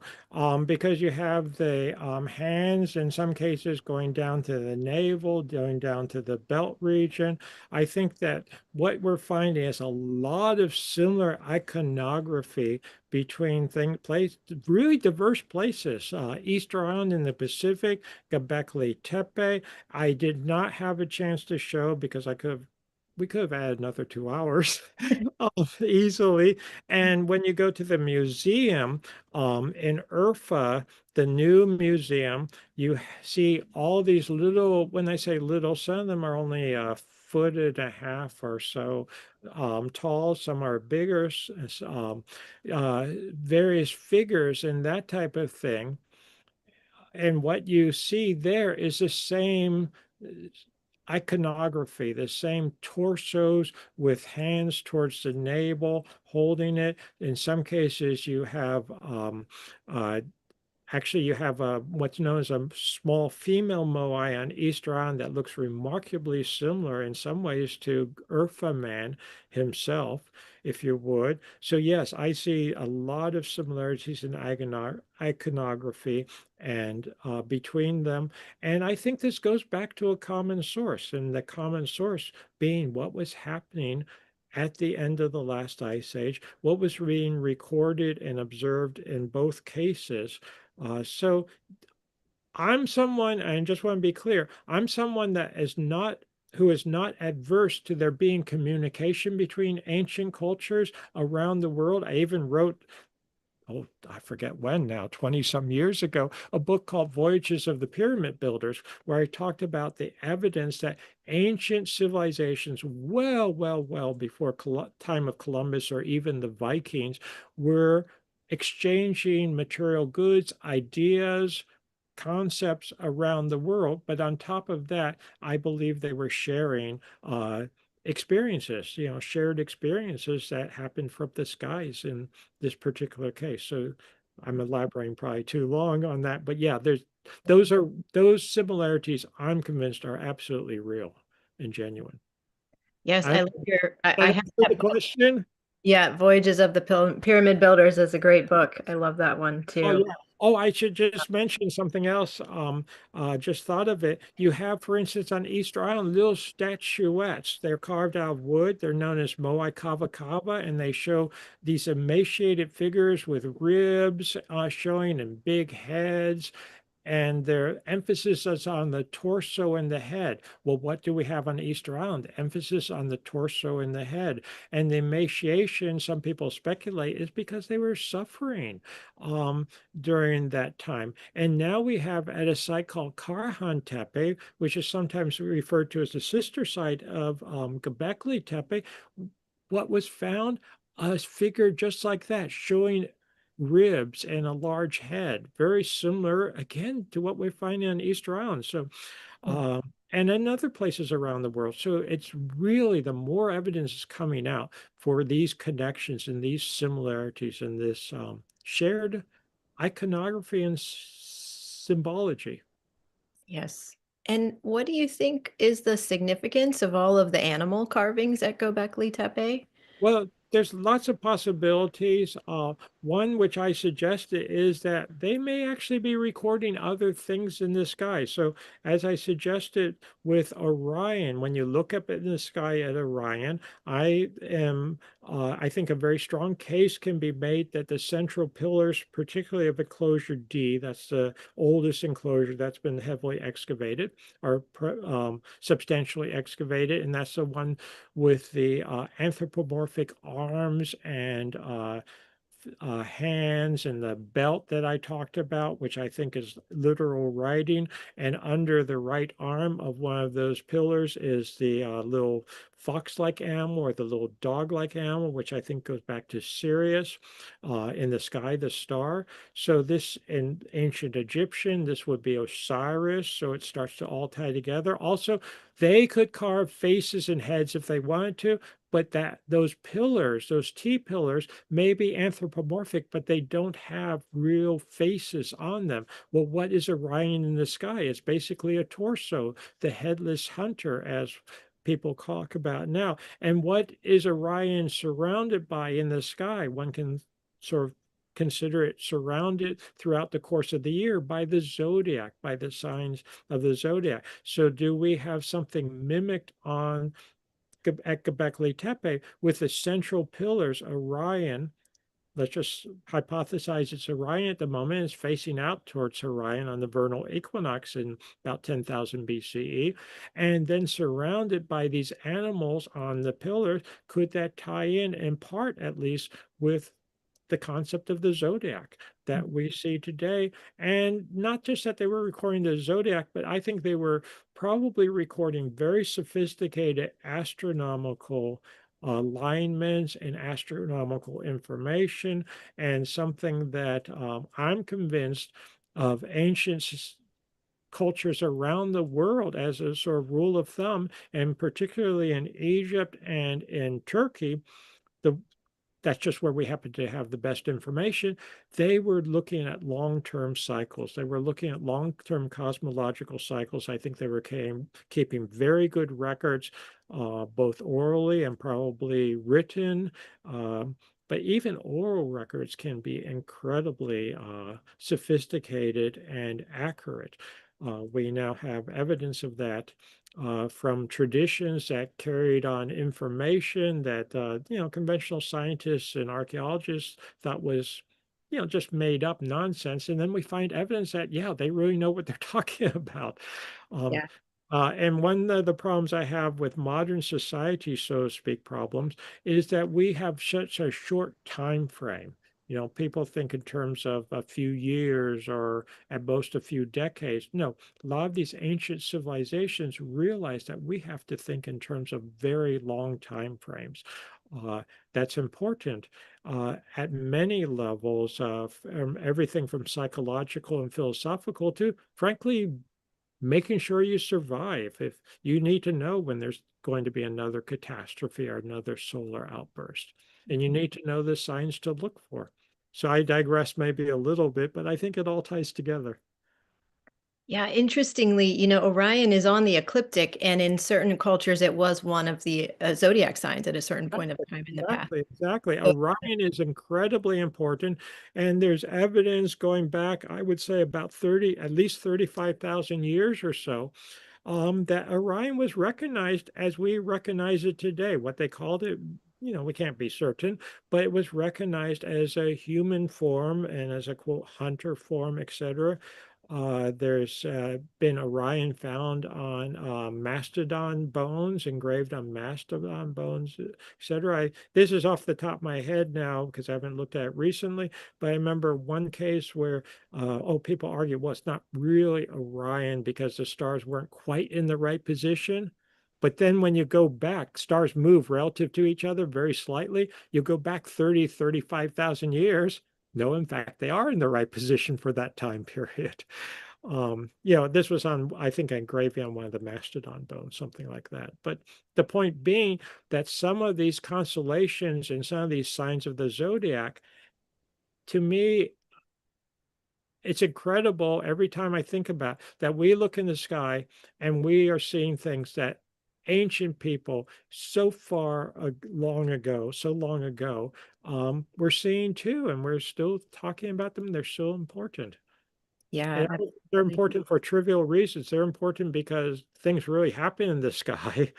Because you have the hands in some cases going down to the navel, going down to the belt region. I think that what we're finding is a lot of similar iconography between really diverse places. Easter Island in the Pacific, Göbekli Tepe. I did not have a chance to show because we could have added another 2 hours easily. And when you go to the museum in Urfa, the new museum, you see all these little, when I say little, some of them are only a foot and a half or so tall, some are bigger, various figures and that type of thing. And what you see there is the same iconography, the same torsos with hands towards the navel, holding it. In some cases, you have uh, actually, you have what's known as a small female moai on Easter Island that looks remarkably similar in some ways to Urfa Man himself, if you would. So yes, I see a lot of similarities in iconography and between them. And I think this goes back to a common source, and the common source being what was happening at the end of the last ice age, what was being recorded and observed in both cases. So I'm someone, and I just want to be clear, I'm someone that is not who is not adverse to there being communication between ancient cultures around the world. I even wrote, oh, I forget when now, 20 some years ago, a book called Voyages of the Pyramid Builders, where I talked about the evidence that ancient civilizations, well before time of Columbus or even the Vikings, were exchanging material goods, ideas, concepts around the world. But on top of that, I believe they were sharing experiences, shared experiences that happened from the skies in this particular case. So I'm elaborating probably too long on that, but yeah, those similarities I'm convinced are absolutely real and genuine. Yes, I I love I answered have the that book. question. Yeah, Voyages of the Pyramid Builders is a great book. I love that one Oh too. yeah. Oh, I should just mention something else. Just thought of it. You have, for instance, on Easter Island, little statuettes. They're carved out of wood. They're known as Moai Kava Kava, and they show these emaciated figures with ribs showing and big heads, and their emphasis is on the torso and the head. Well, what do we have on Easter Island? Emphasis on the torso and the head. And the emaciation, some people speculate, is because they were suffering during that time. And now we have at a site called Karahan Tepe, which is sometimes referred to as the sister site of Göbekli Tepe, what was found? A figure just like that, showing ribs and a large head, very similar again to what we're finding on Easter Island. So, and in other places around the world. So it's really the more evidence is coming out for these connections and these similarities and this shared iconography and symbology. Yes. And what do you think is the significance of all of the animal carvings at Göbekli Tepe? Well, there's lots of possibilities. One which I suggested is that they may actually be recording other things in the sky. So, as I suggested with Orion, when you look up in the sky at Orion, I think a very strong case can be made that the central pillars, particularly of enclosure D, that's the oldest enclosure that's been heavily excavated, are substantially excavated, and that's the one with the anthropomorphic arms and hands and the belt that I talked about, which I think is literal writing. And under the right arm of one of those pillars is the little fox-like animal or the little dog-like animal, which I think goes back to Sirius in the sky, the star. So this in ancient Egyptian, this would be Osiris. So it starts to all tie together. Also, they could carve faces and heads if they wanted to, but that those pillars, those T pillars, may be anthropomorphic, but they don't have real faces on them. Well, what is Orion in the sky? It's basically a torso, the headless hunter, as people talk about now. And what is Orion surrounded by in the sky? One can sort of consider it surrounded throughout the course of the year by the zodiac, by the signs of the zodiac. So do we have something mimicked on at Göbekli Tepe with the central pillars, Orion? Let's just hypothesize it's Orion at the moment. It's facing out towards Orion on the vernal equinox in about 10,000 BCE. And then surrounded by these animals on the pillars, could that tie in part at least, with the concept of the zodiac that we see today? And not just that they were recording the zodiac, but I think they were probably recording very sophisticated astronomical alignments and astronomical information, and something that I'm convinced of ancient cultures around the world as a sort of rule of thumb, and particularly in Egypt and in Turkey, the that's just where we happen to have the best information. They were looking at long-term cycles. They were looking at long-term cosmological cycles. I think they were keeping very good records, both orally and probably written. But even oral records can be incredibly sophisticated and accurate. We now have evidence of that from traditions that carried on information that conventional scientists and archaeologists thought was just made up nonsense, and then we find evidence that they really know what they're talking about. Um, Yeah. and one of the problems I have with modern society, so to speak, problems, is that we have such a short time frame. People think in terms of a few years or at most a few decades. No, a lot of these ancient civilizations realize that we have to think in terms of very long time frames. That's important at many levels, from everything from psychological and philosophical to, frankly, making sure you survive. If you need to know when there's going to be another catastrophe or another solar outburst, and you need to know the signs to look for. So I digress maybe a little bit, but I think it all ties together. Yeah, interestingly, Orion is on the ecliptic, and in certain cultures, it was one of the zodiac signs at a certain point of time in the past. Exactly, exactly. So, Orion is incredibly important, and there's evidence going back, I would say, about 30, at least 35,000 years or so, that Orion was recognized as we recognize it today. What they called it, we can't be certain, but it was recognized as a human form and as a quote hunter form, etc. There's been Orion found on mastodon bones, engraved on mastodon bones, etc. This is off the top of my head now because I haven't looked at it recently, but I remember one case where, people argue, well, it's not really Orion because the stars weren't quite in the right position. But then when you go back, stars move relative to each other very slightly. You go back 30, 35,000 years. No, in fact, they are in the right position for that time period. This was on, I think, engraved on one of the mastodon bones, something like that. But the point being that some of these constellations and some of these signs of the zodiac, to me, it's incredible every time I think about that we look in the sky and we are seeing things that ancient people so far so long ago, we're seeing too, and we're still talking about them. They're so important. yeah, And I don't think they're absolutely. important for trivial reasons. They're important because things really happen in the sky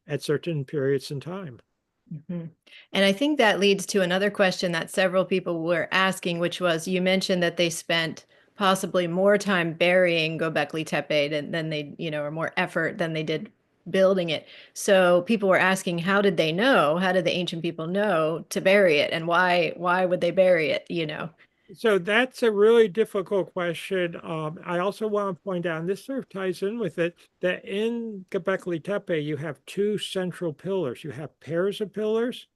at certain periods in time. Mhm. And I think that leads to another question that several people were asking, which was, you mentioned that they spent possibly more time burying Göbekli Tepe than they, or more effort than they did building it. So people were asking, how did they know? How did the ancient people know to bury it? And why would they bury it? So that's a really difficult question. I also want to point out, and this sort of ties in with it, that in Göbekli Tepe, you have two central pillars. You have pairs of pillars.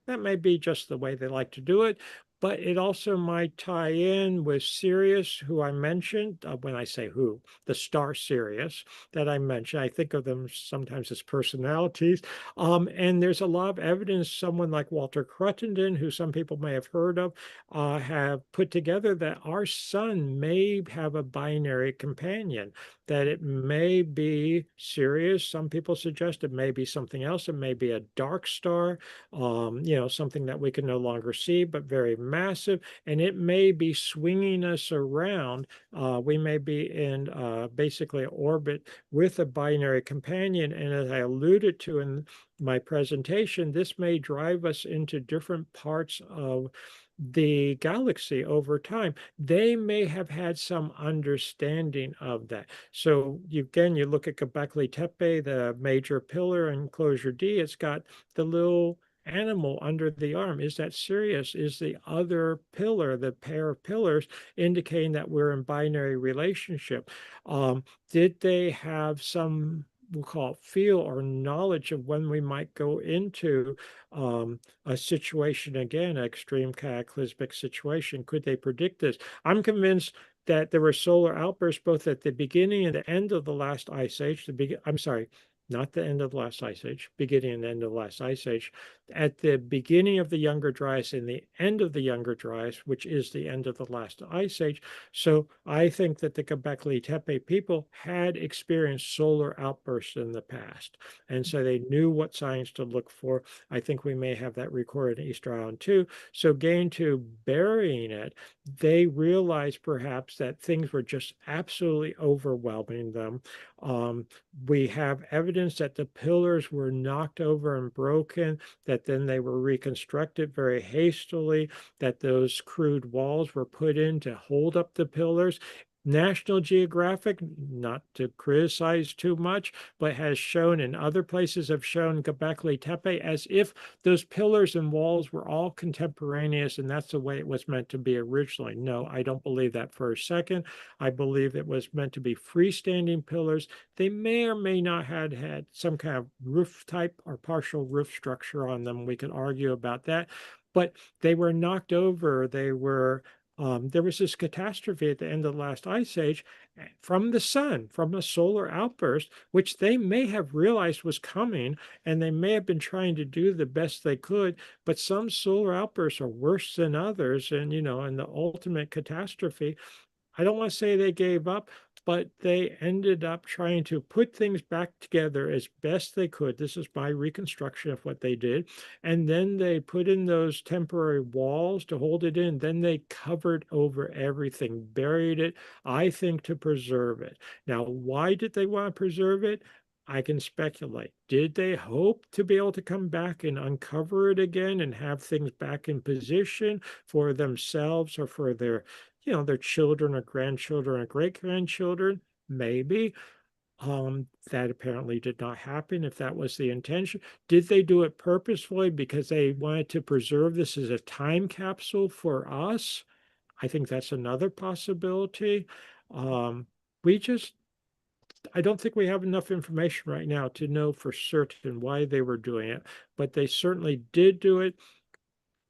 That may be just the way they like to do it, but it also might tie in with Sirius, who I mentioned. When I say who, the star Sirius that I mentioned, I think of them sometimes as personalities. And there's a lot of evidence, someone like Walter Cruttenden, who some people may have heard of, have put together that our sun may have a binary companion, that it may be Sirius. Some people suggest it may be something else. It may be a dark star, something that we can no longer see, but very massive, and it may be swinging us around. We may be in basically orbit with a binary companion, and as I alluded to in my presentation, this may drive us into different parts of the galaxy over time. They may have had some understanding of that. So again, you look at Göbekli Tepe, the major pillar, enclosure D, it's got the little animal under the arm. Is that Sirius? Is the other pillar, the pair of pillars, indicating that we're in binary relationship? Did they have some, we'll call it feel or knowledge of when we might go into a situation again, an extreme cataclysmic situation? Could they predict this? I'm convinced that there were solar outbursts both at the beginning and the end of the last ice age. I'm sorry, not the end of the last ice age, beginning and end of the last ice age, at the beginning of the Younger Dryas and the end of the Younger Dryas, which is the end of the last ice age. So I think that the Göbekli Tepe people had experienced solar outbursts in the past. And so they knew what signs to look for. I think we may have that recorded in Easter Island too. So getting to burying it, they realized perhaps that things were just absolutely overwhelming them. We have evidence that the pillars were knocked over and broken, that then they were reconstructed very hastily, that those crude walls were put in to hold up the pillars. National Geographic, not to criticize too much, but has shown, and other places have shown Göbekli Tepe as if those pillars and walls were all contemporaneous and that's the way it was meant to be originally. No, I don't believe that for a second. I believe it was meant to be freestanding pillars. They may or may not have had some kind of roof type or partial roof structure on them. We could argue about that, but they were knocked over. There was this catastrophe at the end of the last ice age from the sun, from a solar outburst, which they may have realized was coming, and they may have been trying to do the best they could. But some solar outbursts are worse than others, and in the ultimate catastrophe, I don't want to say they gave up, but they ended up trying to put things back together as best they could. This is my reconstruction of what they did. And then they put in those temporary walls to hold it in. Then they covered over everything, buried it, I think, to preserve it. Now, why did they want to preserve it? I can speculate. Did they hope to be able to come back and uncover it again and have things back in position for themselves or for their children or grandchildren or great grandchildren? Maybe. That apparently did not happen if that was the intention. Did they do it purposefully because they wanted to preserve this as a time capsule for us? I think that's another possibility. Um, we just, I don't think we have enough information right now to know for certain why they were doing it, but they certainly did do it.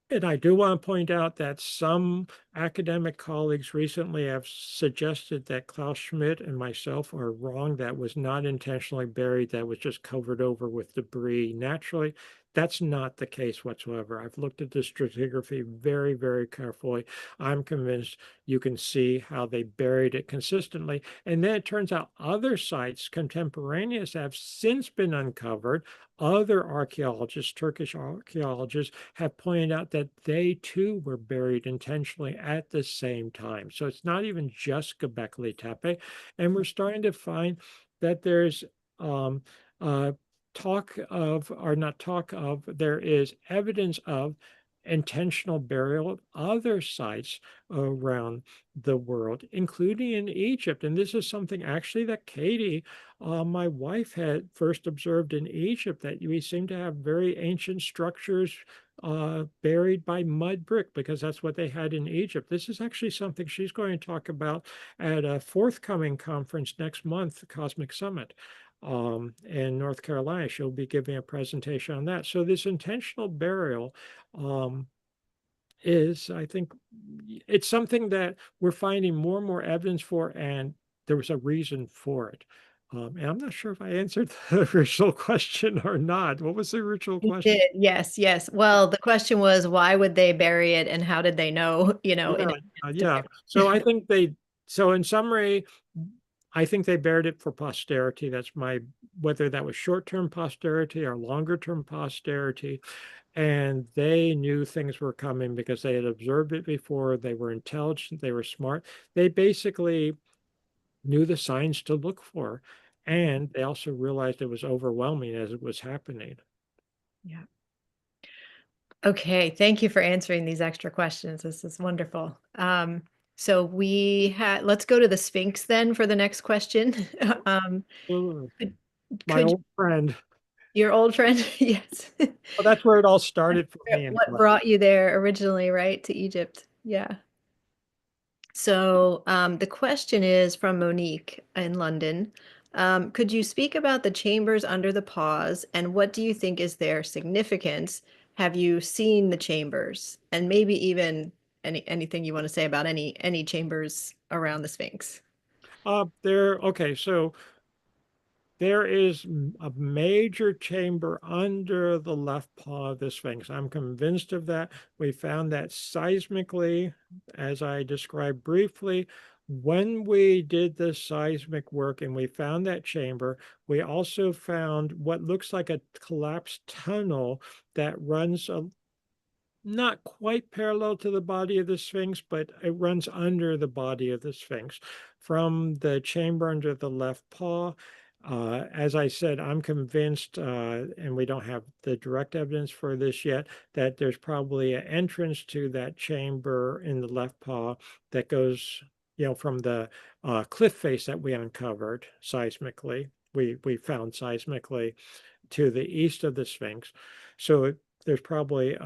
And I do want to point out that some academic colleagues recently have suggested that Klaus Schmidt and myself are wrong. That was not intentionally buried, that was just covered over with debris naturally. That's not the case whatsoever. I've looked at the stratigraphy very, very carefully. I'm convinced you can see how they buried it consistently. And then it turns out other sites contemporaneous have since been uncovered. Other archaeologists, Turkish archaeologists, have pointed out that they too were buried intentionally at the same time. So it's not even just Göbekli Tepe. And we're starting to find that there's um, uh, there is evidence of intentional burial of other sites around the world, including in Egypt. And this is something actually that Katie, my wife, had first observed in Egypt, that we seem to have very ancient structures buried by mud brick because that's what they had in Egypt. This is actually something she's going to talk about at a forthcoming conference next month, the Cosmic Summit in North Carolina. She'll be giving a presentation on that. So this intentional burial um, is, I think, it's something that we're finding more and more evidence for, and there was a reason for it. And I'm not sure if I answered the original question or not. What was the original You question? did. Yes, yes. Well, the question was, why would they bury it and how did they know, in Yeah, advance to yeah. bury So I it? think so in summary, I think they buried it for posterity. That's whether that was short-term posterity or longer-term posterity. And they knew things were coming because they had observed it before. They were intelligent, they were smart. They basically knew the signs to look for. And they also realized it was overwhelming as it was happening. Yeah. Okay, thank you for answering these extra questions. This is wonderful. So let's go to the Sphinx then for the next question. Um, Ooh, could, my could old friend. your old friend, yes. Well, that's where it all That's started for me what anyway. brought you there originally, right, to Egypt? Yeah. So the question is from Monique in London. Could you speak about the chambers under the paws and what do you think is their significance? Have you seen the chambers? And maybe even anything you want to say about any chambers around the Sphinx? Okay, so there is a major chamber under the left paw of the Sphinx. I'm convinced of that. We found that seismically, as I described briefly. When we did the seismic work and we found that chamber, we also found what looks like a collapsed tunnel that runs not quite parallel to the body of the Sphinx, but it runs under the body of the Sphinx from the chamber under the left paw. As I said, I'm convinced, and we don't have the direct evidence for this yet, that there's probably an entrance to that chamber in the left paw that goes, from the cliff face that we uncovered seismically. We found seismically to the east of the Sphinx. So there's probably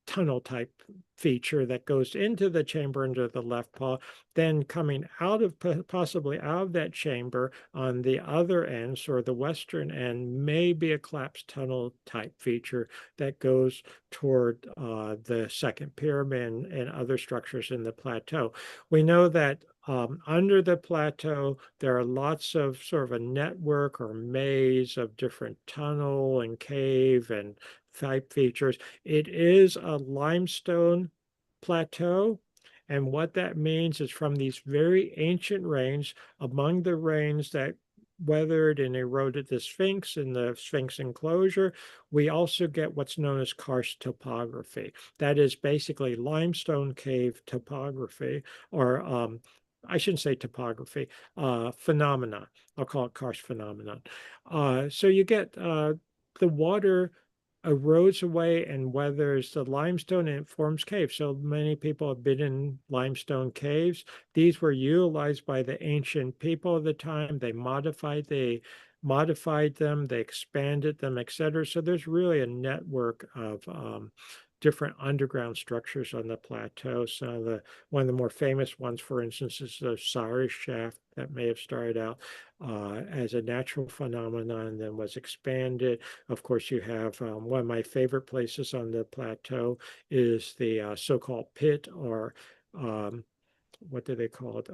tunnel type feature that goes into the chamber under the left paw, then coming out of possibly out of that chamber on the other end, or the western end, may be a collapsed tunnel type feature that goes toward the second pyramid and other structures in the plateau. We know that under the plateau, there are lots of sort of a network or maze of different tunnel and cave and type features. It is a limestone plateau. And what that means is from these very ancient rains, among the rains that weathered and eroded the Sphinx and the Sphinx enclosure, we also get what's known as karst topography. That is basically limestone cave topography, or I shouldn't say topography, phenomena. I'll call it karst phenomenon. So you get the water erodes away and weathers the limestone and it forms caves. So many people have been in limestone caves. These were utilized by the ancient people of the time. They modified them, they expanded them, etc. So there's really a network of different underground structures on the plateau. So one of the more famous ones, for instance, is the Osiris shaft that may have started out as a natural phenomenon and then was expanded. Of course, you have one of my favorite places on the plateau is the so-called pit, or what do they call it?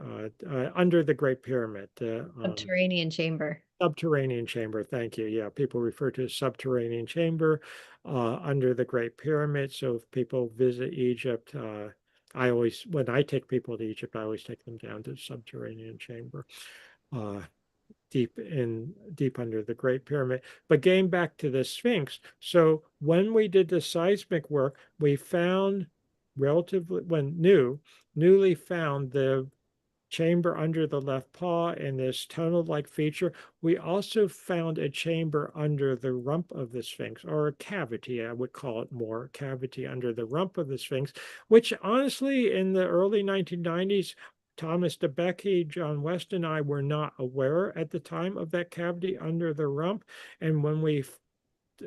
Under the Great Pyramid, the Subterranean chamber. subterranean chamber. Thank you. Yeah, people refer to as subterranean chamber under the Great Pyramid. So if people visit Egypt, when I take people to Egypt, I always take them down to the subterranean chamber. Uh, deep under the Great Pyramid. But getting back to the Sphinx, so when we did the seismic work, we found newly found the chamber under the left paw and this tunnel-like feature. We also found a chamber under the rump of the Sphinx, or a cavity, I would call it more, cavity under the rump of the Sphinx, which honestly, in the early 1990s, Thomas DeBecky, John West, and I were not aware at the time of that cavity under the rump. And when we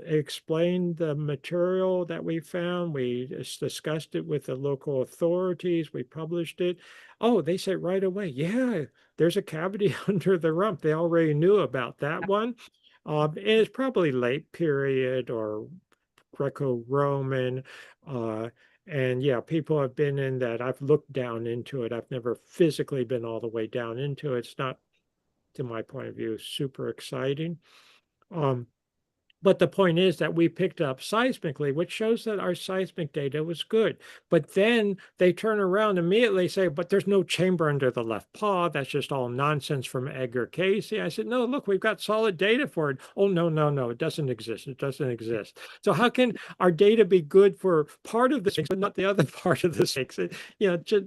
explained the material that we found. We discussed it with the local authorities. We published it. Oh, they said right away, yeah, there's a cavity under the rump. They already knew about that one. And it's probably late period or Greco-Roman. Uh, and yeah, people have been in that. I've looked down into it. I've never physically been all the way down into it. It's not, to my point of view, super exciting. Um, but the point is that we picked up seismically, which shows that our seismic data was good. But then they turn around immediately and say, but there's no chamber under the left paw. That's just all nonsense from Edgar Casey. I said, no, look, we've got solid data for it. Oh, no, no, no, it doesn't exist. It doesn't exist. So how can our data be good for part of the snakes, but not the other part of the snakes?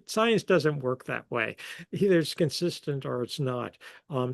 Science doesn't work that way. Either it's consistent or it's not.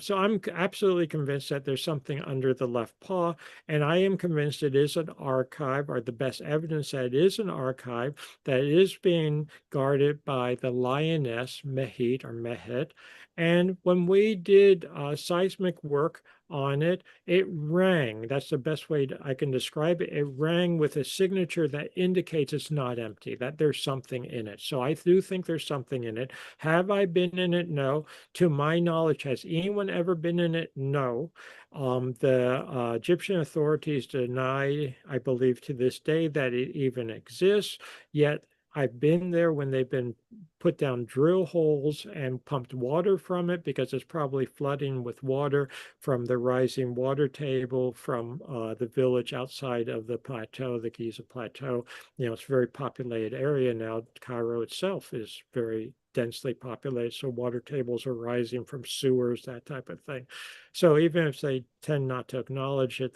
So I'm absolutely convinced that there's something under the left paw. And I am convinced it is an archive, or the best evidence that it is an archive that is being guarded by the lioness Mehit or Mehet. And when we did seismic work on it, it rang. That's the best way I can describe it. It rang with a signature that indicates it's not empty, that there's something in it. So I do think there's something in it. Have I been in it? No. To my knowledge, has anyone ever been in it? No. The Egyptian authorities deny, I believe to this day, that it even exists, yet I've been there when they've been put down drill holes and pumped water from it because it's probably flooding with water from the rising water table from the village outside of the plateau, the Giza Plateau. It's a very populated area now. Cairo itself is very densely populated, so water tables are rising from sewers, that type of thing. So even if they tend not to acknowledge it,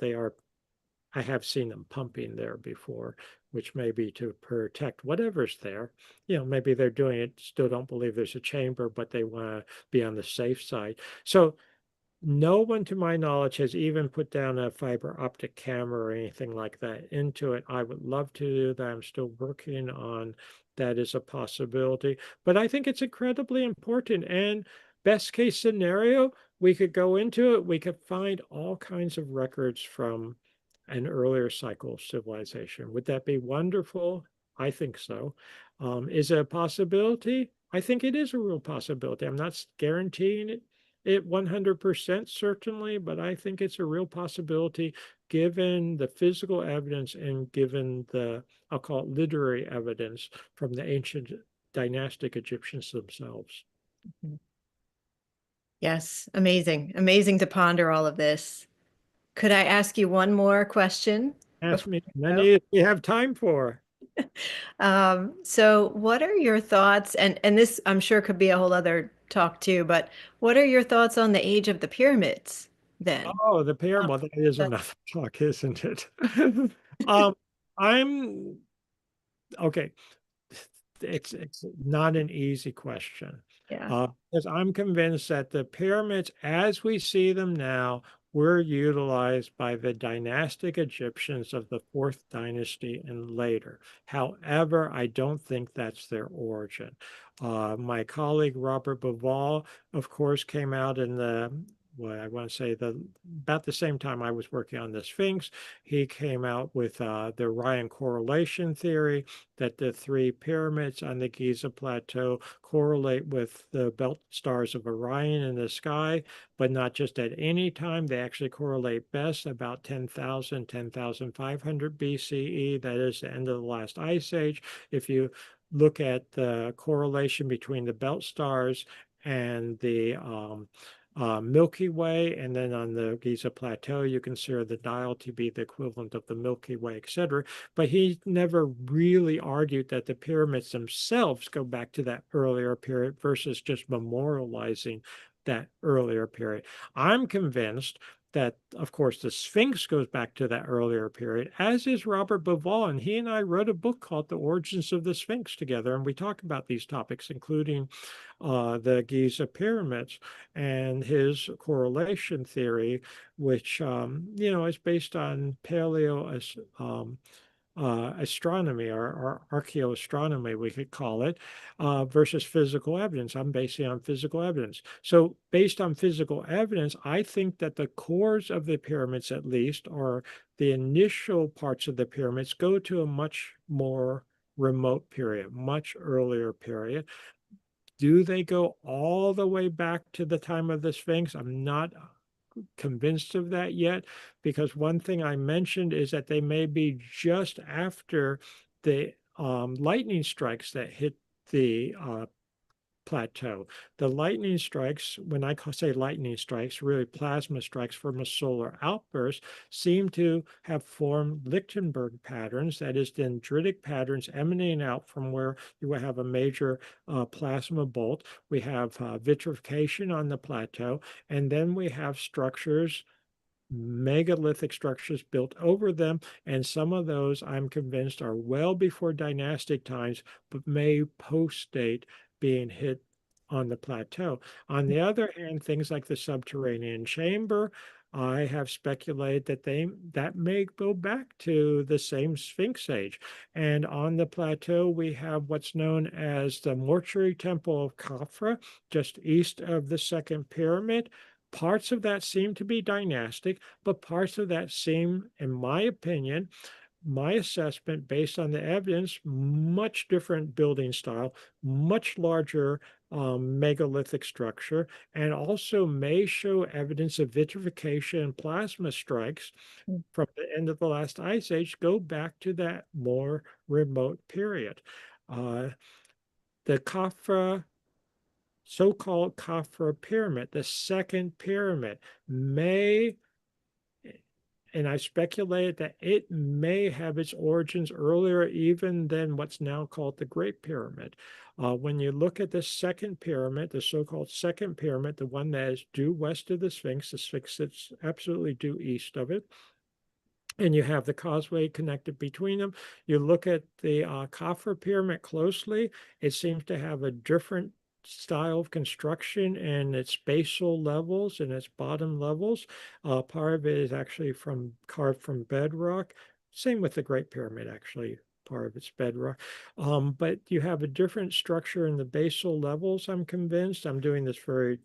I have seen them pumping there before, which may be to protect whatever's there. Maybe they're doing it, still don't believe there's a chamber, but they want to be on the safe side. So no one, to my knowledge, has even put down a fiber optic camera or anything like that into it. I would love to do that. I'm still working on that as a possibility. But I think it's incredibly important. And best case scenario, we could go into it. We could find all kinds of records from an earlier cycle of civilization. Would that be wonderful? I think so. Is it a possibility? I think it is a real possibility. I'm not guaranteeing it 100% certainly, but I think it's a real possibility given the physical evidence and given the, I'll call it literary evidence from the ancient dynastic Egyptians themselves. Mhm. Yes, amazing. Amazing to ponder all of this. Could I ask you one more question Ask before me we go? many as we have time for. So what are your thoughts, and this I'm sure could be a whole other talk too, but what are your thoughts on the age of the pyramids then? Oh, the Um, parable, that is that- enough talk, isn't it? um, I'm okay. It's not an easy question. yeah. Because I'm convinced that the pyramids, as we see them now, were utilized by the dynastic Egyptians of the fourth dynasty and later. However, I don't think that's their origin. My colleague Robert Bauval, of course, came out in the what I want to say about the same time I was working on the Sphinx. He came out with the Orion correlation theory, that the three pyramids on the Giza Plateau correlate with the belt stars of Orion in the sky, but not just at any time. They actually correlate best about 10,000, 10,500 BCE. That is the end of the last ice age. If you look at the correlation between the belt stars and the Milky Way, and then on the Giza Plateau, you consider the dial to be the equivalent of the Milky Way, etc. But he never really argued that the pyramids themselves go back to that earlier period versus just memorializing that earlier period. I'm convinced that, of course, the Sphinx goes back to that earlier period, as is Robert Bauval. And he and I wrote a book called The Origins of the Sphinx together. And we talk about these topics, including the Giza pyramids and his correlation theory, which, is based on paleo astronomy or archaeoastronomy, we could call it, versus physical evidence. I'm basing on physical evidence. So based on physical evidence, I think that the cores of the pyramids, at least, or the initial parts of the pyramids, go to a much more remote period, much earlier period. Do they go all the way back to the time of the Sphinx? I'm not convinced of that yet, because one thing I mentioned is that they may be just after the lightning strikes that hit the plateau. The lightning strikes, when I say lightning strikes, really plasma strikes from a solar outburst, seem to have formed Lichtenberg patterns, that is, dendritic patterns emanating out from where you will have a major plasma bolt. We have vitrification on the plateau, and then we have structures, megalithic structures built over them, and some of those I'm convinced are well before dynastic times, but may post-date being hit on the plateau. On the other hand, things like the subterranean chamber, I have speculated that that may go back to the same Sphinx age. And on the plateau, we have what's known as the mortuary temple of Khafra, just east of the second pyramid. Parts of that seem to be dynastic, but parts of that seem, in my opinion, my assessment based on the evidence, much different building style, much larger megalithic structure, and also may show evidence of vitrification and plasma strikes Mm. from the end of the last ice age, go back to that more remote period. Uh, the Khafra so-called Khafra pyramid, the second pyramid, may, and I speculated that it may have its origins earlier even than what's now called the Great Pyramid. When you look at the second pyramid, the so-called second pyramid, the one that is due west of the Sphinx that's absolutely due east of it, and you have the causeway connected between them. You look at the Khafra pyramid closely, it seems to have a different style of construction and its basal levels and its bottom levels. Part of it is actually carved from bedrock. Same with the Great Pyramid, actually. Part of its bedrock. But you have a different structure in the basal levels, I'm convinced. I'm doing this very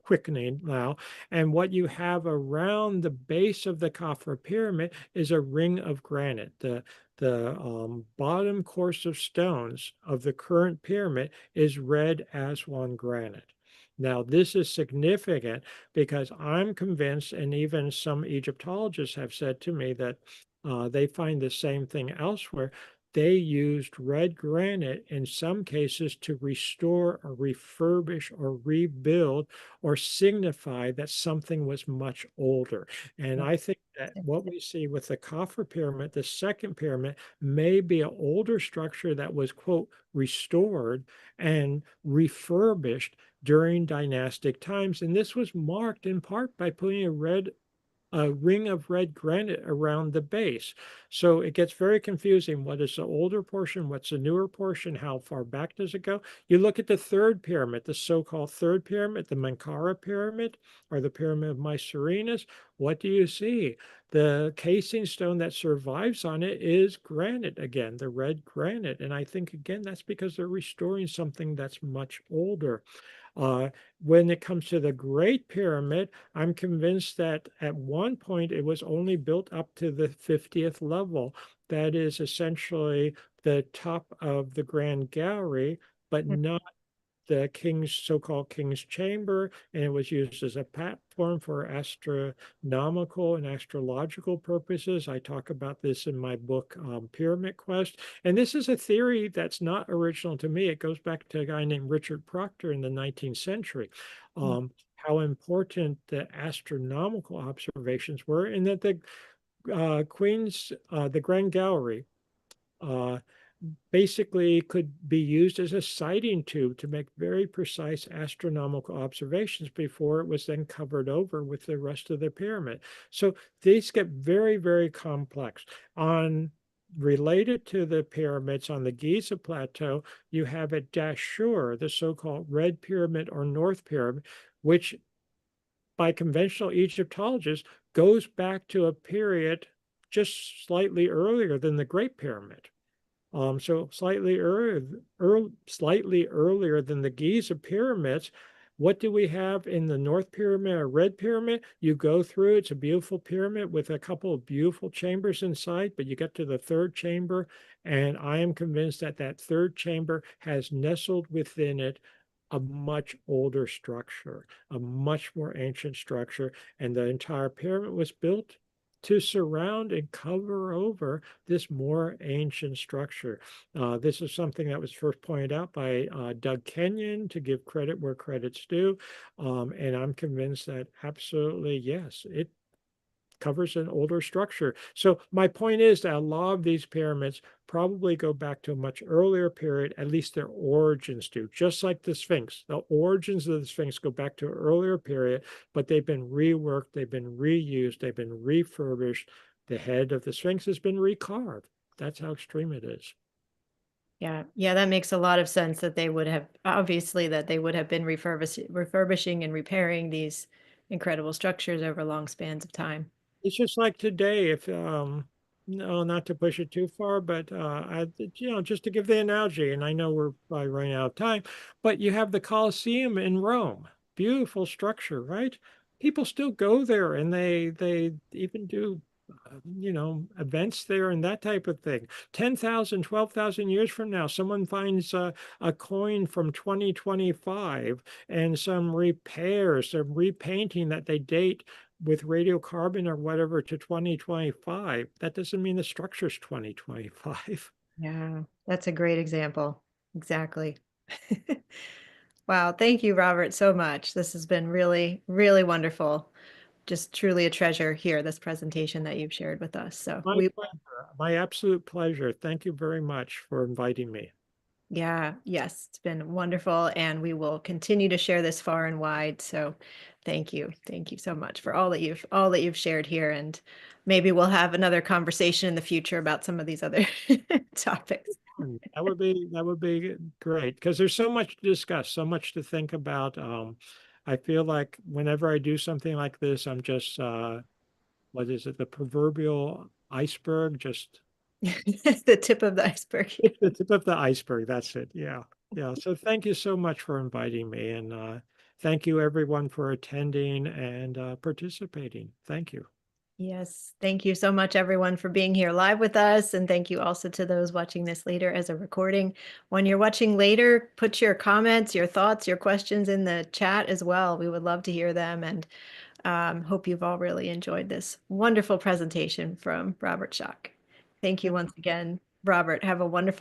quickening now. And what you have around the base of the Khafra pyramid is a ring of granite. The bottom course of stones of the current pyramid is red Aswan granite. Now, this is significant because I'm convinced, and even some Egyptologists have said to me that they find the same thing elsewhere. They used red granite in some cases to restore or refurbish or rebuild or signify that something was much older. And Yeah. I think that what we see with the Khafra pyramid, the second pyramid, may be an older structure that was, quote, restored and refurbished during dynastic times. And this was marked in part by putting a ring of red granite around the base. So it gets very confusing. What is the older portion? What's the newer portion? How far back does it go? You look at the third pyramid, the so-called third pyramid, the Menkaure pyramid, or the pyramid of Mycerinus. What do you see? The casing stone that survives on it is granite again, the red granite. And I think, again, that's because they're restoring something that's much older. Uh, when it comes to the Great Pyramid, I'm convinced that at one point it was only built up to the 50th level. That is essentially the top of the Grand Gallery, but Mm. not the king's so-called king's chamber, and it was used as a platform for astronomical and astrological purposes. I talk about this in my book, Pyramid Quest. And this is a theory that's not original to me. It goes back to a guy named Richard Proctor in the 19th century. Mm. How important the astronomical observations were, and that the the Grand Gallery, uh, basically could be used as a sighting tube to make very precise astronomical observations before it was then covered over with the rest of the pyramid. So these get very, very complex. Related to the pyramids on the Giza Plateau, you have at Dashur, the so-called Red Pyramid or North Pyramid, which by conventional Egyptologists goes back to a period just slightly earlier than the Great Pyramid. So slightly earlier than the Giza pyramids. What do we have in the North Pyramid or Red Pyramid? You go through, it's a beautiful pyramid with a couple of beautiful chambers inside, but you get to the third chamber, and I am convinced that that third chamber has nestled within it a much older structure, a much more ancient structure, and the entire pyramid was built to surround and cover over this more ancient structure. This is something that was first pointed out by Doug Kenyon, to give credit where credit's due. And I'm convinced that absolutely, yes, it covers an older structure. So my point is that a lot of these pyramids probably go back to a much earlier period, at least their origins do, just like the Sphinx. The origins of the Sphinx go back to an earlier period, but they've been reworked, they've been reused, they've been refurbished. The head of the Sphinx has been recarved. That's how extreme it is. Yeah, yeah, that makes a lot of sense that they would have obviously that they would have been refurbishing and repairing these incredible structures over long spans of time. It's just like today, if no, not to push it too far, but just to give the analogy, and I know we're probably running out of time, but you have the Colosseum in Rome, beautiful structure, right? People still go there, and they even do events there and that type of thing. 10,000, 12,000 years from now, someone finds a coin from 2025 and some repairs, some repainting that they date with radiocarbon or whatever to 2025. That doesn't mean the structure's 2025. Yeah, that's a great example. Exactly. Wow, thank you, Robert, so much. This has been really, really wonderful. Just truly a treasure here, this presentation that you've shared with us. So My pleasure. My absolute pleasure. Thank you very much for inviting me. yeah, yes, it's been wonderful, and we will continue to share this far and wide. So thank you so much for all that you've shared here, and maybe we'll have another conversation in the future about some of these other topics. That would be great because there's so much to discuss, so much to think about. I feel like whenever I do something like this, I'm just what is it, the proverbial iceberg? Just The tip of the iceberg. it's the tip of the iceberg. That's it. Yeah. Yeah. So thank you so much for inviting me. And thank you everyone for attending and participating. Thank you. Yes, thank you so much, everyone, for being here live with us. And thank you also to those watching this later as a recording. When you're watching later, put your comments, your thoughts, your questions in the chat as well. We would love to hear them, and hope you've all really enjoyed this wonderful presentation from Robert Schoch. Thank you once again, Robert. Have a wonderful